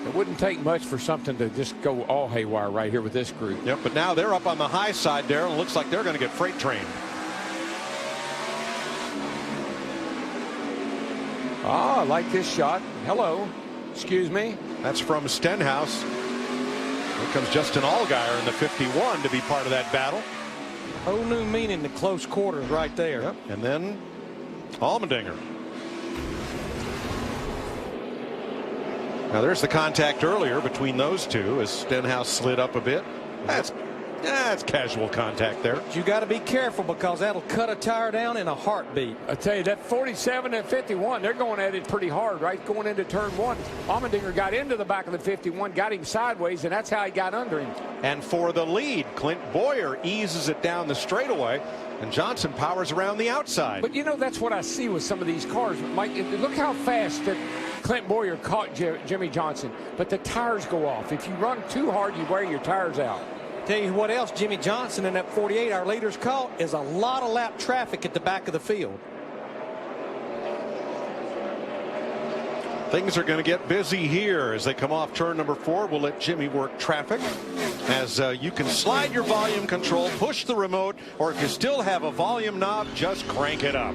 It wouldn't take much for something to just go all haywire right here with this group. Yep, but now they're up on the high side, Darrell. It looks like they're going to get freight trained. Ah, I like this shot. Hello. Excuse me. That's from Stenhouse. Here comes Justin Allgaier in the 51 to be part of that battle. Whole new meaning to close quarters right there. Yep. And then Allmendinger. Now there's the contact earlier between those two as Stenhouse slid up a bit. That's casual contact there. You got to be careful because that'll cut a tire down in a heartbeat. I tell you, that 47 and 51, they're going at it pretty hard, right? Going into turn one. Allmendinger got into the back of the 51, got him sideways, and that's how he got under him. And for the lead, Clint Bowyer eases it down the straightaway, and Johnson powers around the outside. But, you know, that's what I see with some of these cars. Mike, look how fast that Clint Bowyer caught Jimmie Johnson. But the tires go off. If you run too hard, you wear your tires out. Tell you what else, Jimmie Johnson in that 48, our leader's caught, is a lot of lap traffic at the back of the field. Things are going to get busy here as they come off turn number 4. We'll let Jimmy work traffic as you can slide your volume control, push the remote, or if you still have a volume knob, just crank it up.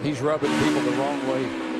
He's rubbing people the wrong way.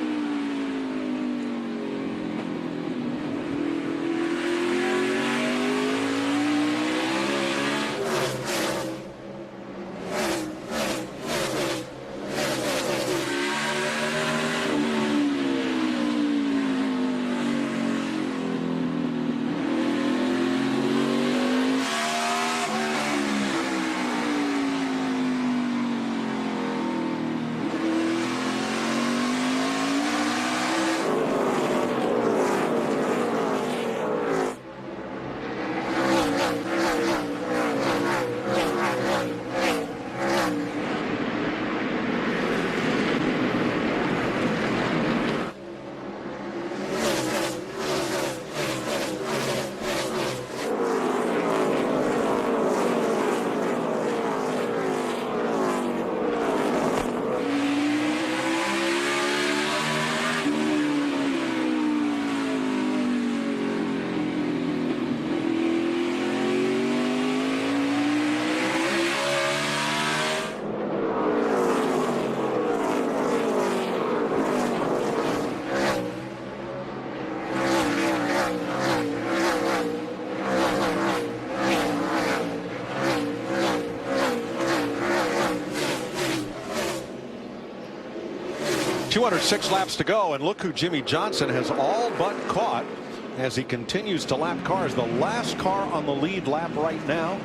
.206 laps to go, and look who Jimmie Johnson has all but caught as he continues to lap cars. The last car on the lead lap right now,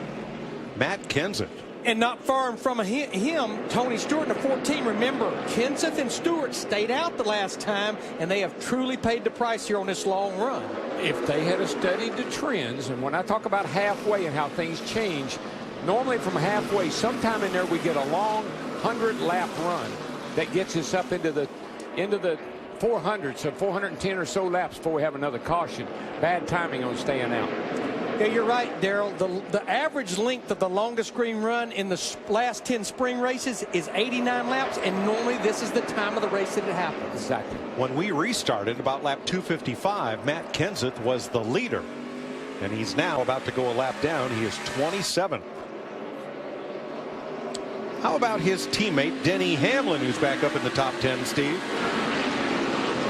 Matt Kenseth. And not far from him, Tony Stewart in the 14. Remember, Kenseth and Stewart stayed out the last time, and they have truly paid the price here on this long run. If they had studied the trends, and when I talk about halfway and how things change, normally from halfway, sometime in there we get a long 100-lap run that gets us up into the 400, so 410 or so laps before we have another caution. Bad timing on staying out. Yeah, you're right, Darrell. The average length of the longest green run in the last 10 spring races is 89 laps, and normally this is the time of the race that it happens. Exactly. When we restarted about lap 255, Matt Kenseth was the leader, and he's now about to go a lap down. He is 27th. How about his teammate Denny Hamlin, who's back up in the top 10, Steve?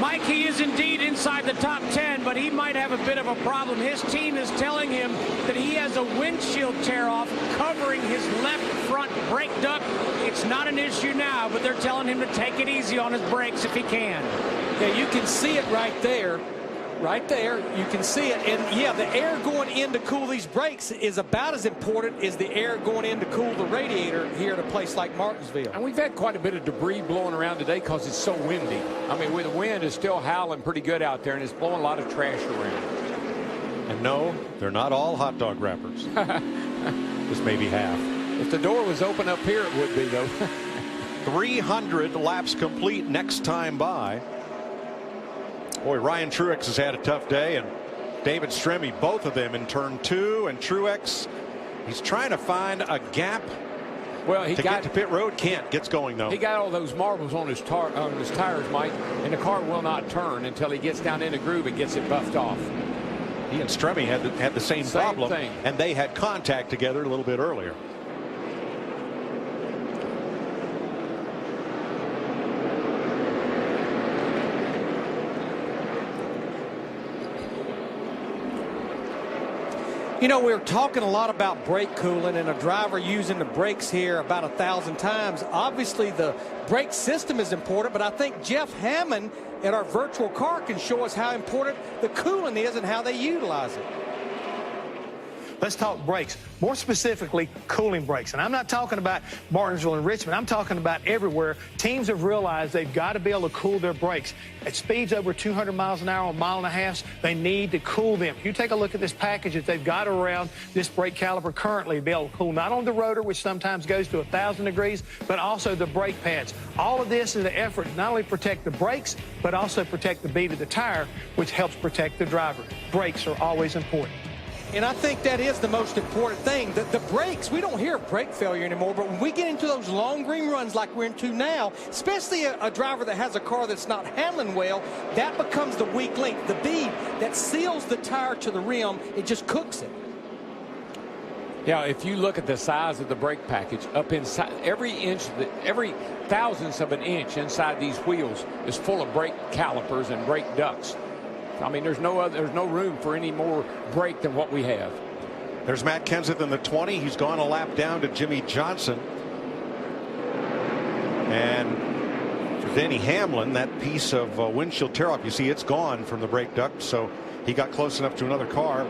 Mike, he is indeed inside the top 10, but he might have a bit of a problem. His team is telling him that he has a windshield tear off covering his left front brake duct. It's not an issue now, but they're telling him to take it easy on his brakes if he can. Yeah, you can see it right there. Right there, you can see it. And yeah, the air going in to cool these brakes is about as important as the air going in to cool the radiator here at a place like Martinsville. And we've had quite a bit of debris blowing around today because it's so windy. I mean, the wind is still howling pretty good out there, and it's blowing a lot of trash around. And no, they're not all hot dog wrappers. Just maybe half. If the door was open up here, it would be, though. 300 laps complete next time by. Boy, Ryan Truex has had a tough day, and David Stremme, both of them in turn 2, and Truex, he's trying to find a gap. Well, he to got get to pit road. Can't. Gets going though. He got all those marbles on his tires, Mike, and the car will not turn until he gets down in the groove and gets it buffed off. He and Stremme had the same problem, thing. And they had contact together a little bit earlier. You know, we're talking a lot about brake cooling and a driver using the brakes here about 1,000 times. Obviously, the brake system is important, but I think Jeff Hammond at our virtual car can show us how important the cooling is and how they utilize it. Let's talk brakes, more specifically cooling brakes. And I'm not talking about Martinsville and Richmond. I'm talking about everywhere. Teams have realized they've got to be able to cool their brakes. At speeds over 200 miles an hour, a mile and a half, they need to cool them. You take a look at this package that they've got around this brake caliper currently to be able to cool not only the rotor, which sometimes goes to 1,000 degrees, but also the brake pads. All of this is an effort to not only protect the brakes, but also protect the bead of the tire, which helps protect the driver. Brakes are always important. And I think that is the most important thing. The brakes, we don't hear of brake failure anymore, but when we get into those long green runs like we're into now, especially a driver that has a car that's not handling well, that becomes the weak link. The bead that seals the tire to the rim, it just cooks it. Yeah, if you look at the size of the brake package, up inside, every thousandth of an inch inside these wheels is full of brake calipers and brake ducts. I mean, there's no room for any more brake than what we have. There's Matt Kenseth in the 20. He's gone a lap down to Jimmy Johnson. And for Denny Hamlin, that piece of windshield tear-off, you see it's gone from the brake duct, so he got close enough to another car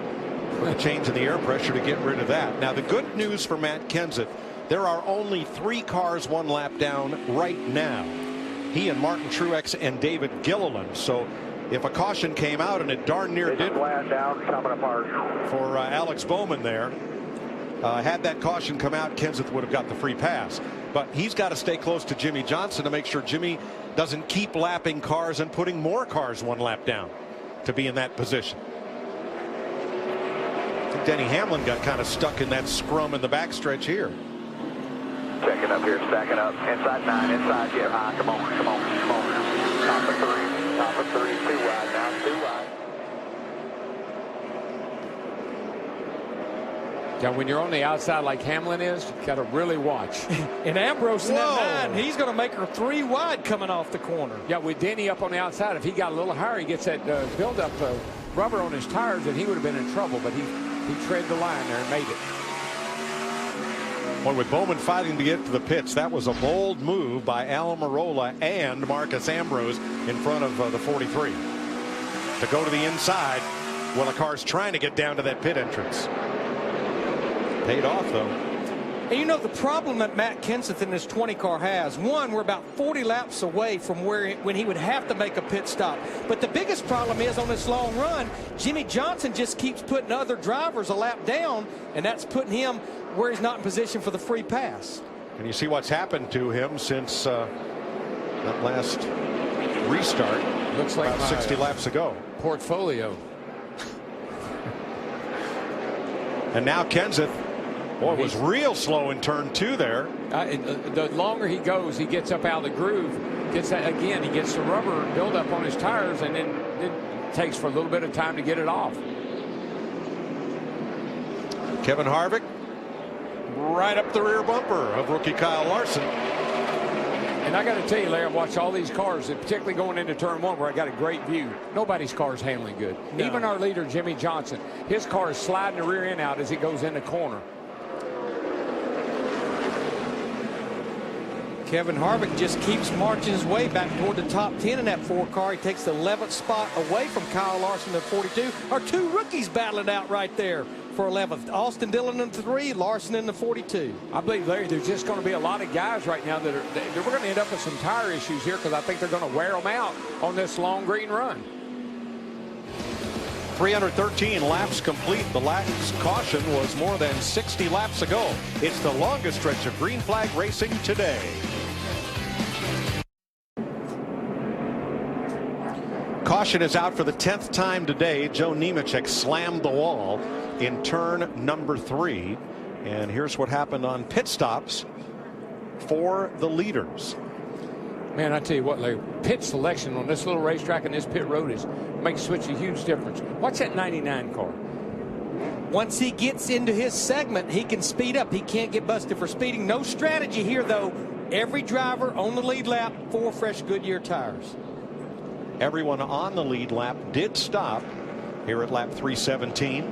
with a change in the air pressure to get rid of that. Now, the good news for Matt Kenseth, there are only 3 cars 1 lap down right now. He and Martin Truex and David Gilliland. So if a caution came out, and it darn near did for Alex Bowman there, had that caution come out, Kenseth would have got the free pass. But he's got to stay close to Jimmy Johnson to make sure Jimmy doesn't keep lapping cars and putting more cars 1 lap down to be in that position. I think Denny Hamlin got kind of stuck in that scrum in the backstretch here. Checking up here, stacking up. Inside 9, inside, get high. Come on, come on, come on. Top of 3, top of 3, 2 wide, now 2 wide. Yeah, when you're on the outside like Hamlin is, you got to really watch. And Ambrose in that 9, he's going to make her 3 wide coming off the corner. Yeah, with Denny up on the outside, if he got a little higher, he gets that build-up rubber on his tires, and he would have been in trouble. But he tread the line there and made it. Well, with Bowman fighting to get to the pits, that was a bold move by Almirola and Marcus Ambrose in front of the 43 to go to the inside when a car's trying to get down to that pit entrance. Paid off, though. And you know the problem that Matt Kenseth in this 20 car has, one, we're about 40 laps away from when he would have to make a pit stop. But the biggest problem is on this long run, Jimmy Johnson just keeps putting other drivers a lap down, and that's putting him where he's not in position for the free pass. And you see what's happened to him since that last restart. Looks like about 60 laps ago. Portfolio. And now Kenseth, boy, was real slow in turn 2 there. The longer he goes, he gets up out of the groove. Gets that again. He gets the rubber buildup on his tires, and then it takes for a little bit of time to get it off. Kevin Harvick right up the rear bumper of rookie Kyle Larson. And I got to tell you, Larry, I've watched all these cars, and particularly going into turn 1 where I got a great view. Nobody's car is handling good. No. Even our leader, Jimmy Johnson, his car is sliding the rear end out as it goes in the corner. Kevin Harvick just keeps marching his way back toward the top 10 in that 4 car. He takes the 11th spot away from Kyle Larson at 42. Our 2 rookies battling out right there for 11th. Austin Dillon in the 3, Larson in the 42. I believe, Larry, there's just going to be a lot of guys right now that we're going to end up with some tire issues here because I think they're going to wear them out on this long green run. 313 laps complete. The last caution was more than 60 laps ago. It's the longest stretch of green flag racing today. Caution is out for the 10th time today. Joe Nemechek slammed the wall in turn number 3. And here's what happened on pit stops for the leaders. Man, I tell you what, Larry, pit selection on this little racetrack and this pit road makes such a huge difference. Watch that 99 car. Once he gets into his segment, he can speed up. He can't get busted for speeding. No strategy here, though. Every driver on the lead lap, 4 fresh Goodyear tires. Everyone on the lead lap did stop here at lap 317.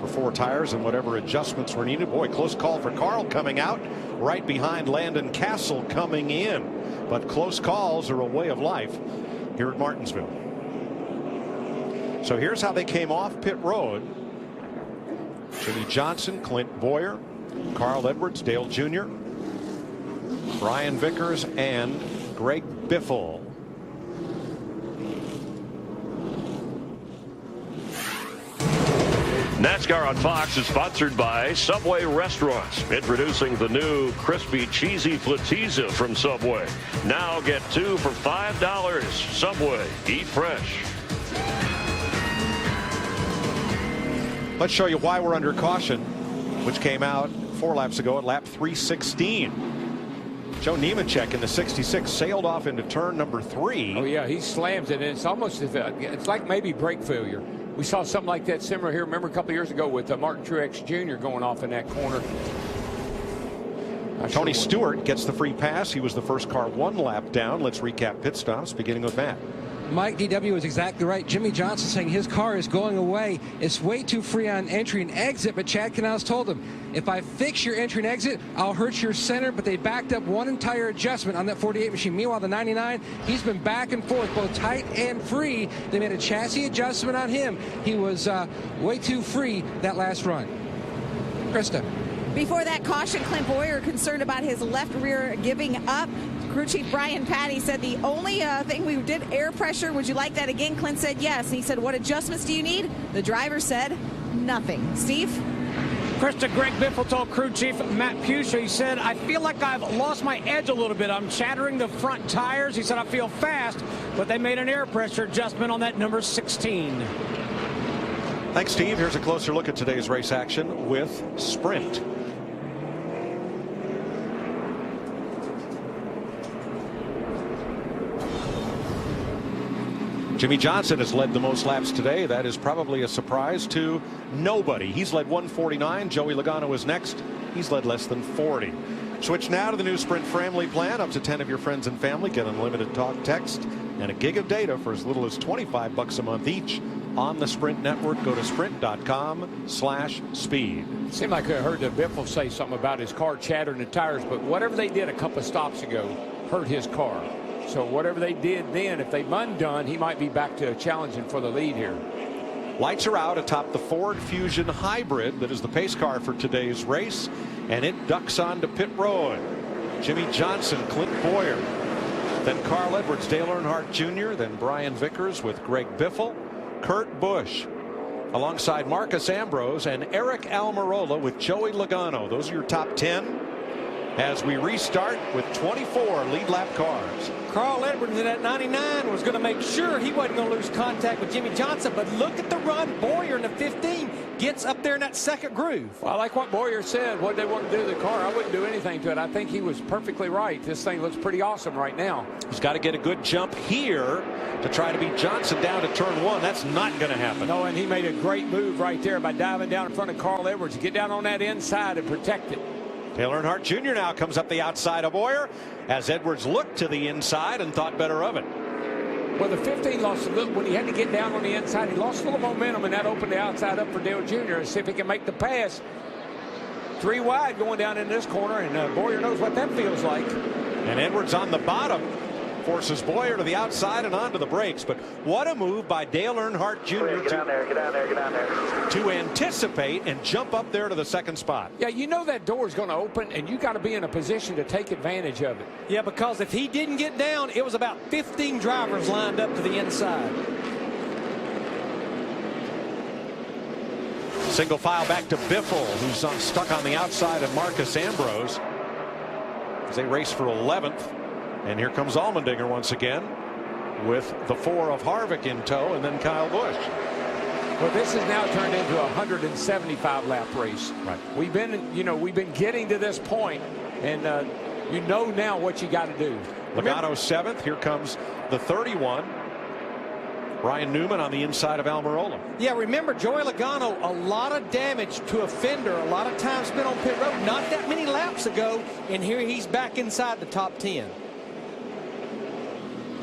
for 4 tires and whatever adjustments were needed. Boy, close call for Carl coming out right behind Landon Castle coming in. But close calls are a way of life here at Martinsville. So here's how they came off pit road. Jimmy Johnson, Clint Boyer, Carl Edwards, Dale Jr., Brian Vickers, and Greg Biffle. NASCAR on Fox is sponsored by Subway Restaurants, introducing the new crispy cheesy Flatizza from Subway. Now get 2 for $5. Subway, eat fresh. Let's show you why we're under caution, which came out 4 laps ago at lap 316. Joe Nemechek in the 66 sailed off into turn number 3. Oh yeah, he slams it, and it's almost it's like maybe brake failure. We saw something like that similar here. Remember a couple years ago with Martin Truex Jr. going off in that corner. Tony Stewart gets the free pass. He was the first car 1 lap down. Let's recap pit stops, beginning with Matt. Mike, DW is exactly right. Jimmy Johnson saying his car is going away. It's way too free on entry and exit, but Chad Canals told him, if I fix your entry and exit, I'll hurt your center, but they backed up 1 entire adjustment on that 48 machine. Meanwhile, the 99, he's been back and forth, both tight and free. They made a chassis adjustment on him. He was way too free that last run. Krista. Before that caution, Clint Boyer concerned about his left rear giving up. Crew Chief Brian Patty said the only thing we did, air pressure. Would you like that again? Clint said yes. And he said, what adjustments do you need? The driver said nothing. Steve? Krista, Greg Biffle told crew chief Matt Pusha, he said, I feel like I've lost my edge a little bit. I'm chattering the front tires. He said, I feel fast, but they made an air pressure adjustment on that number 16. Thanks, Steve. Here's a closer look at today's race action with Sprint. Jimmy Johnson has led the most laps today. That is probably a surprise to nobody. He's led 149. Joey Logano is next. He's led less than 40. Switch now to the new Sprint family plan. Up to 10 of your friends and family get unlimited talk, text, and a gig of data for as little as $25 a month each on the Sprint network. Go to sprint.com/speed. Seemed like I heard Biffle say something about his car chattering the tires, but whatever they did a couple of stops ago hurt his car. So whatever they did then, if they've undone, he might be back to challenging for the lead here. Lights are out atop the Ford Fusion Hybrid that is the pace car for today's race, and it ducks onto pit road. Jimmy Johnson, Clint Boyer, then Carl Edwards, Dale Earnhardt Jr., then Brian Vickers with Greg Biffle, Kurt Busch, alongside Marcus Ambrose and Eric Almirola with Joey Logano. Those are your top 10 as we restart with 24 lead lap cars. Carl Edwards in that 99 was going to make sure he wasn't going to lose contact with Jimmy Johnson, but look at the run. Boyer in the 15 gets up there in that second groove. Well, I like what Boyer said, what they want to do to the car. I wouldn't do anything to it. I think he was perfectly right. This thing looks pretty awesome right now. He's got to get a good jump here to try to beat Johnson down to turn 1. That's not going to happen. No, and he made a great move right there by diving down in front of Carl Edwards to get down on that inside and protect it. Dale Earnhardt Jr. now comes up the outside of Boyer as Edwards looked to the inside and thought better of it. Well, the 15 lost a little when he had to get down on the inside. He lost a little momentum, and that opened the outside up for Dale Jr. to see if he can make the pass. 3 wide going down in this corner, and Boyer knows what that feels like. And Edwards on the bottom forces Boyer to the outside and onto the brakes. But what a move by Dale Earnhardt Jr. Get down there, get down there, get down there. To anticipate and jump up there to the second spot. Yeah, you know that door is going to open, and you got to be in a position to take advantage of it. Yeah, because if he didn't get down, it was about 15 drivers lined up to the inside. Single file back to Biffle, who's stuck on the outside of Marcus Ambrose as they race for 11th. And here comes Allmendinger once again with the 4 of Harvick in tow, and then Kyle Busch. Well, this has now turned into a 175 lap race. Right. We've been getting to this point, and you know now what you got to do. Logano 7th. Here comes the 31. Ryan Newman on the inside of Almirola. Yeah, remember, Joey Logano, a lot of damage to a fender, a lot of time spent on pit road, not that many laps ago, and here he's back inside the top 10.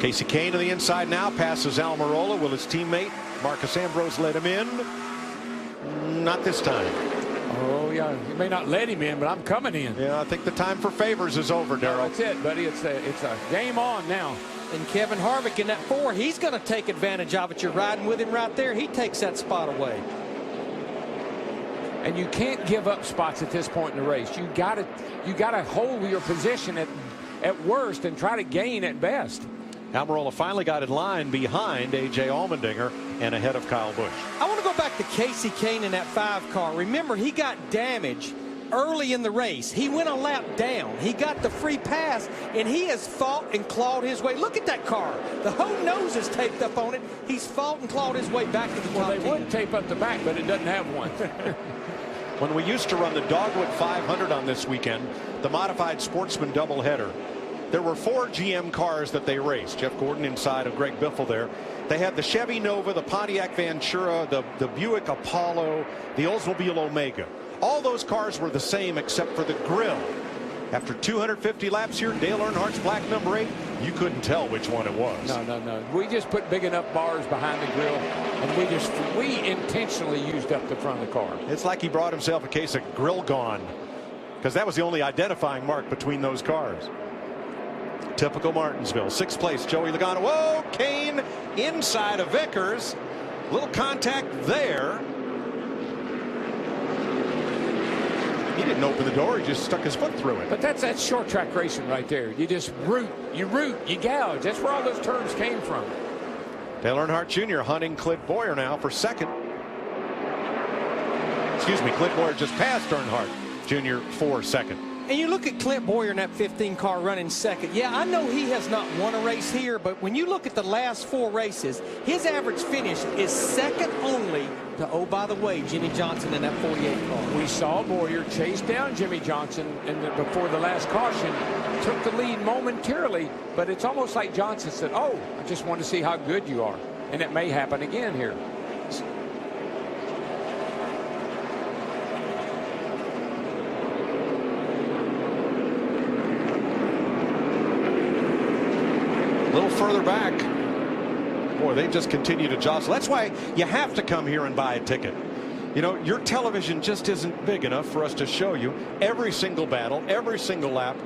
Casey Kane to the inside now, passes Almirola. Will his teammate Marcus Ambrose let him in? Not this time. Oh, yeah. You may not let him in, but I'm coming in. Yeah, I think the time for favors is over, Darrell. That's it, buddy. It's a game on now. And Kevin Harvick in that 4, he's going to take advantage of it. You're riding with him right there. He takes that spot away. And you can't give up spots at this point in the race. You got to hold your position at worst and try to gain at best. Almirola finally got in line behind A.J. Allmendinger and ahead of Kyle Busch. I want to go back to Casey Kane in that 5 car. Remember, he got damaged early in the race. He went a lap down. He got the free pass, and he has fought and clawed his way. Look at that car. The whole nose is taped up on it. He's fought and clawed his way back to the top 10. They would tape up the back, but it doesn't have one. When we used to run the Dogwood 500 on this weekend, the modified Sportsman doubleheader, there were 4 GM cars that they raced. Jeff Gordon inside of Greg Biffle there. They had the Chevy Nova, the Pontiac Ventura, the Buick Apollo, the Oldsmobile Omega. All those cars were the same except for the grille. After 250 laps here, Dale Earnhardt's black number 8, you couldn't tell which one it was. No. We just put big enough bars behind the grill, and we intentionally used up the front of the car. It's like he brought himself a case of Grill Gone, because that was the only identifying mark between those cars. Typical Martinsville. 6th place, Joey Logano. Whoa, Kane inside of Vickers. Little contact there. He didn't open the door. He just stuck his foot through it. But that's short track racing right there. You just root, you gouge. That's where all those terms came from. Dale Earnhardt Jr. hunting Clint Boyer now for 2nd. Excuse me, Clint Boyer just passed Earnhardt Jr. for 2nd. And you look at Clint Boyer in that 15 car running 2nd. Yeah, I know he has not won a race here, but when you look at the last 4 races, his average finish is 2nd only to, oh, by the way, Jimmy Johnson in that 48 car. We saw Boyer chase down Jimmy Johnson before the last caution, took the lead momentarily, but it's almost like Johnson said, oh, I just want to see how good you are. And it may happen again here. A little further back. Boy, they just continue to jostle. That's why you have to come here and buy a ticket. You know, your television just isn't big enough for us to show you every single battle, every single lap.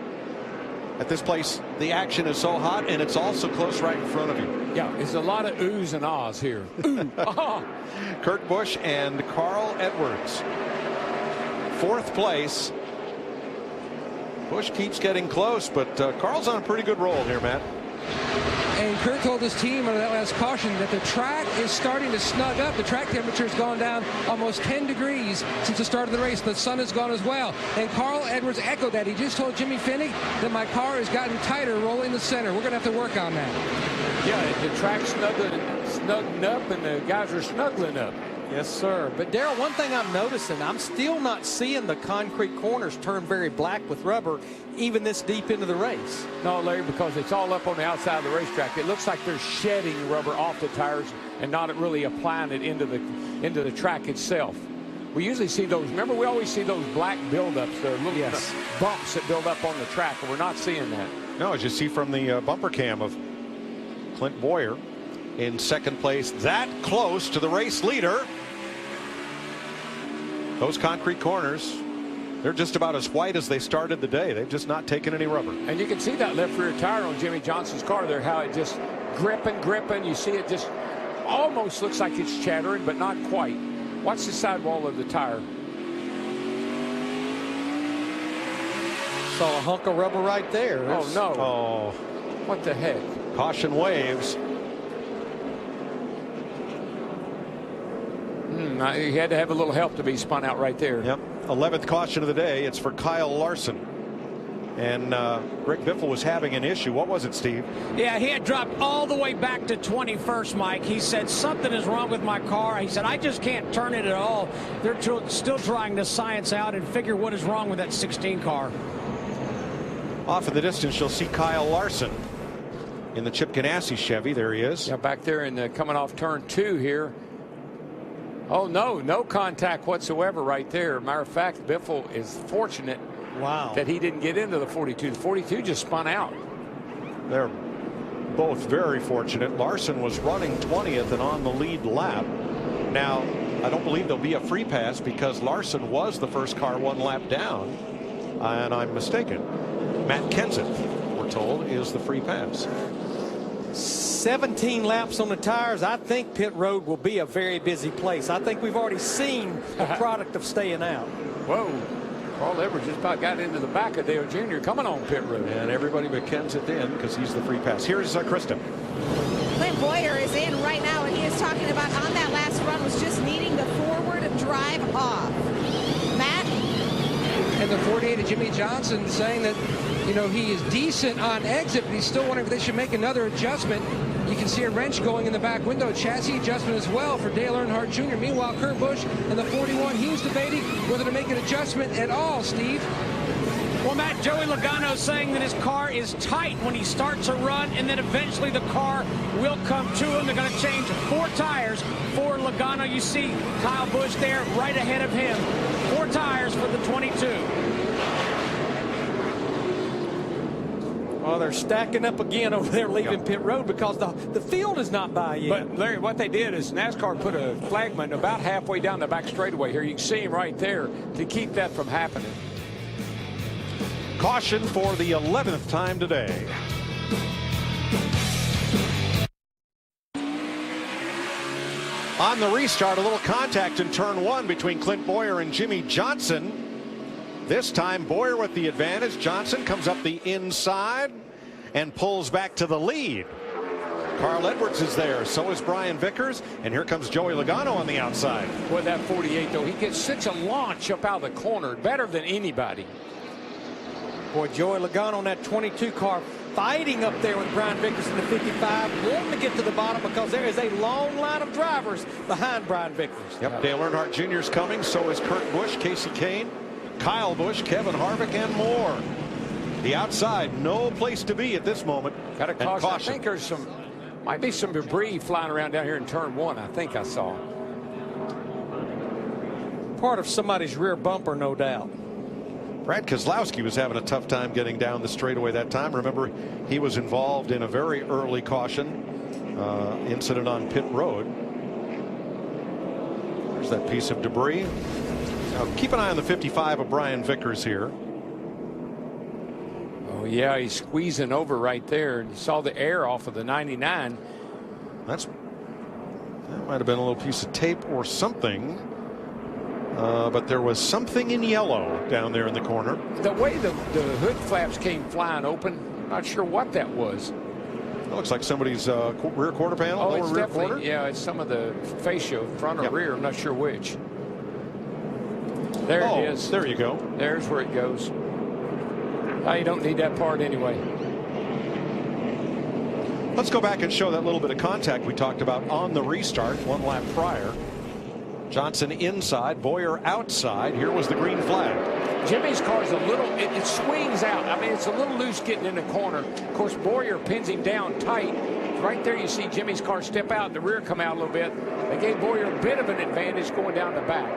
At this place, the action is so hot, and it's also close right in front of you. Yeah, it's a lot of oohs and ahs here. Ooh, ah. Kurt Busch and Carl Edwards. 4th place. Busch keeps getting close, but Carl's on a pretty good roll here, Matt. And Kurt told his team under that last caution that the track is starting to snug up. The track temperature has gone down almost 10 degrees since the start of the race. The sun has gone as well. And Carl Edwards echoed that. He just told Jimmy Finney that my car has gotten tighter rolling the center. We're going to have to work on that. Yeah, the track's snugging up, and the guys are snuggling up. Yes, sir. But, Darrell, one thing I'm noticing, I'm still not seeing the concrete corners turn very black with rubber even this deep into the race. No, Larry, because it's all up on the outside of the racetrack. It looks like they're shedding rubber off the tires and not really applying it into the track itself. We usually see those. Remember, we always see those black buildups, the little bumps that build up on the track, and we're not seeing that. No, as you see from the bumper cam of Clint Boyer in 2nd place, that close to the race leader. Those concrete corners, they're just about as white as they started the day. They've just not taken any rubber. And you can see that left rear tire on Jimmy Johnson's car there, how it just gripping. You see it just almost looks like it's chattering, but not quite. Watch the sidewall of the tire. Saw a hunk of rubber right there. Oh, no. Oh. What the heck? Caution waves. He had to have a little help to be spun out right there. Yep. 11th caution of the day. It's for Kyle Larson. And Greg Biffle was having an issue. What was it, Steve? Yeah, he had dropped all the way back to 21st, Mike. He said, something is wrong with my car. He said, I just can't turn it at all. They're still trying to science out and figure what is wrong with that 16 car. Off in the distance, you'll see Kyle Larson in the Chip Ganassi Chevy. There he is. Yeah, back there and coming off turn 2 here. Oh, no contact whatsoever right there. Matter of fact, Biffle is fortunate that he didn't get into the 42. The 42 just spun out. They're both very fortunate. Larson was running 20th and on the lead lap. Now, I don't believe there'll be a free pass because Larson was the first car 1 lap down, and I'm mistaken. Matt Kenseth, we're told, is the free pass. 17 laps on the tires. I think pit road will be a very busy place. I think we've already seen the product of staying out. Whoa. Carl Edwards just about got into the back of Dale Jr. coming on pit road. And everybody but Kenseth in because he's the free pass. Here's Krista. Clint Bowyer is in right now, and he is talking about on that last run was just needing the forward drive off. Matt? And the 48 of Jimmy Johnson saying that, you know, he is decent on exit, but he's still wondering if they should make another adjustment. You can see a wrench going in the back window. Chassis adjustment as well for Dale Earnhardt Jr. Meanwhile, Kurt Busch and the 41, he was debating whether to make an adjustment at all, Steve. Well, Matt, Joey Logano saying that his car is tight when he starts a run, and then eventually the car will come to him. They're going to change 4 tires for Logano. You see Kyle Busch there right ahead of him. 4 tires for the 22. Well, they're stacking up again over there leaving pit road because the field is not by yet. But Larry, what they did is NASCAR put a flagman about halfway down the back straightaway here. You can see him right there to keep that from happening. Caution for the 11th time today. On the restart, a little contact in turn 1 between Clint Bowyer and Jimmy Johnson. This time Bowyer with the advantage. Johnson comes up the inside and pulls back to the lead. Carl Edwards is there. So is Brian Vickers. And here comes Joey Logano on the outside. Boy, that 48, though, he gets such a launch up out of the corner. Better than anybody. Boy, Joey Logano on that 22 car fighting up there with Brian Vickers in the 55, wanting to get to the bottom because there is a long line of drivers behind Brian Vickers. Yep, Dale Earnhardt Jr. is coming. So is Kurt Busch, Casey Kane, Kyle Busch, Kevin Harvick, and more. The outside, no place to be at this moment. Got a caution. I think there's might be some debris flying around down here in turn 1. I think I saw. Part of somebody's rear bumper, no doubt. Brad Keselowski was having a tough time getting down the straightaway that time. Remember, he was involved in a very early caution incident on pit road. There's that piece of debris. Now keep an eye on the 55 of Brian Vickers here. Oh yeah, he's squeezing over right there. You saw the air off of the 99. That might have been a little piece of tape or something. But there was something in yellow down there in the corner. The way the hood flaps came flying open, I'm not sure what that was. It looks like somebody's rear quarter panel. Oh, it's rear definitely, quarter. yeah, it's some of the fascia, front or rear. I'm not sure which. There it is. There you go. There's where it goes. You don't need that part anyway. Let's go back and show that little bit of contact we talked about on the restart 1 lap prior. Johnson inside, Bowyer outside. Here was the green flag. Jimmy's car's a little, it swings out. I mean, it's a little loose getting in the corner. Of course, Bowyer pins him down tight. Right there, you see Jimmy's car step out and the rear come out a little bit. They gave Bowyer a bit of an advantage going down the back.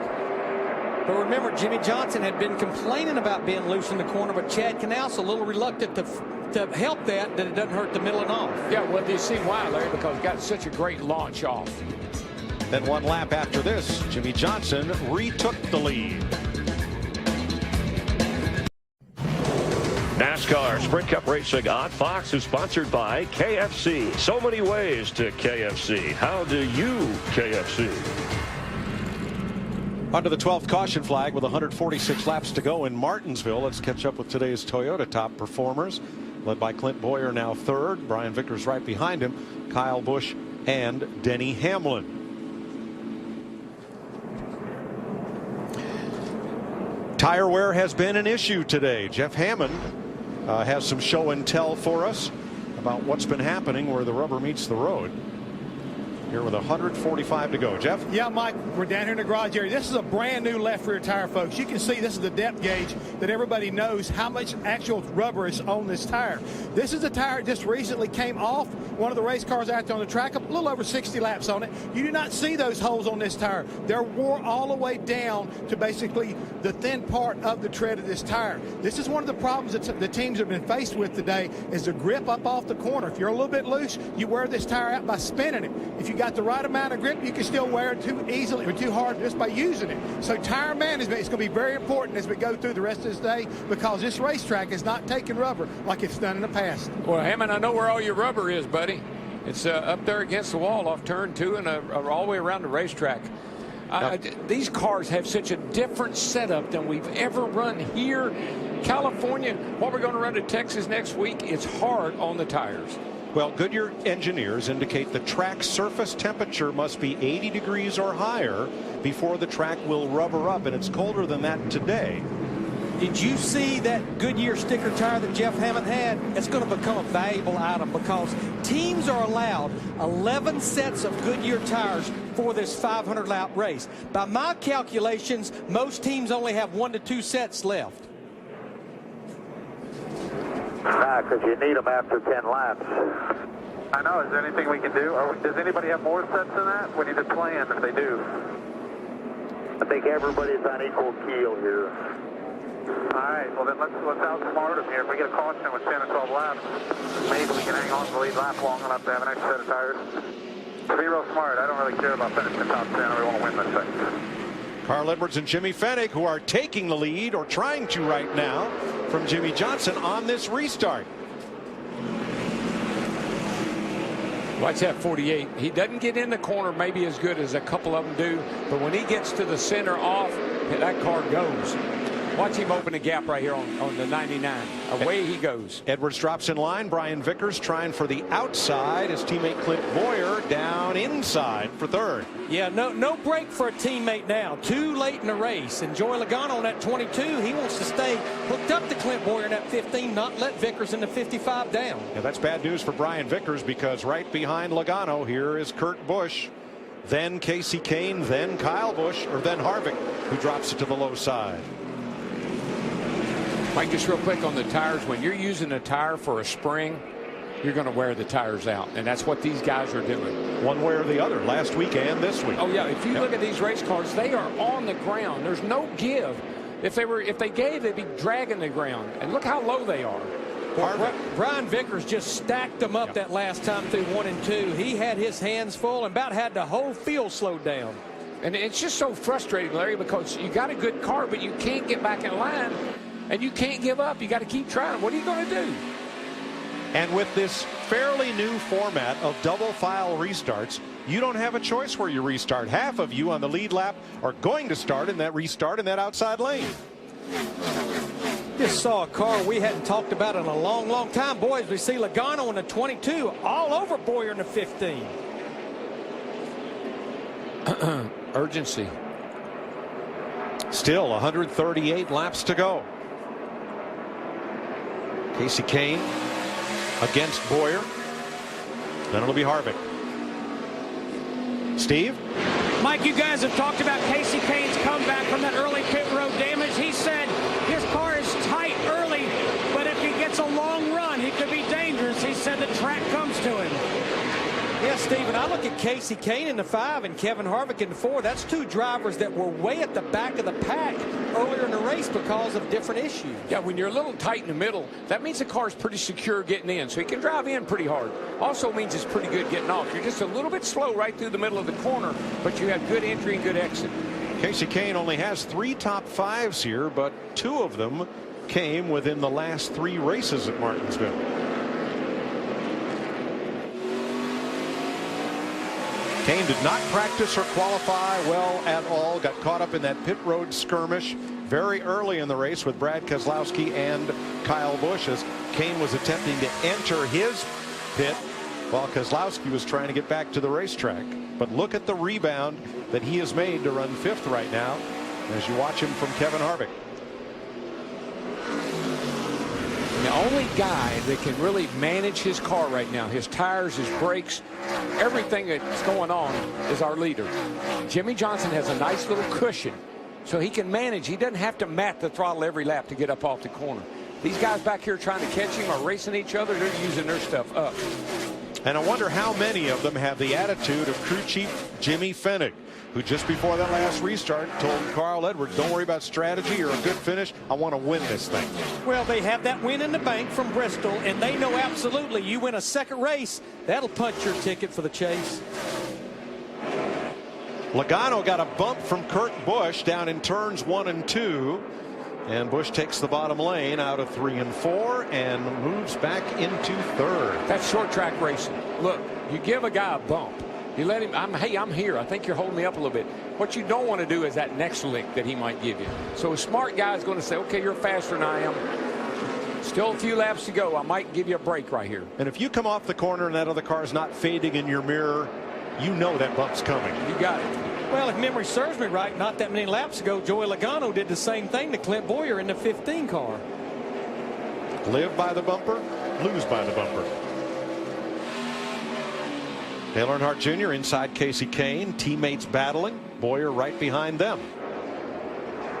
But remember, Jimmy Johnson had been complaining about being loose in the corner, but Chad Knaus a little reluctant to help that it doesn't hurt the middle and off. Yeah, well, do you see why, Larry? Because he got such a great launch off. Then 1 lap after this, Jimmy Johnson retook the lead. NASCAR Sprint Cup Racing on Fox is sponsored by KFC. So many ways to KFC. How do you KFC? Under the 12th caution flag with 146 laps to go in Martinsville. Let's catch up with today's Toyota top performers. Led by Clint Bowyer, now 3rd. Brian Vickers right behind him. Kyle Busch and Denny Hamlin. Tire wear has been an issue today. Jeff Hammond has some show and tell for us about what's been happening where the rubber meets the road. Here with 145 to go. Jeff? Yeah, Mike, we're down here in the garage area. This is a brand new left rear tire, folks. You can see this is the depth gauge that everybody knows how much actual rubber is on this tire. This is a tire that just recently came off one of the race cars out there on the track, a little over 60 laps on it. You do not see those holes on this tire. They're wore all the way down to basically the thin part of the tread of this tire. This is one of the problems that the teams have been faced with today is the grip up off the corner. If you're a little bit loose, you wear this tire out by spinning it. If you got the right amount of grip, you can still wear it too easily or too hard just by using it. So tire management is going to be very important as we go through the rest of this day, because this racetrack is not taking rubber like it's done in the past. Well, Hammond, I know where all your rubber is, buddy. It's up there against the wall off turn 2 and all the way around the racetrack. These cars have such a different setup than we've ever run here. California, what we're going to run to Texas next week, it's hard on the tires. Well, Goodyear engineers indicate the track surface temperature must be 80 degrees or higher before the track will rubber up, and it's colder than that today. Did you see that Goodyear sticker tire that Jeff Hammond had? It's going to become a valuable item because teams are allowed 11 sets of Goodyear tires for this 500-lap race. By my calculations, most teams only have 1 to 2 sets left. Because you need them after 10 laps. I know. Is there anything we can do? Does anybody have more sets than that? We need to plan if they do. I think everybody's on equal keel here. All right, well then let's outsmart them here. If we get a caution with 10 or 12 laps, maybe we can hang on to the lead lap long enough to have an extra set of tires. To be real smart, I don't really care about finishing the top 10. We want to win this thing. Carl Edwards and Jimmy Fennig, who are taking the lead, or trying to right now, from Jimmy Johnson on this restart. Watch that 48. He doesn't get in the corner maybe as good as a couple of them do, but when he gets to the center off, that car goes. Watch him open a gap right here on the 99. Away he goes. Edwards drops in line. Brian Vickers trying for the outside. His teammate Clint Boyer down inside for third. Yeah, no break for a teammate now. Too late in the race. And Joey Logano on that 22, he wants to stay hooked up to Clint Boyer in that 15, not let Vickers in the 55 down. Yeah, that's bad news for Brian Vickers, because right behind Logano here is Kurt Busch, then Casey Kane, then Kyle Busch, or then Harvick, who drops it to the low side. Mike, just real quick on the tires, when you're using a tire for a spring, you're going to wear the tires out, and that's what these guys are doing. One way or the other, last week and this week. Oh yeah, if you look at these race cars, they are on the ground. There's no give. If they gave, they'd be dragging the ground, and look how low they are. Well, Brian Vickers just stacked them up that last time through 1 and 2. He had his hands full and about had the whole field slowed down. And it's just so frustrating, Larry, because you got a good car, but you can't get back in line. And you can't give up. You got to keep trying. What are you going to do? And with this fairly new format of double file restarts, you don't have a choice where you restart. Half of you on the lead lap are going to start in that restart in that outside lane. Just saw a car we hadn't talked about in a long time. Boys, we see Logano in the 22 all over Boyer in the 15. Urgency. Still 138 laps to go. Casey Kane against Boyer. Then it'll be Harvick. Steve? Mike, you guys have talked about Casey Kane's comeback from that early pit road damage. He said his car is tight early, but if he gets a long run, he could be dangerous. He said the track comes to him. Yes, Stephen, I look at Casey Kane in the 5 and Kevin Harvick in the 4. That's two drivers that were way at the back of the pack earlier in the race because of different issues. Yeah, when you're a little tight in the middle, that means the car's pretty secure getting in, so he can drive in pretty hard. Also means it's pretty good getting off. You're just a little bit slow right through the middle of the corner, but you have good entry and good exit. Casey Kane only has 3 top 5s here, but 2 of them came within the last 3 races at Martinsville. Kane did not practice or qualify well at all. Got caught up in that pit road skirmish very early in the race with Brad Keselowski and Kyle Busch as Kane was attempting to enter his pit while Keselowski was trying to get back to the racetrack. But look at the rebound that he has made to run 5th right now as you watch him from Kevin Harvick. The only guy that can really manage his car right now, his tires, his brakes, everything that's going on, is our leader. Jimmy Johnson has a nice little cushion, so he can manage. He doesn't have to mat the throttle every lap to get up off the corner. These guys back here trying to catch him are racing each other. They're using their stuff up. And I wonder how many of them have the attitude of crew chief Jimmy Fennig, who just before that last restart told Carl Edwards, don't worry about strategy or a good finish. I want to win this thing. Well, they have that win in the bank from Bristol, and they know absolutely you win a second race, that'll punch your ticket for the chase. Logano got a bump from Kurt Busch down in turns 1 and 2. And Busch takes the bottom lane out of 3 and 4 and moves back into 3rd. That's short track racing. Look, you give a guy a bump. You let him, hey, I'm here. I think you're holding me up a little bit. What you don't want to do is that next lick that he might give you. So a smart guy is going to say, okay, you're faster than I am. Still a few laps to go. I might give you a break right here. And if you come off the corner and that other car is not fading in your mirror, you know that bump's coming. You got it. Well, if memory serves me right, not that many laps ago, Joey Logano did the same thing to Clint Bowyer in the 15 car. Live by the bumper, lose by the bumper. Dale Earnhardt Jr. inside Casey Kane, teammates battling, Bowyer right behind them.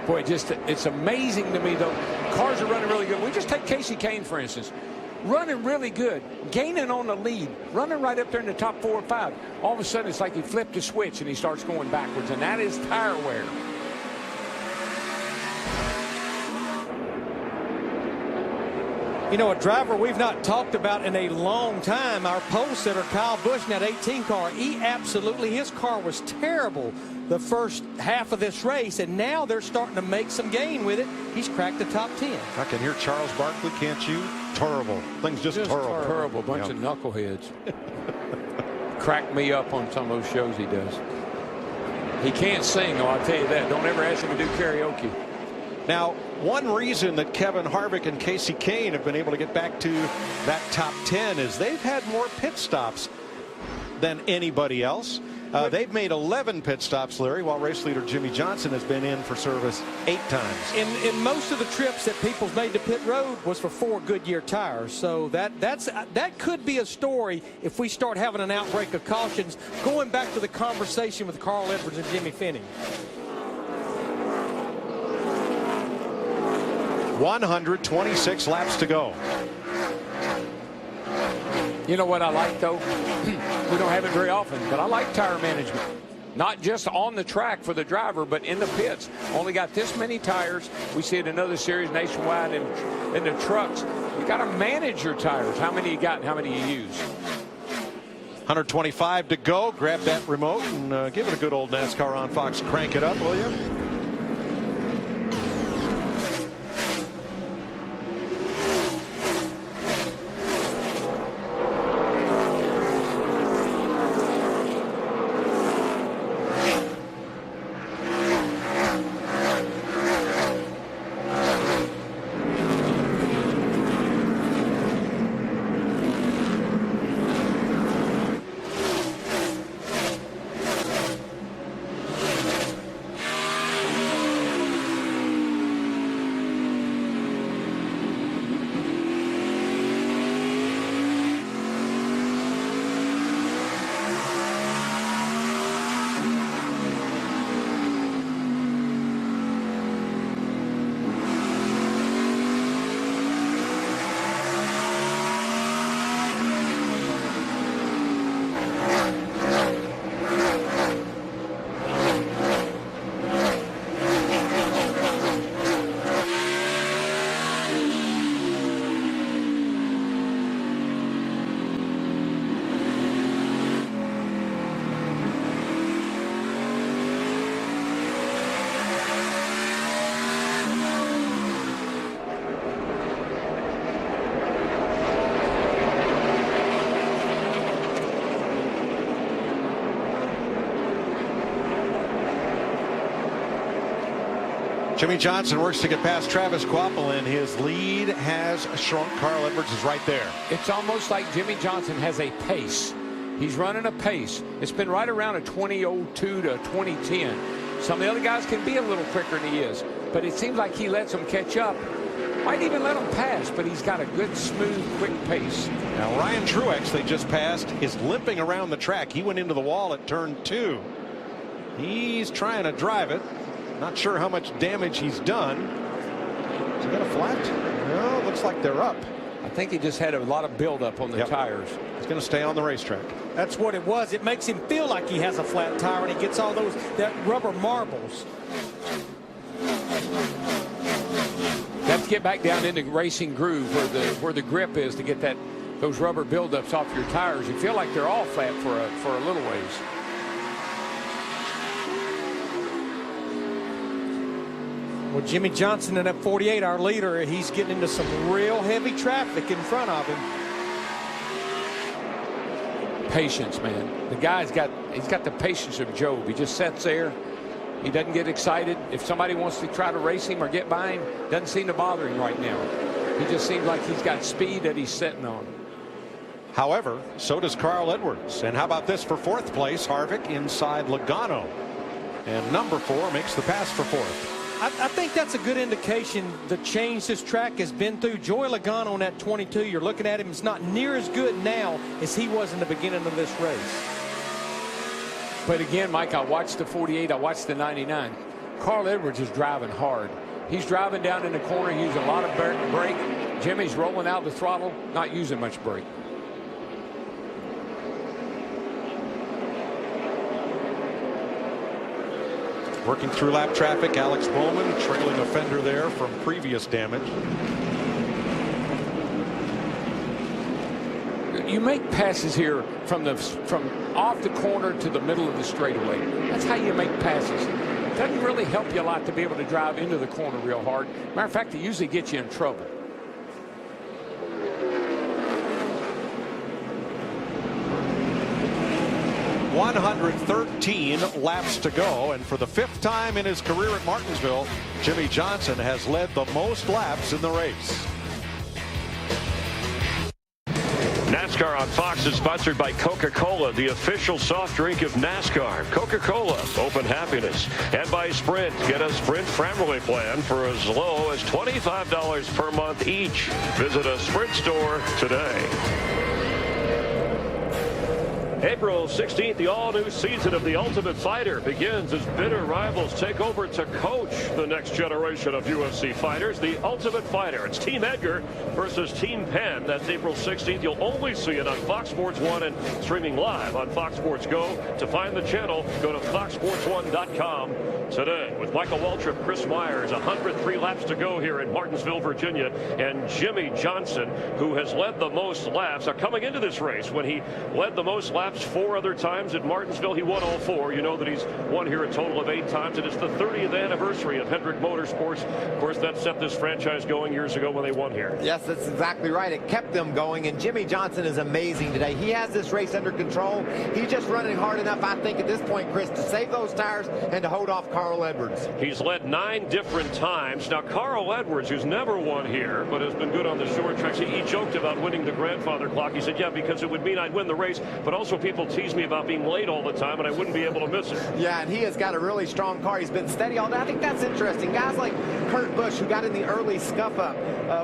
Boy, it's amazing to me, though. Cars are running really good. We just take Casey Kane, for instance. Running really good, gaining on the lead, running right up there in the top 4 or 5. All of a sudden, it's like he flipped a switch and he starts going backwards, and that is tire wear. You know, a driver we've not talked about in a long time, our pole sitter, Kyle Busch, in that 18 car. His car was terrible the first half of this race, and now they're starting to make some gain with it. He's cracked the top 10. I can hear Charles Barkley, can't you? Terrible. Things just terrible. Terrible. Bunch of knuckleheads. Crack me up on some of those shows he does. He can't sing, though, I'll tell you that. Don't ever ask him to do karaoke. Now, one reason that Kevin Harvick and Casey Kane have been able to get back to that top 10 is they've had more pit stops than anybody else. They've made 11 pit stops, Larry, while race leader Jimmy Johnson has been in for service 8 times. In most of the trips that people's made to pit road was for 4 Goodyear tires. So that could be a story if we start having an outbreak of cautions. Going back to the conversation with Carl Edwards and Jimmy Finney. 126 laps to go. You know what I like, though? We don't have it very often, but I like tire management. Not just on the track for the driver, but in the pits. Only got this many tires. We see it in other series nationwide and in the trucks. You got to manage your tires. How many you got and how many you use. 125 to go. Grab that remote and give it a good old NASCAR on Fox. Crank it up, will you? Jimmy Johnson works to get past Travis Kvapil, and his lead has shrunk. Carl Edwards is right there. It's almost like Jimmy Johnson has a pace. He's running a pace. It's been right around a 20:02 to 20:10. Some of the other guys can be a little quicker than he is, but it seems like he lets them catch up. Might even let them pass, but he's got a good, smooth, quick pace. Now, Ryan Truex, they just passed, is limping around the track. He went into the wall at turn 2. He's trying to drive it. Not sure how much damage he's done. Has he got a flat? No, looks like they're up. I think he just had a lot of buildup on the tires. He's going to stay on the racetrack. That's what it was. It makes him feel like he has a flat tire, and he gets all that rubber marbles. You have to get back down into racing groove where the grip is to get those rubber buildups off your tires. You feel like they're all flat for a little ways. Well, Jimmy Johnson in that 48, our leader, he's getting into some real heavy traffic in front of him. Patience, man. The guy's he's got the patience of Job. He just sits there. He doesn't get excited. If somebody wants to try to race him or get by him, doesn't seem to bother him right now. He just seems like he's got speed that he's sitting on. However, so does Carl Edwards. And how about this for fourth place? Harvick inside Logano. And number 4 makes the pass for fourth. I think that's a good indication the change this track has been through. Joey Logano on that 22, you're looking at him, is not near as good now as he was in the beginning of this race. But again, Mike, I watched the 48, I watched the 99. Carl Edwards is driving hard. He's driving down in the corner, using a lot of brake. Jimmy's rolling out the throttle, not using much brake. Working through lap traffic, Alex Bowman trailing a fender there from previous damage. You make passes here from off the corner to the middle of the straightaway. That's how you make passes. It doesn't really help you a lot to be able to drive into the corner real hard. Matter of fact, it usually gets you in trouble. .113 laps to go, and for the 5th time in his career at Martinsville, Jimmy Johnson has led the most laps in the race. NASCAR on Fox is sponsored by Coca-Cola, the official soft drink of NASCAR. Coca-Cola, open happiness. And by Sprint, get a Sprint family plan for as low as $25 per month each. Visit a Sprint store today. April 16th, the all-new season of The Ultimate Fighter begins as bitter rivals take over to coach the next generation of UFC fighters. The Ultimate Fighter. It's Team Edgar versus Team Penn. That's April 16th. You'll only see it on Fox Sports 1 and streaming live on Fox Sports Go. To find the channel, go to foxsports1.com today. With Michael Waltrip, Chris Myers, 103 laps to go here in Martinsville, Virginia, and Jimmy Johnson, who has led the most laps. Now, coming into this race, when he led the most laps 4 other times at Martinsville, he won all 4. You know that he's won here a total of 8 times, and it's the 30th anniversary of Hendrick Motorsports. Of course, that set this franchise going years ago when they won here. Yes, that's exactly right. It kept them going, and Jimmy Johnson is amazing today. He has this race under control. He's just running hard enough, I think, at this point, Chris, to save those tires and to hold off Carl Edwards. He's led 9 different times. Now, Carl Edwards, who's never won here, but has been good on the short tracks, he joked about winning the grandfather clock. He said, yeah, because it would mean I'd win the race, but also people tease me about being late all the time, and I wouldn't be able to miss it. Yeah, and he has got a really strong car. He's been steady all day. I think that's interesting. Guys like Kurt Busch, who got in the early scuff-up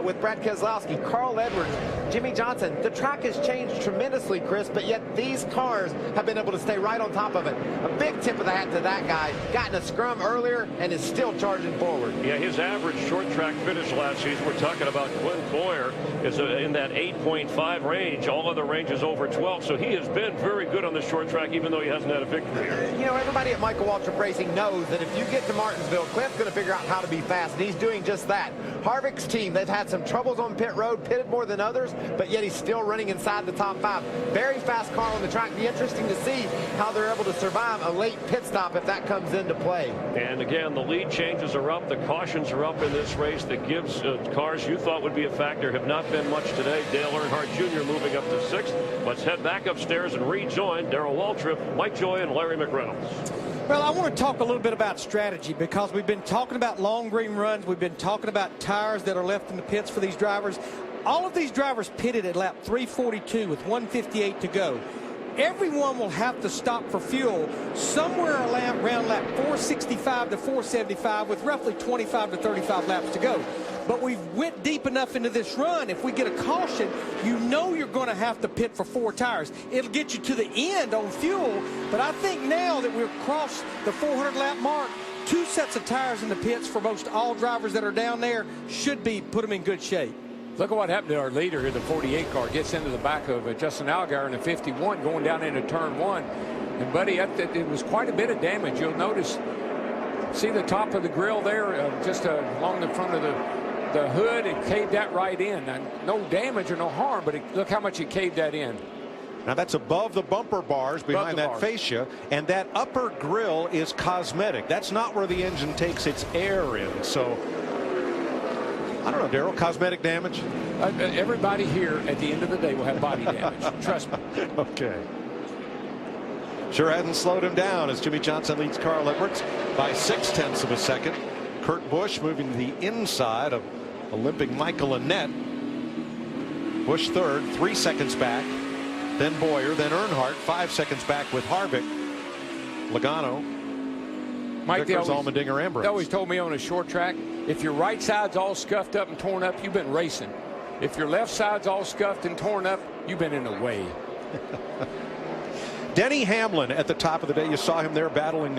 with Brad Keselowski, Carl Edwards, Jimmy Johnson. The track has changed tremendously, Chris, but yet these cars have been able to stay right on top of it. A big tip of the hat to that guy. Got in a scrum earlier and is still charging forward. Yeah, his average short track finish last season, we're talking about Glenn Boyer, is in that 8.5 range. All other ranges over 12, so he has been very good on the short track, even though he hasn't had a victory here. You know, everybody at Michael Waltrip Racing knows that if you get to Martinsville, Clint's going to figure out how to be fast, and he's doing just that. Harvick's team, they've had some troubles on pit road, pitted more than others, but yet he's still running inside the top 5. Very fast car on the track. Be interesting to see how they're able to survive a late pit stop if that comes into play. And again, the lead changes are up, the cautions are up in this race. The Gibbs cars you thought would be a factor have not been much today. Dale Earnhardt Jr. moving up to 6th. Let's head back upstairs and rejoin Darrell Waltrip, Mike Joy, and Larry McReynolds. Well, I want to talk a little bit about strategy, because we've been talking about long green runs. We've been talking about tires that are left in the pits for these drivers. All of these drivers pitted at lap 342 with 158 to go. Everyone will have to stop for fuel somewhere around lap 465 to 475 with roughly 25 to 35 laps to go. But we've went deep enough into this run. If we get a caution, you know you're going to have to pit for 4 tires. It'll get you to the end on fuel, but I think now that we've crossed the 400 lap mark, 2 sets of tires in the pits for most all drivers that are down there should put them in good shape. Look at what happened to our leader here. The 48 car gets into the back of Justin Allgaier in the 51 going down into turn 1. And, buddy, it was quite a bit of damage. You'll notice, see the top of the grill there, just along the front of the hood, it caved that right in. And no damage or no harm, but look how much it caved that in. Now that's above the bumper bars behind that fascia, and that upper grill is cosmetic. That's not where the engine takes its air in. So I don't know, Darrell, cosmetic damage? Everybody here at the end of the day will have body damage. Trust me. Okay. Sure hasn't slowed him down as Jimmie Johnson leads Carl Edwards by 0.6 of a second. Kurt Busch moving to the inside of Olympic Michael Annett. Busch third, 3 seconds back. Then Boyer, then Earnhardt, 5 seconds back with Harvick, Logano, Mike, Vickers, Allmendinger, Ambrose. They always told me on a short track, if your right side's all scuffed up and torn up, you've been racing. If your left side's all scuffed and torn up, you've been in the way. Denny Hamlin at the top of the day. You saw him there battling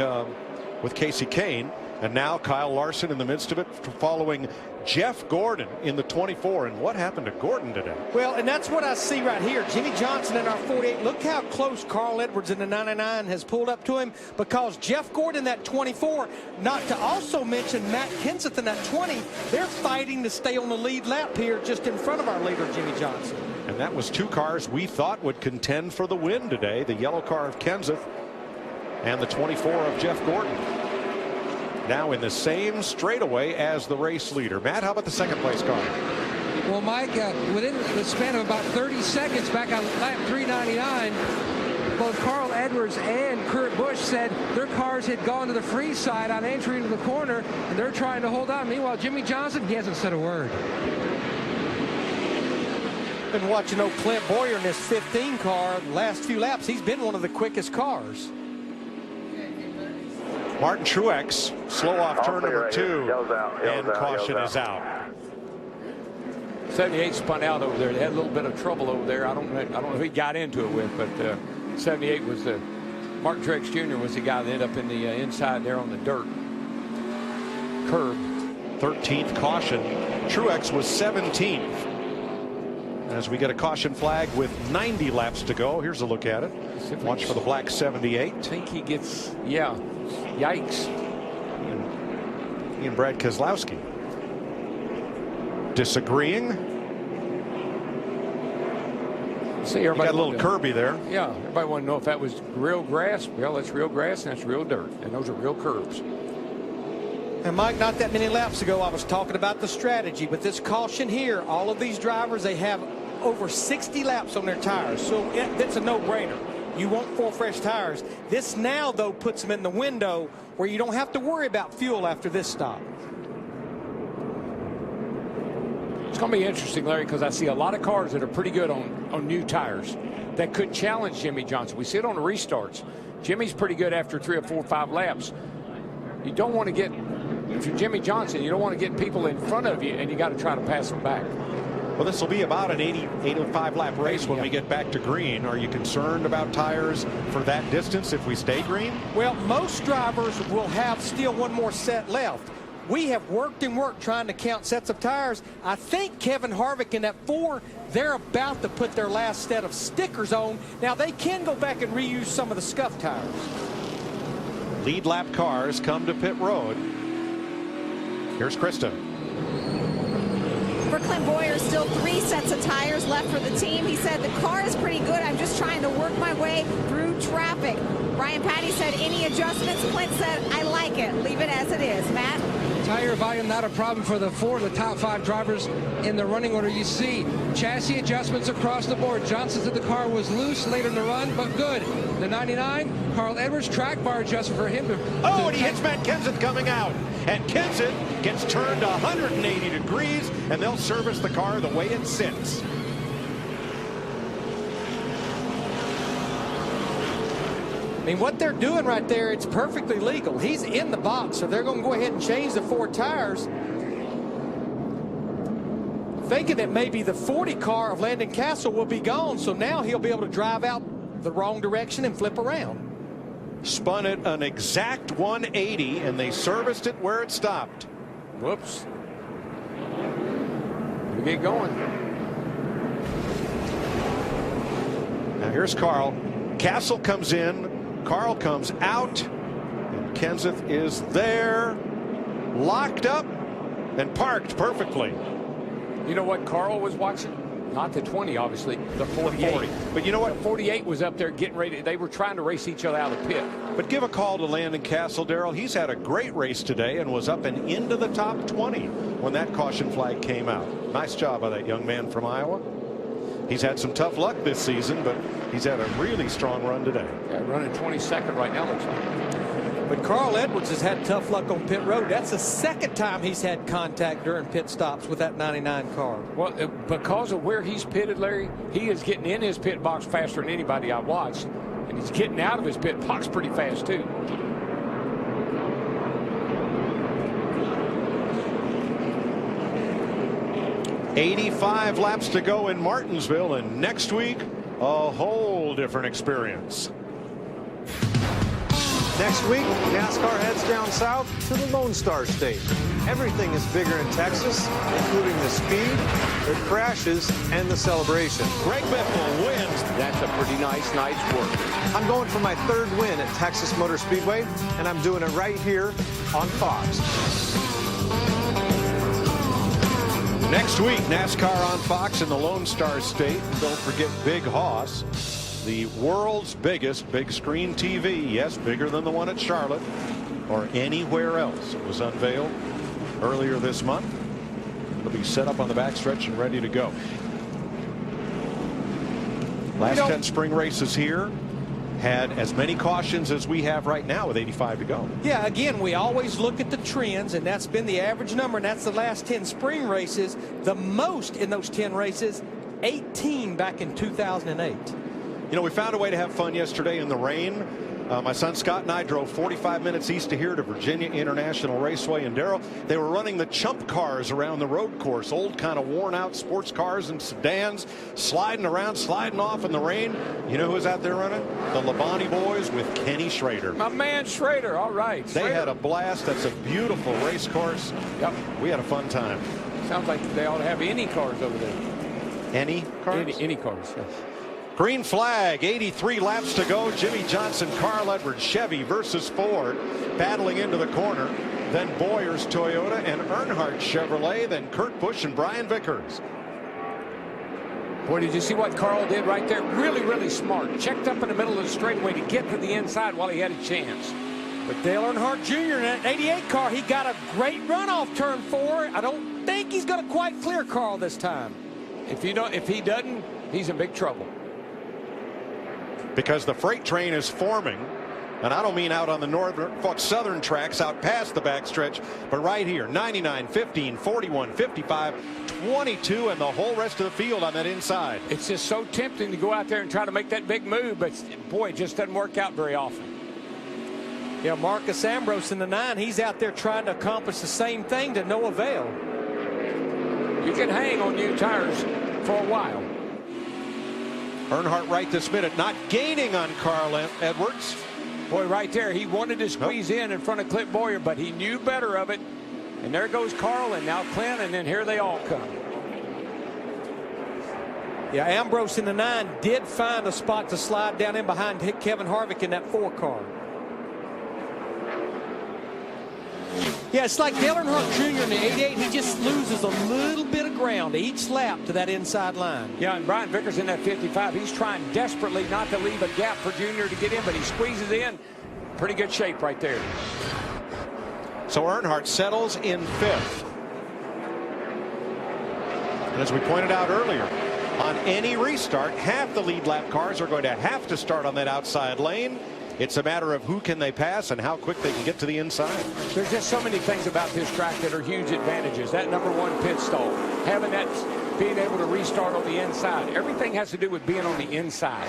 with Casey Kane. And now Kyle Larson in the midst of it, following Jeff Gordon in the 24. And what happened to Gordon today? Well, and that's what I see right here. Jimmie Johnson in our 48. Look how close Carl Edwards in the 99 has pulled up to him, because Jeff Gordon that 24, not to also mention Matt Kenseth in that 20, they're fighting to stay on the lead lap here just in front of our leader, Jimmie Johnson. And that was 2 cars we thought would contend for the win today. The yellow car of Kenseth and the 24 of Jeff Gordon. Now in the same straightaway as the race leader. Matt, how about the second place car? Well, Mike, within the span of about 30 seconds back on lap 399, both Carl Edwards and Kurt Busch said their cars had gone to the free side on entry into the corner, and they're trying to hold on. Meanwhile, Jimmie Johnson, he hasn't said a word. Been watching old Clint Boyer in this 15 car the last few laps. He's been one of the quickest cars. Martin Truex, slow off turn number 2, and caution is out. 78 spun out over there. They had a little bit of trouble over there. I don't know who he got into it with, but 78 was the Martin Truex Jr. was the guy that ended up in the inside there on the dirt curb. 13th caution. Truex was 17th. As we get a caution flag with 90 laps to go. Here's a look at it. Watch for the black 78. I think he gets, yeah, yikes. He and Brad Keselowski disagreeing. See, everybody got a little Kirby there. Yeah, everybody wanted to know if that was real grass. Well, that's real grass and that's real dirt, and those are real curves. And Mike, not that many laps ago, I was talking about the strategy. With this caution here, all of these drivers, they have over 60 laps on their tires. So it's a no-brainer. You want 4 fresh tires. This now, though, puts them in the window where you don't have to worry about fuel after this stop. It's going to be interesting, Larry, because I see a lot of cars that are pretty good on new tires that could challenge Jimmie Johnson. We see it on the restarts. Jimmy's pretty good after 3 or 4 or 5 laps. You don't want to get, if you're Jimmie Johnson, you don't want to get people in front of you, and you got to try to pass them back. Well, this will be about an 85 lap race when we get back to green. Are you concerned about tires for that distance if we stay green? Well, most drivers will have still one more set left. We have worked and worked trying to count sets of tires. I think Kevin Harvick in that 4, they're about to put their last set of stickers on. Now, they can go back and reuse some of the scuff tires. Lead lap cars come to pit road. Here's Krista. For Clint Boyer, still 3 sets of tires left for the team. He said the car is pretty good. I'm just trying to work my way through traffic. Brian Patty said any adjustments. Clint said I like it. Leave it as it is. Matt? Tire volume not a problem for the 4 of the top 5 drivers in the running order. You see chassis adjustments across the board. Johnson said the car was loose later in the run, but good. The 99, Carl Edwards, track bar adjustment for him. And he hits Matt Kenseth coming out. And Kenseth gets turned 180 degrees, and they'll service the car the way it sits. I mean, what they're doing right there, it's perfectly legal. He's in the box, so they're going to go ahead and change the 4 tires. Thinking that maybe the 40 car of Landon Castle will be gone, so now he'll be able to drive out the wrong direction and flip around. Spun it an exact 180, and they serviced it where it stopped. Whoops. We get going. Now here's Carl. Castle comes in. Carl comes out. And Kenseth is there. Locked up and parked perfectly. You know what Carl was watching? Not the 20, obviously. The 48. 40. But you know what? The 48 was up there getting ready. They were trying to race each other out of the pit. But give a call to Landon Castle, Darrell. He's had a great race today and was up and into the top 20 when that caution flag came out. Nice job by that young man from Iowa. He's had some tough luck this season, but he's had a really strong run today. Yeah, running 22nd right now, looks like. But Carl Edwards has had tough luck on pit road. That's the second time he's had contact during pit stops with that 99 car. Well, because of where he's pitted, Larry, he is getting in his pit box faster than anybody I watched. And he's getting out of his pit box pretty fast, too. $85 laps to go in Martinsville, and next week, a whole different experience. Next week, NASCAR heads down south to the Lone Star State. Everything is bigger in Texas, including the speed, the crashes, and the celebration. Greg Biffle wins. That's a pretty nice night's work. I'm going for my third win at Texas Motor Speedway, and I'm doing it right here on Fox. Next week, NASCAR on Fox in the Lone Star State. Don't forget Big Hoss, the world's biggest big screen TV. Yes, bigger than the one at Charlotte or anywhere else. It was unveiled earlier this month. It'll be set up on the backstretch and ready to go. Last 10 spring races here had as many cautions as we have right now with 85 to go. Yeah, again, we always look at the trends, and that's been the average number, and that's the last 10 spring races. The most in those 10 races, 18 back in 2008. You know, we found a way to have fun yesterday in the rain. My son Scott and I drove 45 minutes east of here to Virginia International Raceway. And Darrell, they were running the chump cars around the road course, old kind of worn out sports cars and sedans, sliding around, sliding off in the rain. You know who was out there running? The Labonte boys with Kenny Schrader. My man Schrader, all right. They had a blast. That's a beautiful race course. Yep. We had a fun time. Sounds like they ought to have any cars over there. Any cars? Any cars, yeah. Green flag, 83 laps to go. Jimmy Johnson, Carl Edwards, Chevy versus Ford, battling into the corner. Then Boyers Toyota and Earnhardt Chevrolet. Then Kurt Busch and Brian Vickers. Boy, did you see what Carl did right there? Really, really smart. Checked up in the middle of the straightaway to get to the inside while he had a chance. But Dale Earnhardt Jr. in that 88 car, he got a great run off turn 4. I don't think he's going to quite clear Carl this time. If he doesn't, he's in big trouble. Because the freight train is forming, and I don't mean out on the southern tracks out past the backstretch, but right here, 99, 15, 41, 55, 22, and the whole rest of the field on that inside. It's just so tempting to go out there and try to make that big move, but boy, it just doesn't work out very often. Yeah, Marcus Ambrose in the 9, he's out there trying to accomplish the same thing to no avail. You can hang on new tires for a while. Earnhardt right this minute, not gaining on Carl Edwards. Boy, right there, he wanted to squeeze in front of Clint Bowyer, but he knew better of it. And there goes Carl, and now Clint, and then here they all come. Yeah, Ambrose in the 9 did find a spot to slide down in behind Kevin Harvick in that 4 car. Yeah, it's like Dale Earnhardt Jr. in the 88. He just loses a little bit of ground each lap to that inside line. Yeah, and Brian Vickers in that 55. He's trying desperately not to leave a gap for Junior to get in, but he squeezes in. Pretty good shape right there. So Earnhardt settles in 5th. And as we pointed out earlier, on any restart, half the lead lap cars are going to have to start on that outside lane. It's a matter of who can they pass and how quick they can get to the inside. There's just so many things about this track that are huge advantages. That #1 pit stall, having that, being able to restart on the inside. Everything has to do with being on the inside.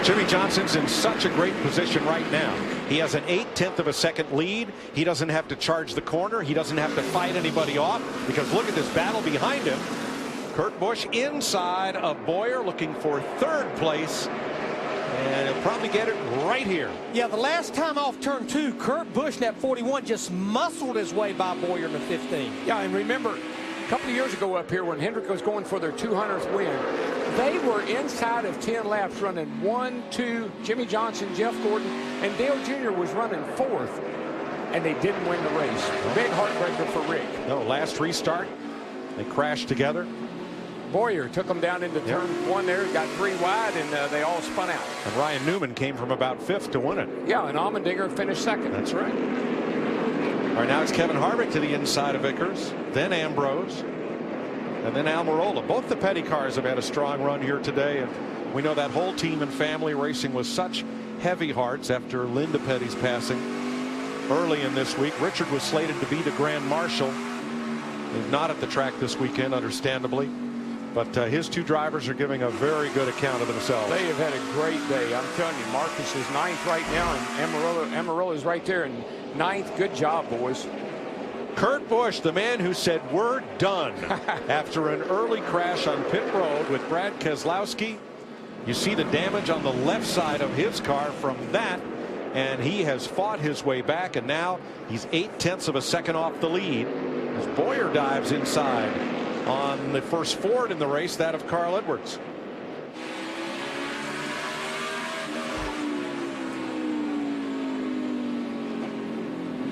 Jimmy Johnson's in such a great position right now. He has an 1/8 of a second lead. He doesn't have to charge the corner. He doesn't have to fight anybody off, because look at this battle behind him. Kurt Busch inside of Bowyer, looking for 3rd place, and he'll probably get it right here. Yeah, the last time off turn 2, Kurt Busch in that 41 just muscled his way by Bowyer in the 15. Yeah, and remember, a couple of years ago up here when Hendrick was going for their 200th win, they were inside of 10 laps running 1, 2, Jimmy Johnson, Jeff Gordon, and Dale Jr. was running 4th. and they didn't win the race. Big heartbreaker for Rick. No, last restart, they crashed together. Boyer took them down into turn one there, got 3 wide, and they all spun out. And Ryan Newman came from about 5th to win it. Yeah, and Allmendinger finished 2nd. That's right. All right, now it's Kevin Harvick to the inside of Vickers, then Ambrose, and then Almirola. Both the Petty cars have had a strong run here today, and we know that whole team and family racing with such heavy hearts after Linda Petty's passing early in this week. Richard was slated to be the Grand Marshal. He's not at the track this weekend, understandably. But his 2 drivers are giving a very good account of themselves. They have had a great day. I'm telling you, Marcus is 9th right now, and Almirola is right there in 9th. Good job, boys. Kurt Busch, the man who said we're done after an early crash on pit road with Brad Keselowski. You see the damage on the left side of his car from that, and he has fought his way back, and now he's 0.8 of a second off the lead as Boyer dives inside on the first Ford in the race, that of Carl Edwards.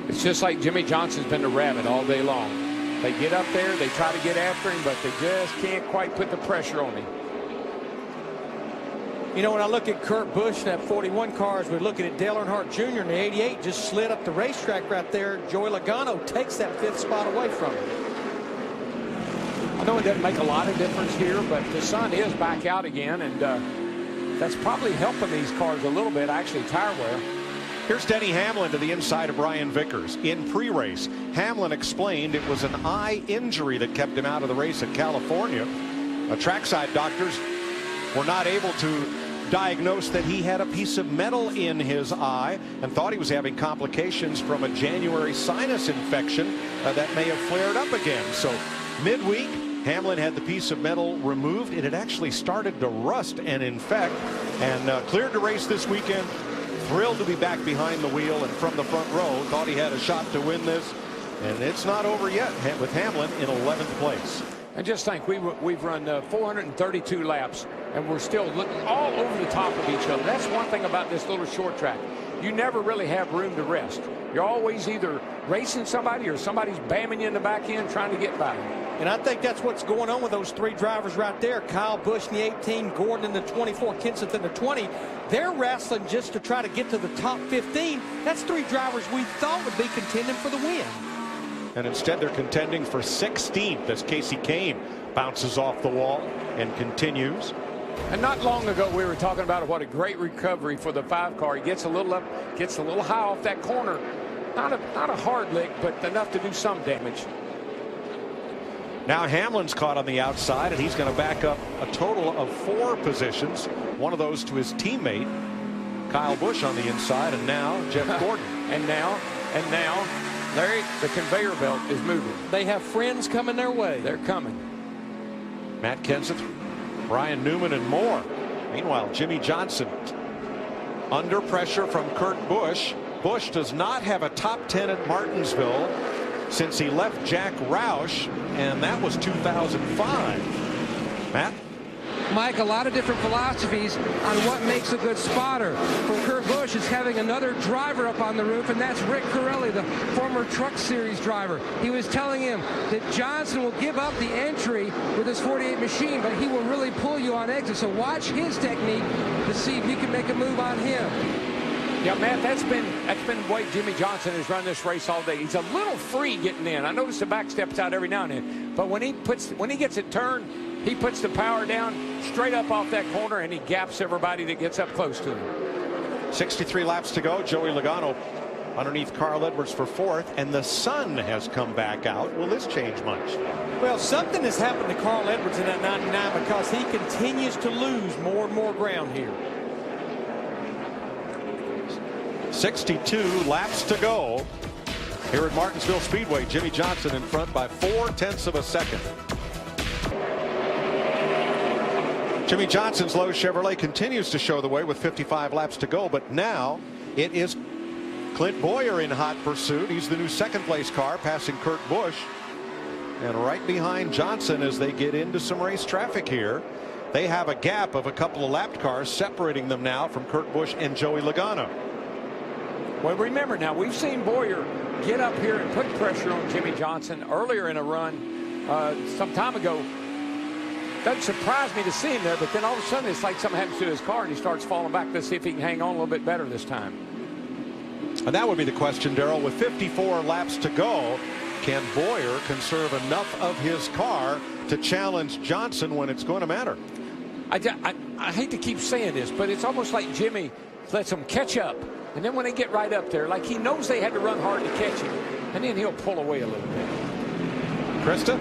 It's just like Jimmy Johnson's been the rabbit all day long. They get up there, they try to get after him, but they just can't quite put the pressure on him. You know, when I look at Kurt Busch, that 41 cars, we're looking at Dale Earnhardt Jr. in the 88, just slid up the racetrack right there. Joey Logano takes that 5th spot away from him. I know it doesn't make a lot of difference here, but the sun is back out again, and that's probably helping these cars a little bit, actually, tire wear. Here's Denny Hamlin to the inside of Brian Vickers. In pre-race, Hamlin explained it was an eye injury that kept him out of the race at California. Trackside doctors were not able to diagnosed that he had a piece of metal in his eye and thought he was having complications from a January sinus infection that may have flared up again. So midweek, Hamlin had the piece of metal removed. It had actually started to rust and infect, and cleared to race this weekend. Thrilled to be back behind the wheel and from the front row. Thought he had a shot to win this, and it's not over yet with Hamlin in 11th place. And just think, we've run 432 laps, and we're still looking all over the top of each other. That's one thing about this little short track. You never really have room to rest. You're always either racing somebody or somebody's bamming you in the back end trying to get by you. And I think that's what's going on with those 3 drivers right there. Kyle Busch in the 18, Gordon in the 24, Kenseth in the 20. They're wrestling just to try to get to the top 15. That's 3 drivers we thought would be contending for the win. And instead they're contending for 16th as Casey Kane bounces off the wall and continues. And not long ago we were talking about what a great recovery for the 5 car. He gets a little up, gets a little high off that corner. Not a hard lick, but enough to do some damage. Now Hamlin's caught on the outside, and he's going to back up a total of 4 positions. One of those to his teammate Kyle Busch on the inside, and now Jeff Gordon. and now Larry, the conveyor belt is moving. They have friends coming their way. They're coming. Matt Kenseth, Brian Newman, and more. Meanwhile, Jimmy Johnson under pressure from Kurt Busch. Busch does not have a top 10 at Martinsville since he left Jack Roush, and that was 2005. Matt? Mike, a lot of different philosophies on what makes a good spotter. For Kurt Busch, it's having another driver up on the roof, and that's Rick Corelli, the former Truck Series driver. He was telling him that Johnson will give up the entry with his 48 machine, but he will really pull you on exit. So watch his technique to see if you can make a move on him. Yeah, Matt, that's been the way Jimmy Johnson has run this race all day. He's a little free getting in. I notice the back steps out every now and then, but when he gets it turned, he puts the power down straight up off that corner, and he gaps everybody that gets up close to him. 63 laps to go. Joey Logano underneath Carl Edwards for 4th, and the sun has come back out. Will this change much? Well, something has happened to Carl Edwards in that 99 because he continues to lose more and more ground here. 62 laps to go here at Martinsville Speedway. Jimmy Johnson in front by 0.4 of a second. Jimmy Johnson's Lowe's Chevrolet continues to show the way with 55 laps to go, but now it is Clint Boyer in hot pursuit. He's the new 2nd place car, passing Kurt Busch, and right behind Johnson as they get into some race traffic here. They have a gap of a couple of lapped cars separating them now from Kurt Busch and Joey Logano. Well, remember now, we've seen Bowyer get up here and put pressure on Jimmie Johnson earlier in a run some time ago. Doesn't surprise me to see him there, but then all of a sudden it's like something happens to his car and he starts falling back. Let's see if he can hang on a little bit better this time. And that would be the question, Darrell. With 54 laps to go, can Bowyer conserve enough of his car to challenge Johnson when it's going to matter? I hate to keep saying this, but it's almost like Jimmy lets them catch up. And then when they get right up there, like he knows they had to run hard to catch him, and then he'll pull away a little bit. Krista?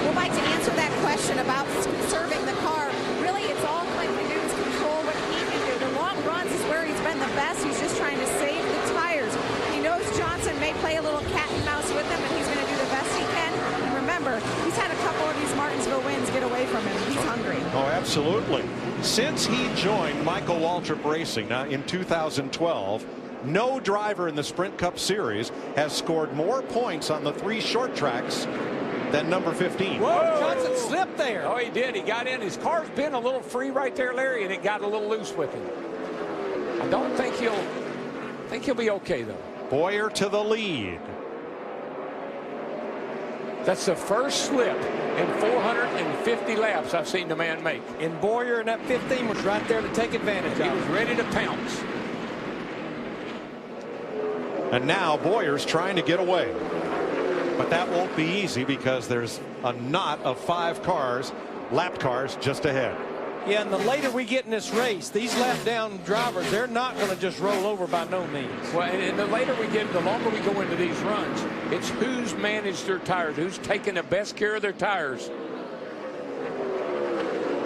Well, Mike, to answer that question about conserving the car, really it's all Clint can do is control what he can do. The long runs is where he's been the best. He's just trying to save the tires. He knows Johnson may play a little cat and mouse with him, and he's going to do the best he can. And remember, he's had a couple of these Martinsville wins get away from him. He's hungry. Oh, absolutely. Since he joined Michael Waltrip Racing in 2012, no driver in the Sprint Cup Series has scored more points on the 3 short tracks than number 15. Whoa, Johnson slipped there. Oh, he did. He got in. His car's been a little free right there, Larry, and it got a little loose with him. I don't think he'll be okay, though. Bowyer to the lead. That's the first slip in 450 laps I've seen the man make. And Bowyer in that 15 was right there to take advantage of it. He was ready to pounce. And now Bowyer's trying to get away. But that won't be easy because there's a knot of 5 cars, lap cars, just ahead. Yeah, and the later we get in this race, these lap-down drivers, they're not going to just roll over by no means. Well, and the later we get, the longer we go into these runs, it's who's managed their tires, who's taking the best care of their tires.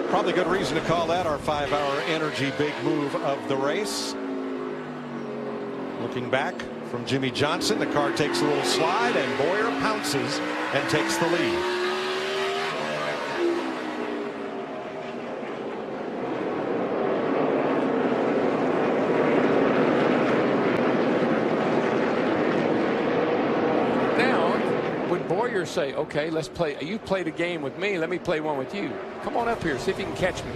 Probably good reason to call that our 5-hour energy big move of the race. Looking back from Jimmie Johnson, the car takes a little slide, and Bowyer pounces and takes the lead. Bowyer say, okay, let's play. You played a game with me. Let me play one with you. Come on up here. See if you can catch me.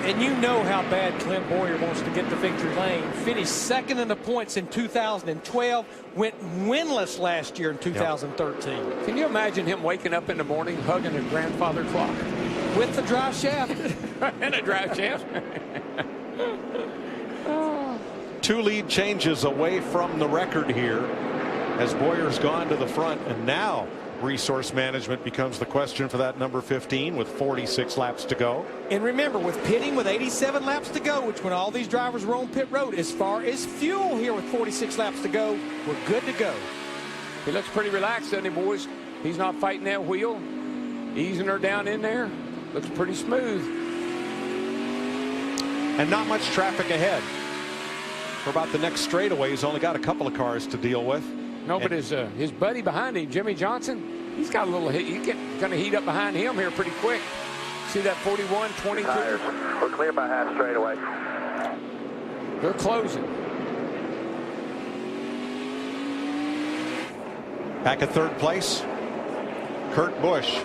And you know how bad Clint Bowyer wants to get to victory lane. Finished second in the points in 2012. Went winless last year in 2013. Yep. Can you imagine him waking up in the morning hugging a grandfather clock? With the drive shaft. And a drive shaft. 2 lead changes away from the record here, as Bowyer's gone to the front, and now resource management becomes the question for that number 15 with 46 laps to go. And remember, with pitting with 87 laps to go, which when all these drivers were on pit road, as far as fuel here with 46 laps to go, we're good to go. He looks pretty relaxed, doesn't he, boys? He's not fighting that wheel, easing her down in there. Looks pretty smooth. And not much traffic ahead. For about the next straightaway, he's only got a couple of cars to deal with. No, but his buddy behind him, Jimmie Johnson, he's got a little hit. He's going to heat up behind him here pretty quick. See that 41, 22? We're clear by half straightaway. They're closing. Back at third place, Kurt Busch,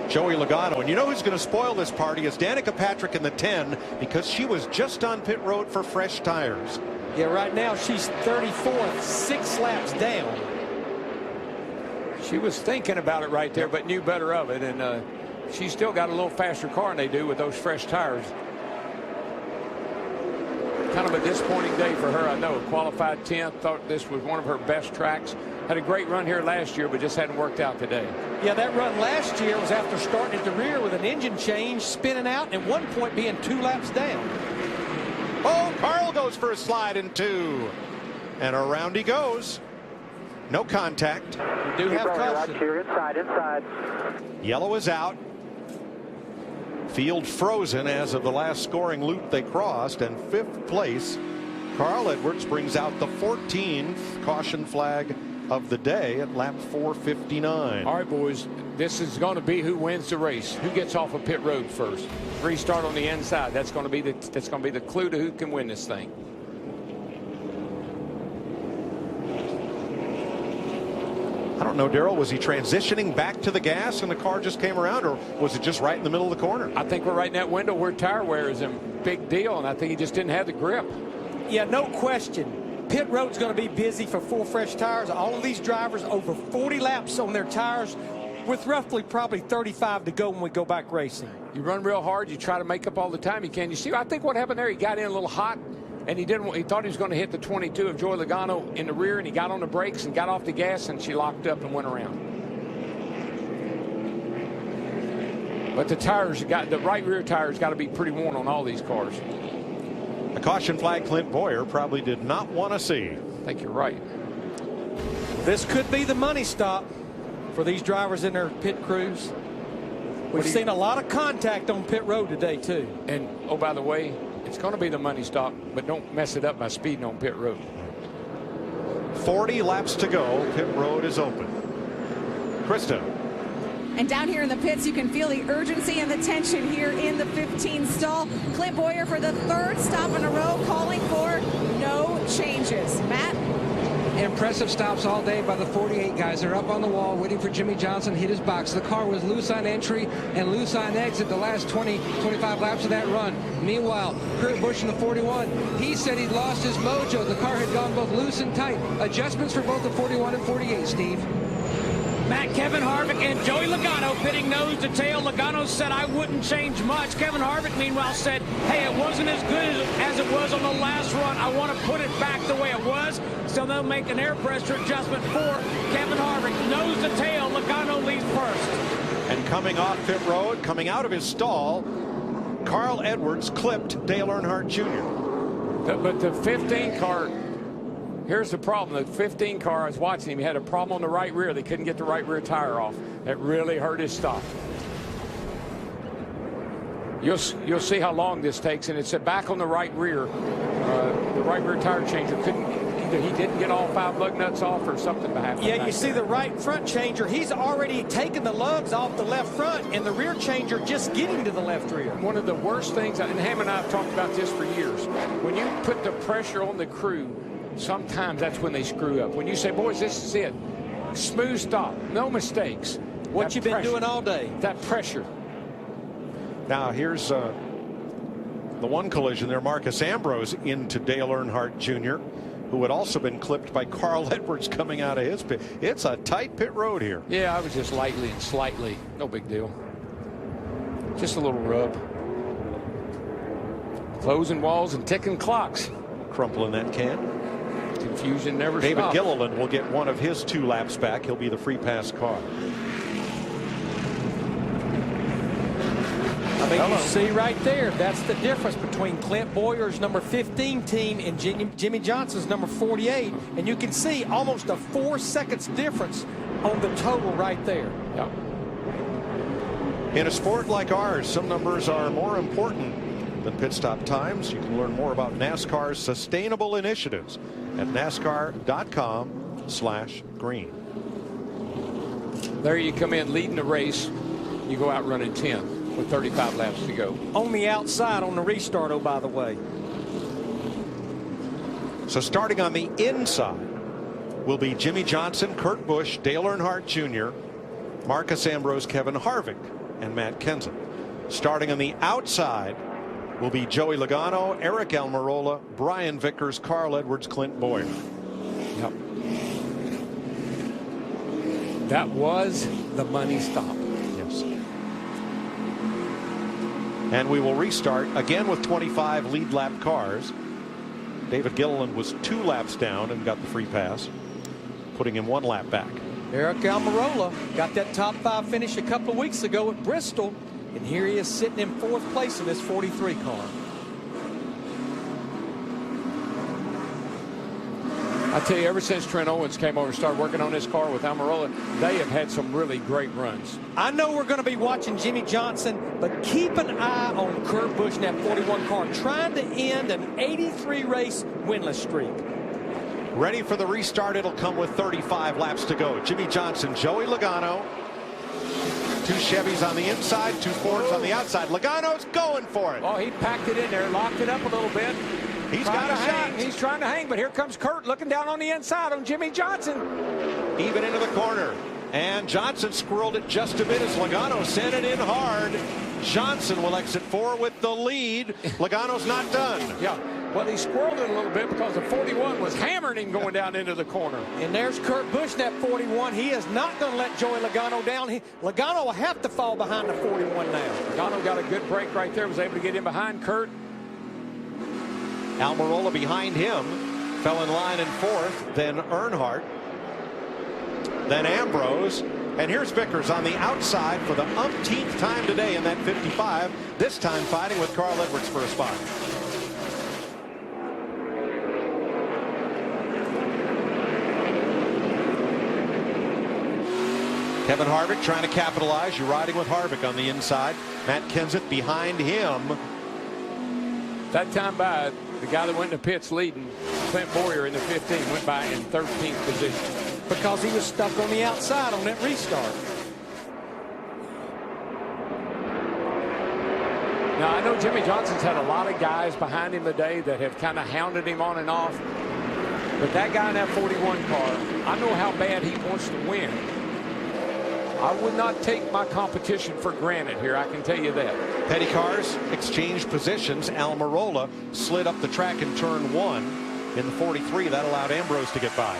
Joey Logano. And you know who's going to spoil this party is Danica Patrick in the 10, because she was just on pit road for fresh tires. Yeah, right now she's 34th, 6 laps down. She was thinking about it right there, but knew better of it. And she's still got a little faster car than they do with those fresh tires. Kind of a disappointing day for her, I know. Qualified 10th, thought this was one of her best tracks. Had a great run here last year, but just hadn't worked out today. Yeah, that run last year was after starting at the rear with an engine change, spinning out, and at one point being 2 laps down. Oh, Carl goes for a slide in 2. And around he goes. No contact. We do have caution. Here, inside. Yellow is out. Field frozen as of the last scoring loop they crossed. And 5th place, Carl Edwards brings out the 14th caution flag of the day at lap 459. All right, boys, this is going to be who wins the race. Who gets off of pit road first? Restart on the inside. That's going to be the clue to who can win this thing. I don't know, Darrell, was he transitioning back to the gas and the car just came around, or was it just right in the middle of the corner? I think we're right in that window where tire wear is a big deal, and I think he just didn't have the grip. Yeah, no question. Pit road's going to be busy for full fresh tires. All of these drivers over 40 laps on their tires with roughly probably 35 to go when we go back racing. You run real hard. You try to make up all the time you can. You see, I think what happened there, he got in a little hot, and he thought he was going to hit the 22 of Joey Logano in the rear, and he got on the brakes and got off the gas, and she locked up and went around. But the tires, the right rear tires got to be pretty worn on all these cars. A caution flag Clint Bowyer probably did not want to see. I think you're right. This could be the money stop for these drivers in their pit crews. We've seen a lot of contact on pit road today, too. And, oh, by the way, it's going to be the money stop, but don't mess it up by speeding on pit road. 40 laps to go. Pit road is open. Krista. And down here in the pits, you can feel the urgency and the tension here in the 15 stall. Clint Bowyer for the third stop in a row, calling for no changes. Matt? Impressive stops all day by the 48 guys. They're up on the wall waiting for Jimmie Johnson to hit his box. The car was loose on entry and loose on exit the last 20-25 laps of that run. Meanwhile, Kurt Busch in the 41, he said he'd lost his mojo. The car had gone both loose and tight. Adjustments for both the 41 and 48, Steve. Matt, Kevin Harvick and Joey Logano pitting nose to tail. Logano said, I wouldn't change much. Kevin Harvick, meanwhile, said, hey, it wasn't as good as it was on the last run. I want to put it back the way it was. So they'll make an air pressure adjustment for Kevin Harvick. Nose to tail, Logano leads first. And coming off pit road, coming out of his stall, Carl Edwards clipped Dale Earnhardt Jr. But the 15 car, here's the problem. The 15 car, I was watching him, he had a problem on the right rear. They couldn't get the right rear tire off. That really hurt his stop. You'll see how long this takes, and it's back on the right rear. The right rear tire changer either he didn't get all 5 lug nuts off or something happened. Yeah, you see the right front changer. He's already taken the lugs off the left front, and the rear changer just getting to the left rear. One of the worst things, and Ham and I have talked about this for years, when you put the pressure on the crew, sometimes that's when they screw up. When you say, boys, this is it. Smooth stop, no mistakes. What you've been doing all day. That pressure. Now here's the one collision there. Marcus Ambrose into Dale Earnhardt Jr., who had also been clipped by Carl Edwards coming out of his pit. It's a tight pit road here. Yeah, I was just lightly and slightly. No big deal. Just a little rub. Closing walls and ticking clocks. Crumpling that can. Confusion never David stops. Gilliland will get one of his 2 laps back. He'll be the free pass car. I mean, you see right there, that's the difference between Clint Bowyer's number 15 team and Jimmie Johnson's number 48. And you can see almost a 4 seconds difference on the total right there. Yep. In a sport like ours, some numbers are more important than pit stop times. You can learn more about NASCAR's sustainable initiatives at NASCAR.com/green. There you come in leading the race. You go out running 10. With 35 laps to go. On the outside on the restart, oh, by the way. So starting on the inside will be Jimmie Johnson, Kurt Busch, Dale Earnhardt Jr., Marcus Ambrose, Kevin Harvick, and Matt Kenseth. Starting on the outside will be Joey Logano, Eric Almirola, Brian Vickers, Carl Edwards, Clint Bowyer. Yep. That was the money stop. Yes. And we will restart again with 25 lead lap cars. David Gilliland was 2 laps down and got the free pass, putting him 1 lap back. Eric Almirola got that top 5 finish a couple of weeks ago at Bristol, and here he is sitting in 4th place in this 43 car. I tell you, ever since Trent Owens came over and started working on this car with Almirola, they have had some really great runs. I know we're going to be watching Jimmie Johnson, but keep an eye on Kurt Busch in that 41 car, trying to end an 83 race winless streak. Ready for the restart. It'll come with 35 laps to go. Jimmie Johnson, Joey Logano. 2 Chevys on the inside, 2 Fords on the outside. Logano's going for it. Oh, he packed it in there, locked it up a little bit. He's got a shot. He's trying to hang, but here comes Kurt looking down on the inside on Jimmie Johnson. Even into the corner. And Johnson squirreled it just a bit as Logano sent it in hard. Johnson will exit 4 with the lead. Logano's not done. Yeah. Well, he squirreled it a little bit because the 41 was hammering him going down into the corner. And there's Kurt Busch in that 41. He is not going to let Joey Logano down. Logano will have to fall behind the 41 now. Logano got a good break right there, was able to get in behind Kurt. Almirola behind him, fell in line in fourth, then Earnhardt, then Ambrose, and here's Vickers on the outside for the umpteenth time today in that 55, this time fighting with Carl Edwards for a spot. Kevin Harvick trying to capitalize. You're riding with Harvick on the inside. Matt Kenseth behind him. That time by, the guy that went to pits leading, Clint Bowyer in the 15, went by in 13th position. Because he was stuck on the outside on that restart. Now, I know Jimmie Johnson's had a lot of guys behind him today that have kind of hounded him on and off. But that guy in that 41 car, I know how bad he wants to win. I would not take my competition for granted here, I can tell you that. Petty cars exchanged positions. Almirola slid up the track in turn 1 in the 43. That allowed Ambrose to get by.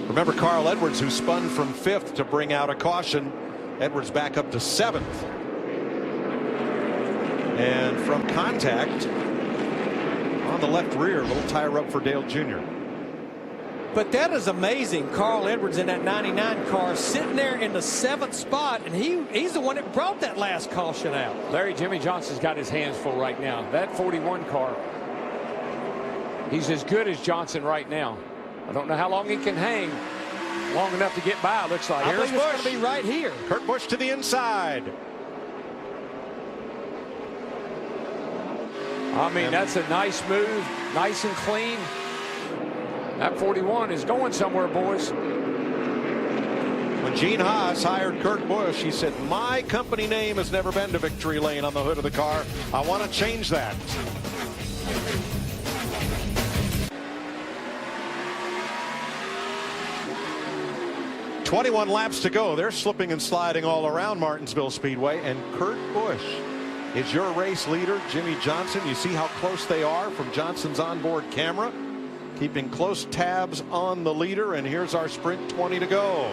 Remember Carl Edwards, who spun from 5th to bring out a caution. Edwards back up to 7th. And from contact on the left rear, a little tire rub for Dale Jr. But that is amazing. Carl Edwards in that 99 car sitting there in the 7th spot, and he's the one that brought that last caution out. Larry, Jimmie Johnson's got his hands full right now. That 41 car, he's as good as Johnson right now. I don't know how long he can hang long enough to get by, it looks like. I believe it's going to be right here. Kurt Busch to the inside. I mean, that's a nice move, nice and clean. That 41 is going somewhere, boys. When Gene Haas hired Kurt Busch, he said, my company name has never been to victory lane on the hood of the car. I want to change that. "21 laps to go." They're slipping and sliding all around Martinsville Speedway, and Kurt Busch is your race leader. Jimmie Johnson, you see how close they are from Johnson's onboard camera, keeping close tabs on the leader. And here's our sprint 20 to go.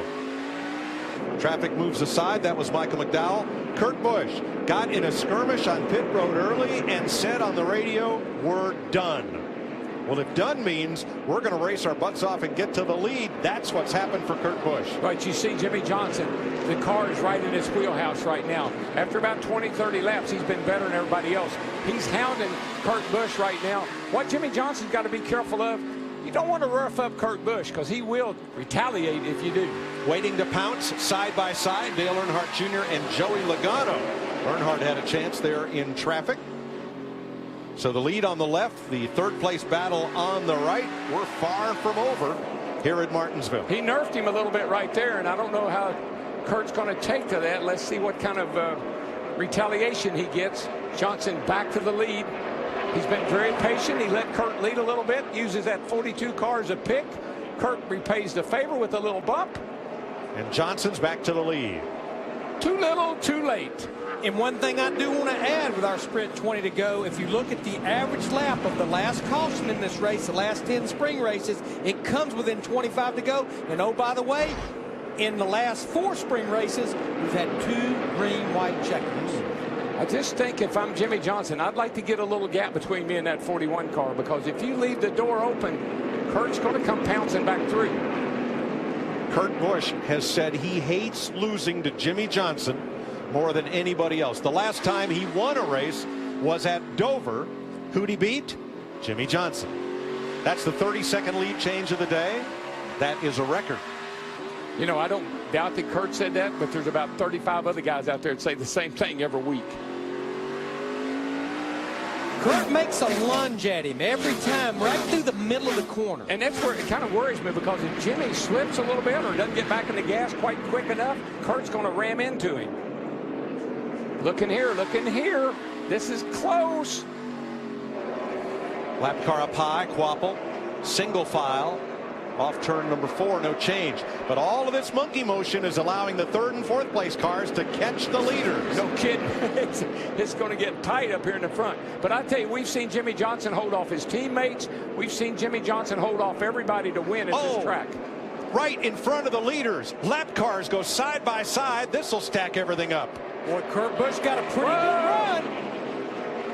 Traffic moves aside. That was Michael McDowell. Kurt Busch got in a skirmish on pit road early and said on the radio, we're done. Well, if done means we're going to race our butts off and get to the lead, that's what's happened for Kurt Busch. Right, you see Jimmie Johnson, the car is right in his wheelhouse right now. After about 20, 30 laps, he's been better than everybody else. He's hounding Kurt Busch right now. What Jimmie Johnson's got to be careful of, you don't want to rough up Kurt Busch because he will retaliate if you do. Waiting to pounce side by side, Dale Earnhardt Jr. and Joey Logano. Earnhardt had a chance there in traffic. So the lead on the left, the third place battle on the right. We're far from over here at Martinsville. He nerfed him a little bit right there, and I don't know how Kurt's going to take to that. Let's see what kind of retaliation he gets. Johnson back to the lead. He's been very patient. He let Kurt lead a little bit, uses that 42 car as a pick. Kurt repays the favor with a little bump. And Johnson's back to the lead. Too little, too late. And one thing I do want to add with our sprint 20 to go, if you look at the average lap of the last caution in this race, the last 10 spring races, it comes within 25 to go. And oh, by the way, in the last 4 spring races, we've had 2 green, white checkers. I just think if I'm Jimmie Johnson, I'd like to get a little gap between me and that 41 car, because if you leave the door open, Kurt's going to come pouncing back through. Kurt Busch has said he hates losing to Jimmie Johnson more than anybody else. The last time he won a race was at Dover. Who'd he beat? Jimmie Johnson. That's the 32nd lead change of the day. That is a record. You know, I don't doubt that Kurt said that, but there's about 35 other guys out there that say the same thing every week. Kurt makes a lunge at him every time, right through the middle of the corner. And that's where it kind of worries me, because if Jimmie slips a little bit or doesn't get back in the gas quite quick enough, Kurt's going to ram into him. Looking here, looking here. This is close. Lap car up high, Quapple, single file. Off turn number 4, no change. But all of this monkey motion is allowing the 3rd and 4th place cars to catch the leaders. No kidding. It's going to get tight up here in the front. But I tell you, we've seen Jimmie Johnson hold off his teammates. We've seen Jimmie Johnson hold off everybody to win at this track. Right in front of the leaders. Lap cars go side by side. This will stack everything up. Boy, Kurt Busch got a pretty good run.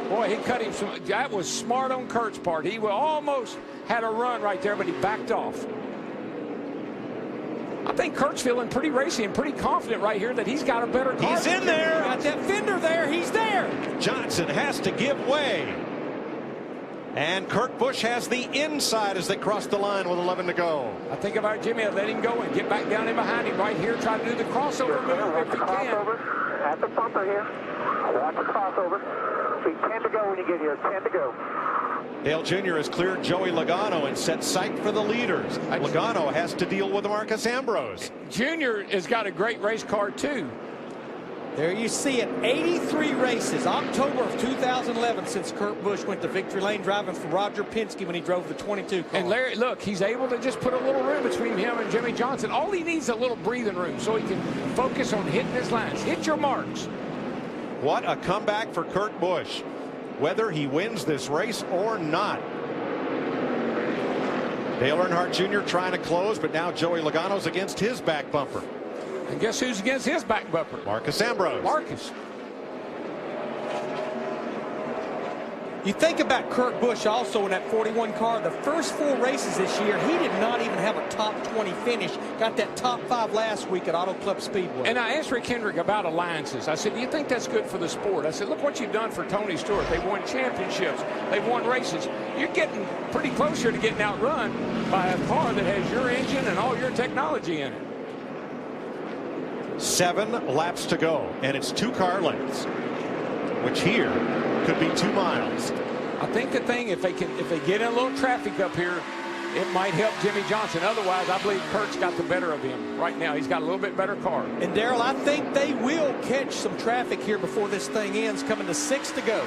Boy, he cut him some. That was smart on Kurt's part. He almost had a run right there, but he backed off. I think Kurt's feeling pretty racy and pretty confident right here that he's got a better car. He's in there. Got that fender there. He's there. Johnson has to give way. And Kurt Busch has the inside as they cross the line with 11 to go. I think about Jimmy, let him go and get back down in behind him right here. Try to do the crossover move if he can. At the bumper here. Watch the crossover. See, 10 to go when you get here. 10 to go. Dale Jr. has cleared Joey Logano and set sight for the leaders. Logano has to deal with Marcus Ambrose. Jr. has got a great race car, too. There you see it. 83 races, October of 2011, since Kurt Busch went to victory lane driving for Roger Penske when he drove the 22 car. And Larry, look, he's able to just put a little room between him and Jimmie Johnson. All he needs is a little breathing room so he can focus on hitting his lines. Hit your marks. What a comeback for Kurt Busch, whether he wins this race or not. Dale Earnhardt Jr. trying to close, but now Joey Logano's against his back bumper. And guess who's against his back bumper? Marcus Ambrose. Marcus. You think about Kurt Busch also in that 41 car. The first 4 races this year, he did not even have a top 20 finish. Got that top 5 last week at Auto Club Speedway. And I asked Rick Hendrick about alliances. I said, do you think that's good for the sport? I said, look what you've done for Tony Stewart. They've won championships. They've won races. You're getting pretty close here to getting outrun by a car that has your engine and all your technology in it. 7 laps to go, and it's 2 car lengths, which here could be 2 miles. I think the thing, if they get in a little traffic up here, it might help Jimmie Johnson. Otherwise, I believe Kurt's got the better of him right now. He's got a little bit better car. And Darrell, I think they will catch some traffic here before this thing ends, coming to 6 to go.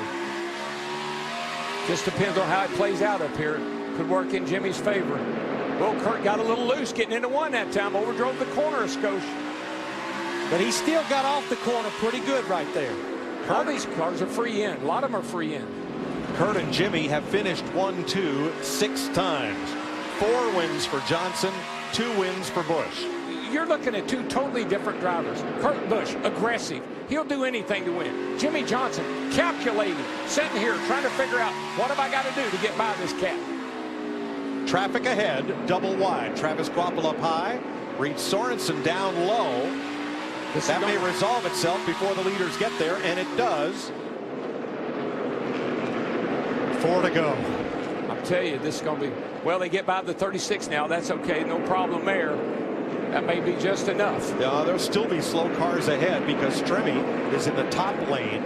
Just depends on how it plays out up here. Could work in Jimmy's favor. Well, Kurt got a little loose getting into 1 that time. Overdrove the corner of Scotia. But he still got off the corner pretty good right there. All these cars are free in. A lot of them are free in. Kurt and Jimmy have finished 1, 2, 6 times. 4 wins for Johnson, 2 wins for Busch. You're looking at 2 totally different drivers. Kurt Busch, aggressive. He'll do anything to win. Jimmie Johnson, calculating, sitting here trying to figure out, what have I got to do to get by this cat? Traffic ahead, double wide. Travis Kvapil up high. Reed Sorensen down low. That may resolve itself before the leaders get there, and it does. 4 to go. I'll tell you, this is going to be, well, they get by the 36 now. That's okay. No problem there. That may be just enough. There'll still be slow cars ahead because Stremme is in the top lane.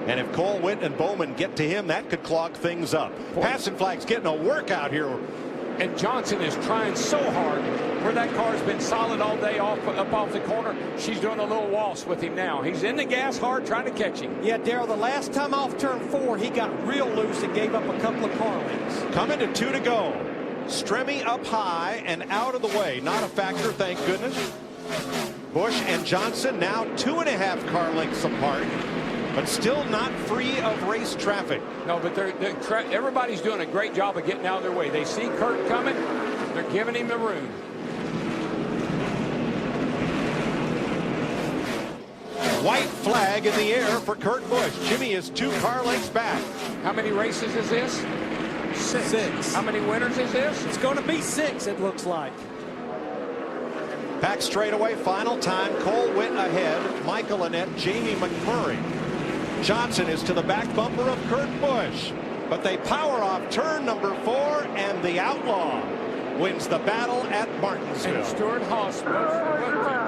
And if Cole Witt and Bowman get to him, that could clog things up. Passing Flag's getting a workout here. And Johnson is trying so hard. Where that car's been solid all day up off the corner, she's doing a little waltz with him now. He's in the gas hard trying to catch him. Yeah, Darrell, the last time off turn 4, he got real loose and gave up a couple of car lengths. Coming to 2 to go. Stremme up high and out of the way. Not a factor, thank goodness. Busch and Johnson now 2.5 car lengths apart, but still not free of race traffic. No, but everybody's doing a great job of getting out of their way. They see Kurt coming. They're giving him the room. White flag in the air for Kurt Busch. Jimmy is 2 car lengths back. How many races is this? 6. How many winners is this? It's going to be 6, it looks like. Back straightaway, final time. Cole Witt ahead. Michael Annett, Jamie McMurray. Johnson is to the back bumper of Kurt Busch. But they power off turn number 4, and the Outlaw wins the battle at Martinsville. And Stuart Haas.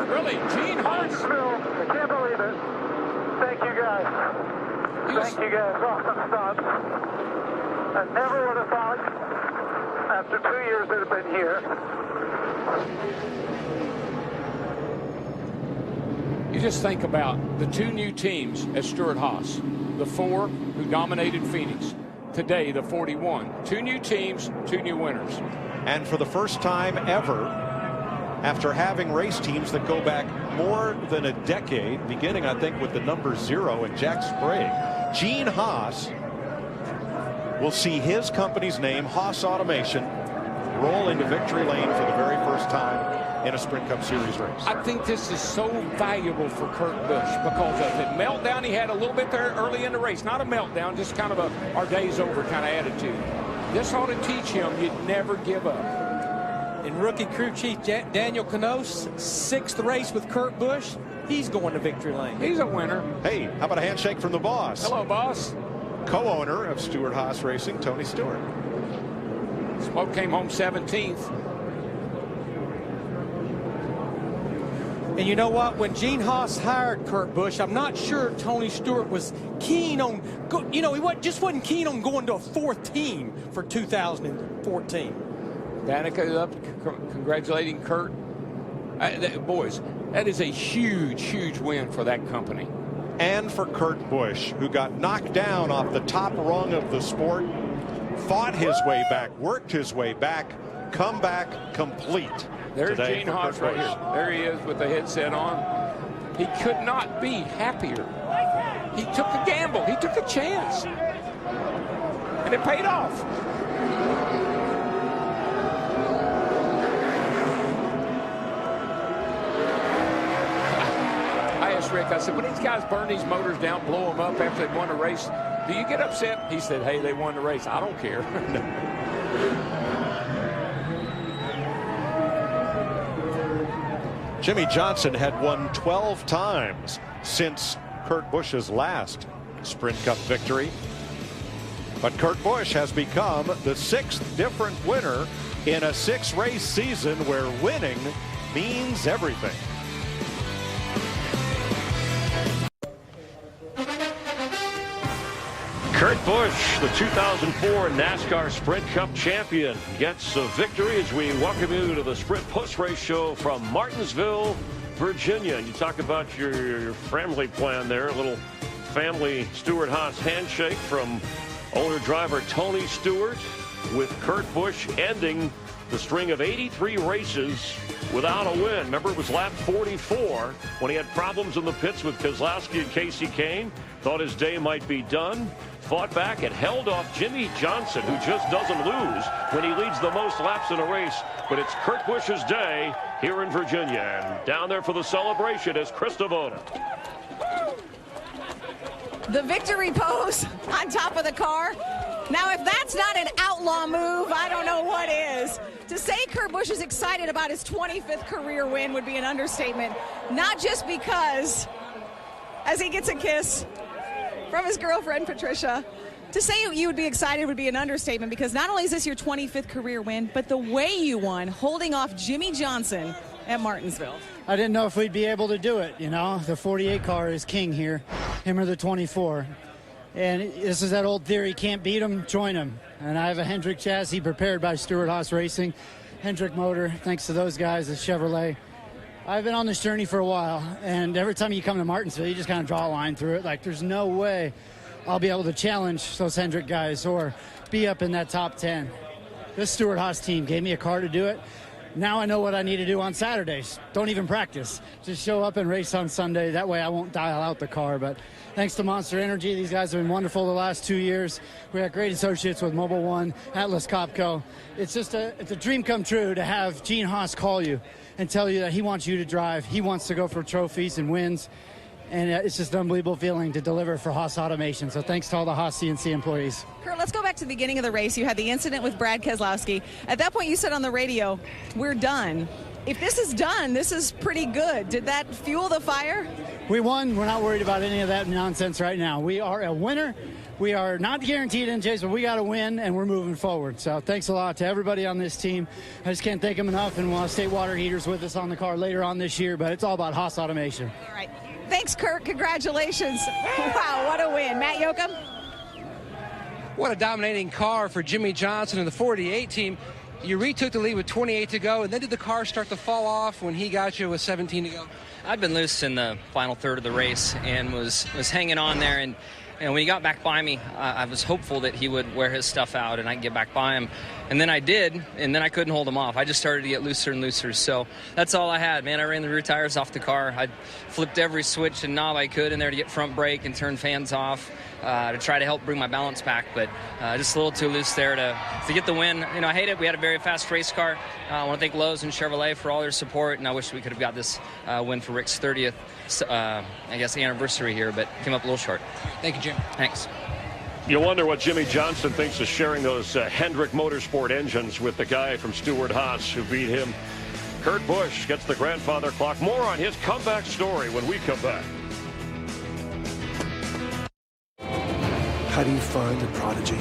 Really, Gene Haas. I can't believe it. Thank you guys. Thank you guys. Awesome stuff. I never would have thought after 2 years that have been here. You just think about the 2 new teams at Stuart Haas. The 4 who dominated Phoenix. today, the 41. 2 new teams, 2 new winners. And for the first time ever, after having race teams that go back more than a decade, beginning, I think, with the number 0 and Jack Sprague, Gene Haas will see his company's name, Haas Automation, roll into victory lane for the very first time in a Sprint Cup Series race. I think this is so valuable for Kurt Busch because of the meltdown he had a little bit there early in the race. Not a meltdown, just kind of a our day's over kind of attitude. This ought to teach him you'd never give up. And rookie crew chief Daniel Knos, 6th race with Kurt Busch. He's going to victory lane. He's a winner. Hey, how about a handshake from the boss? Hello, boss. Co-owner of Stewart Haas Racing, Tony Stewart. Smoke came home 17th. And you know what? When Gene Haas hired Kurt Busch, I'm not sure Tony Stewart was keen on, he wasn't keen on going to a 4th team for 2014. Danica up congratulating Kurt. Boys, that is a huge, huge win for that company. And for Kurt Busch, who got knocked down off the top rung of the sport, fought his way back, worked his way back, come back complete. There's Gene Haas right here. There he is with the headset on. He could not be happier. He took a gamble. He took a chance. And it paid off. I asked Rick, I said, when these guys burn these motors down, blow them up after they've won a race, do you get upset? He said, hey, they won the race. I don't care. Jimmy Johnson had won 12 times since Kurt Busch's last Sprint Cup victory. But Kurt Busch has become the 6th different winner in a 6-race season where winning means everything. Kurt Busch, the 2004 NASCAR Sprint Cup champion, gets a victory as we welcome you to the Sprint Post-Race Show from Martinsville, Virginia. You talk about your family plan there, a little family Stewart Haas handshake from owner-driver Tony Stewart with Kurt Busch ending the string of 83 races without a win. Remember, it was lap 44 when he had problems in the pits with Keselowski and Kasey Kahne. Thought his day might be done. Fought back and held off Jimmy Johnson, who just doesn't lose when he leads the most laps in a race. But it's Kurt Busch's day here in Virginia. And down there for the celebration is Chris Devoda. The victory pose on top of the car. Now, if that's not an outlaw move, I don't know what is. To say Kurt Busch is excited about his 25th career win would be an understatement. Not just because, as he gets a kiss from his girlfriend, Patricia. To say you would be excited would be an understatement, because not only is this your 25th career win, but the way you won, holding off Jimmy Johnson at Martinsville. I didn't know if we'd be able to do it, you know. The 48 car is king here, him or the 24. And this is that old theory, can't beat him, join him. And I have a Hendrick chassis prepared by Stewart Haas Racing, Hendrick motor, thanks to those guys at Chevrolet. I've been on this journey for a while, and every time you come to Martinsville, you just kind of draw a line through it. Like, there's no way I'll be able to challenge those Hendrick guys or be up in that top 10. This Stewart Haas team gave me a car to do it. Now I know what I need to do on Saturdays. Don't even practice. Just show up and race on Sunday. That way I won't dial out the car. But thanks to Monster Energy, these guys have been wonderful the last 2 years. We had great associates with Mobil 1, Atlas Copco. It's just it's a dream come true to have Gene Haas call you and tell you that he wants you to drive. He wants to go for trophies and wins. And it's just an unbelievable feeling to deliver for Haas Automation. So thanks to all the Haas CNC employees. Kurt, let's go back to the beginning of the race. You had the incident with Brad Keselowski. At that point, you said on the radio, we're done. If this is done, this is pretty good. Did that fuel the fire? We won. We're not worried about any of that nonsense right now. We are a winner. We are not guaranteed in chase, but we got to win, and we're moving forward. So thanks a lot to everybody on this team. I just can't thank them enough, and we'll have State Water Heaters with us on the car later on this year, but it's all about Haas Automation. All right. Thanks, Kurt. Congratulations. Wow, what a win. Matt Yoakum? What a dominating car for Jimmy Johnson and the 48 team. You retook the lead with 28 to go, and then did the car start to fall off when he got you with 17 to go? I'd been loose in the final third of the race and was hanging on there, and And when he got back by me, I was hopeful that he would wear his stuff out and I could get back by him. And then I did, and then I couldn't hold him off. I just started to get looser and looser. So that's all I had, man. I ran the rear tires off the car. I flipped every switch and knob I could in there to get front brake and turn fans off to try to help bring my balance back. But just a little too loose there to get the win. You know, I hate it. We had a very fast race car. I want to thank Lowe's and Chevrolet for all their support, and I wish we could have got this win for Rick's 30th, anniversary here, but came up a little short. Thank you, Jim. Thanks. You wonder what Jimmy Johnson thinks of sharing those Hendrick Motorsport engines with the guy from Stewart-Haas who beat him. Kurt Busch gets the grandfather clock. More on his comeback story when we come back. How do you find a prodigy?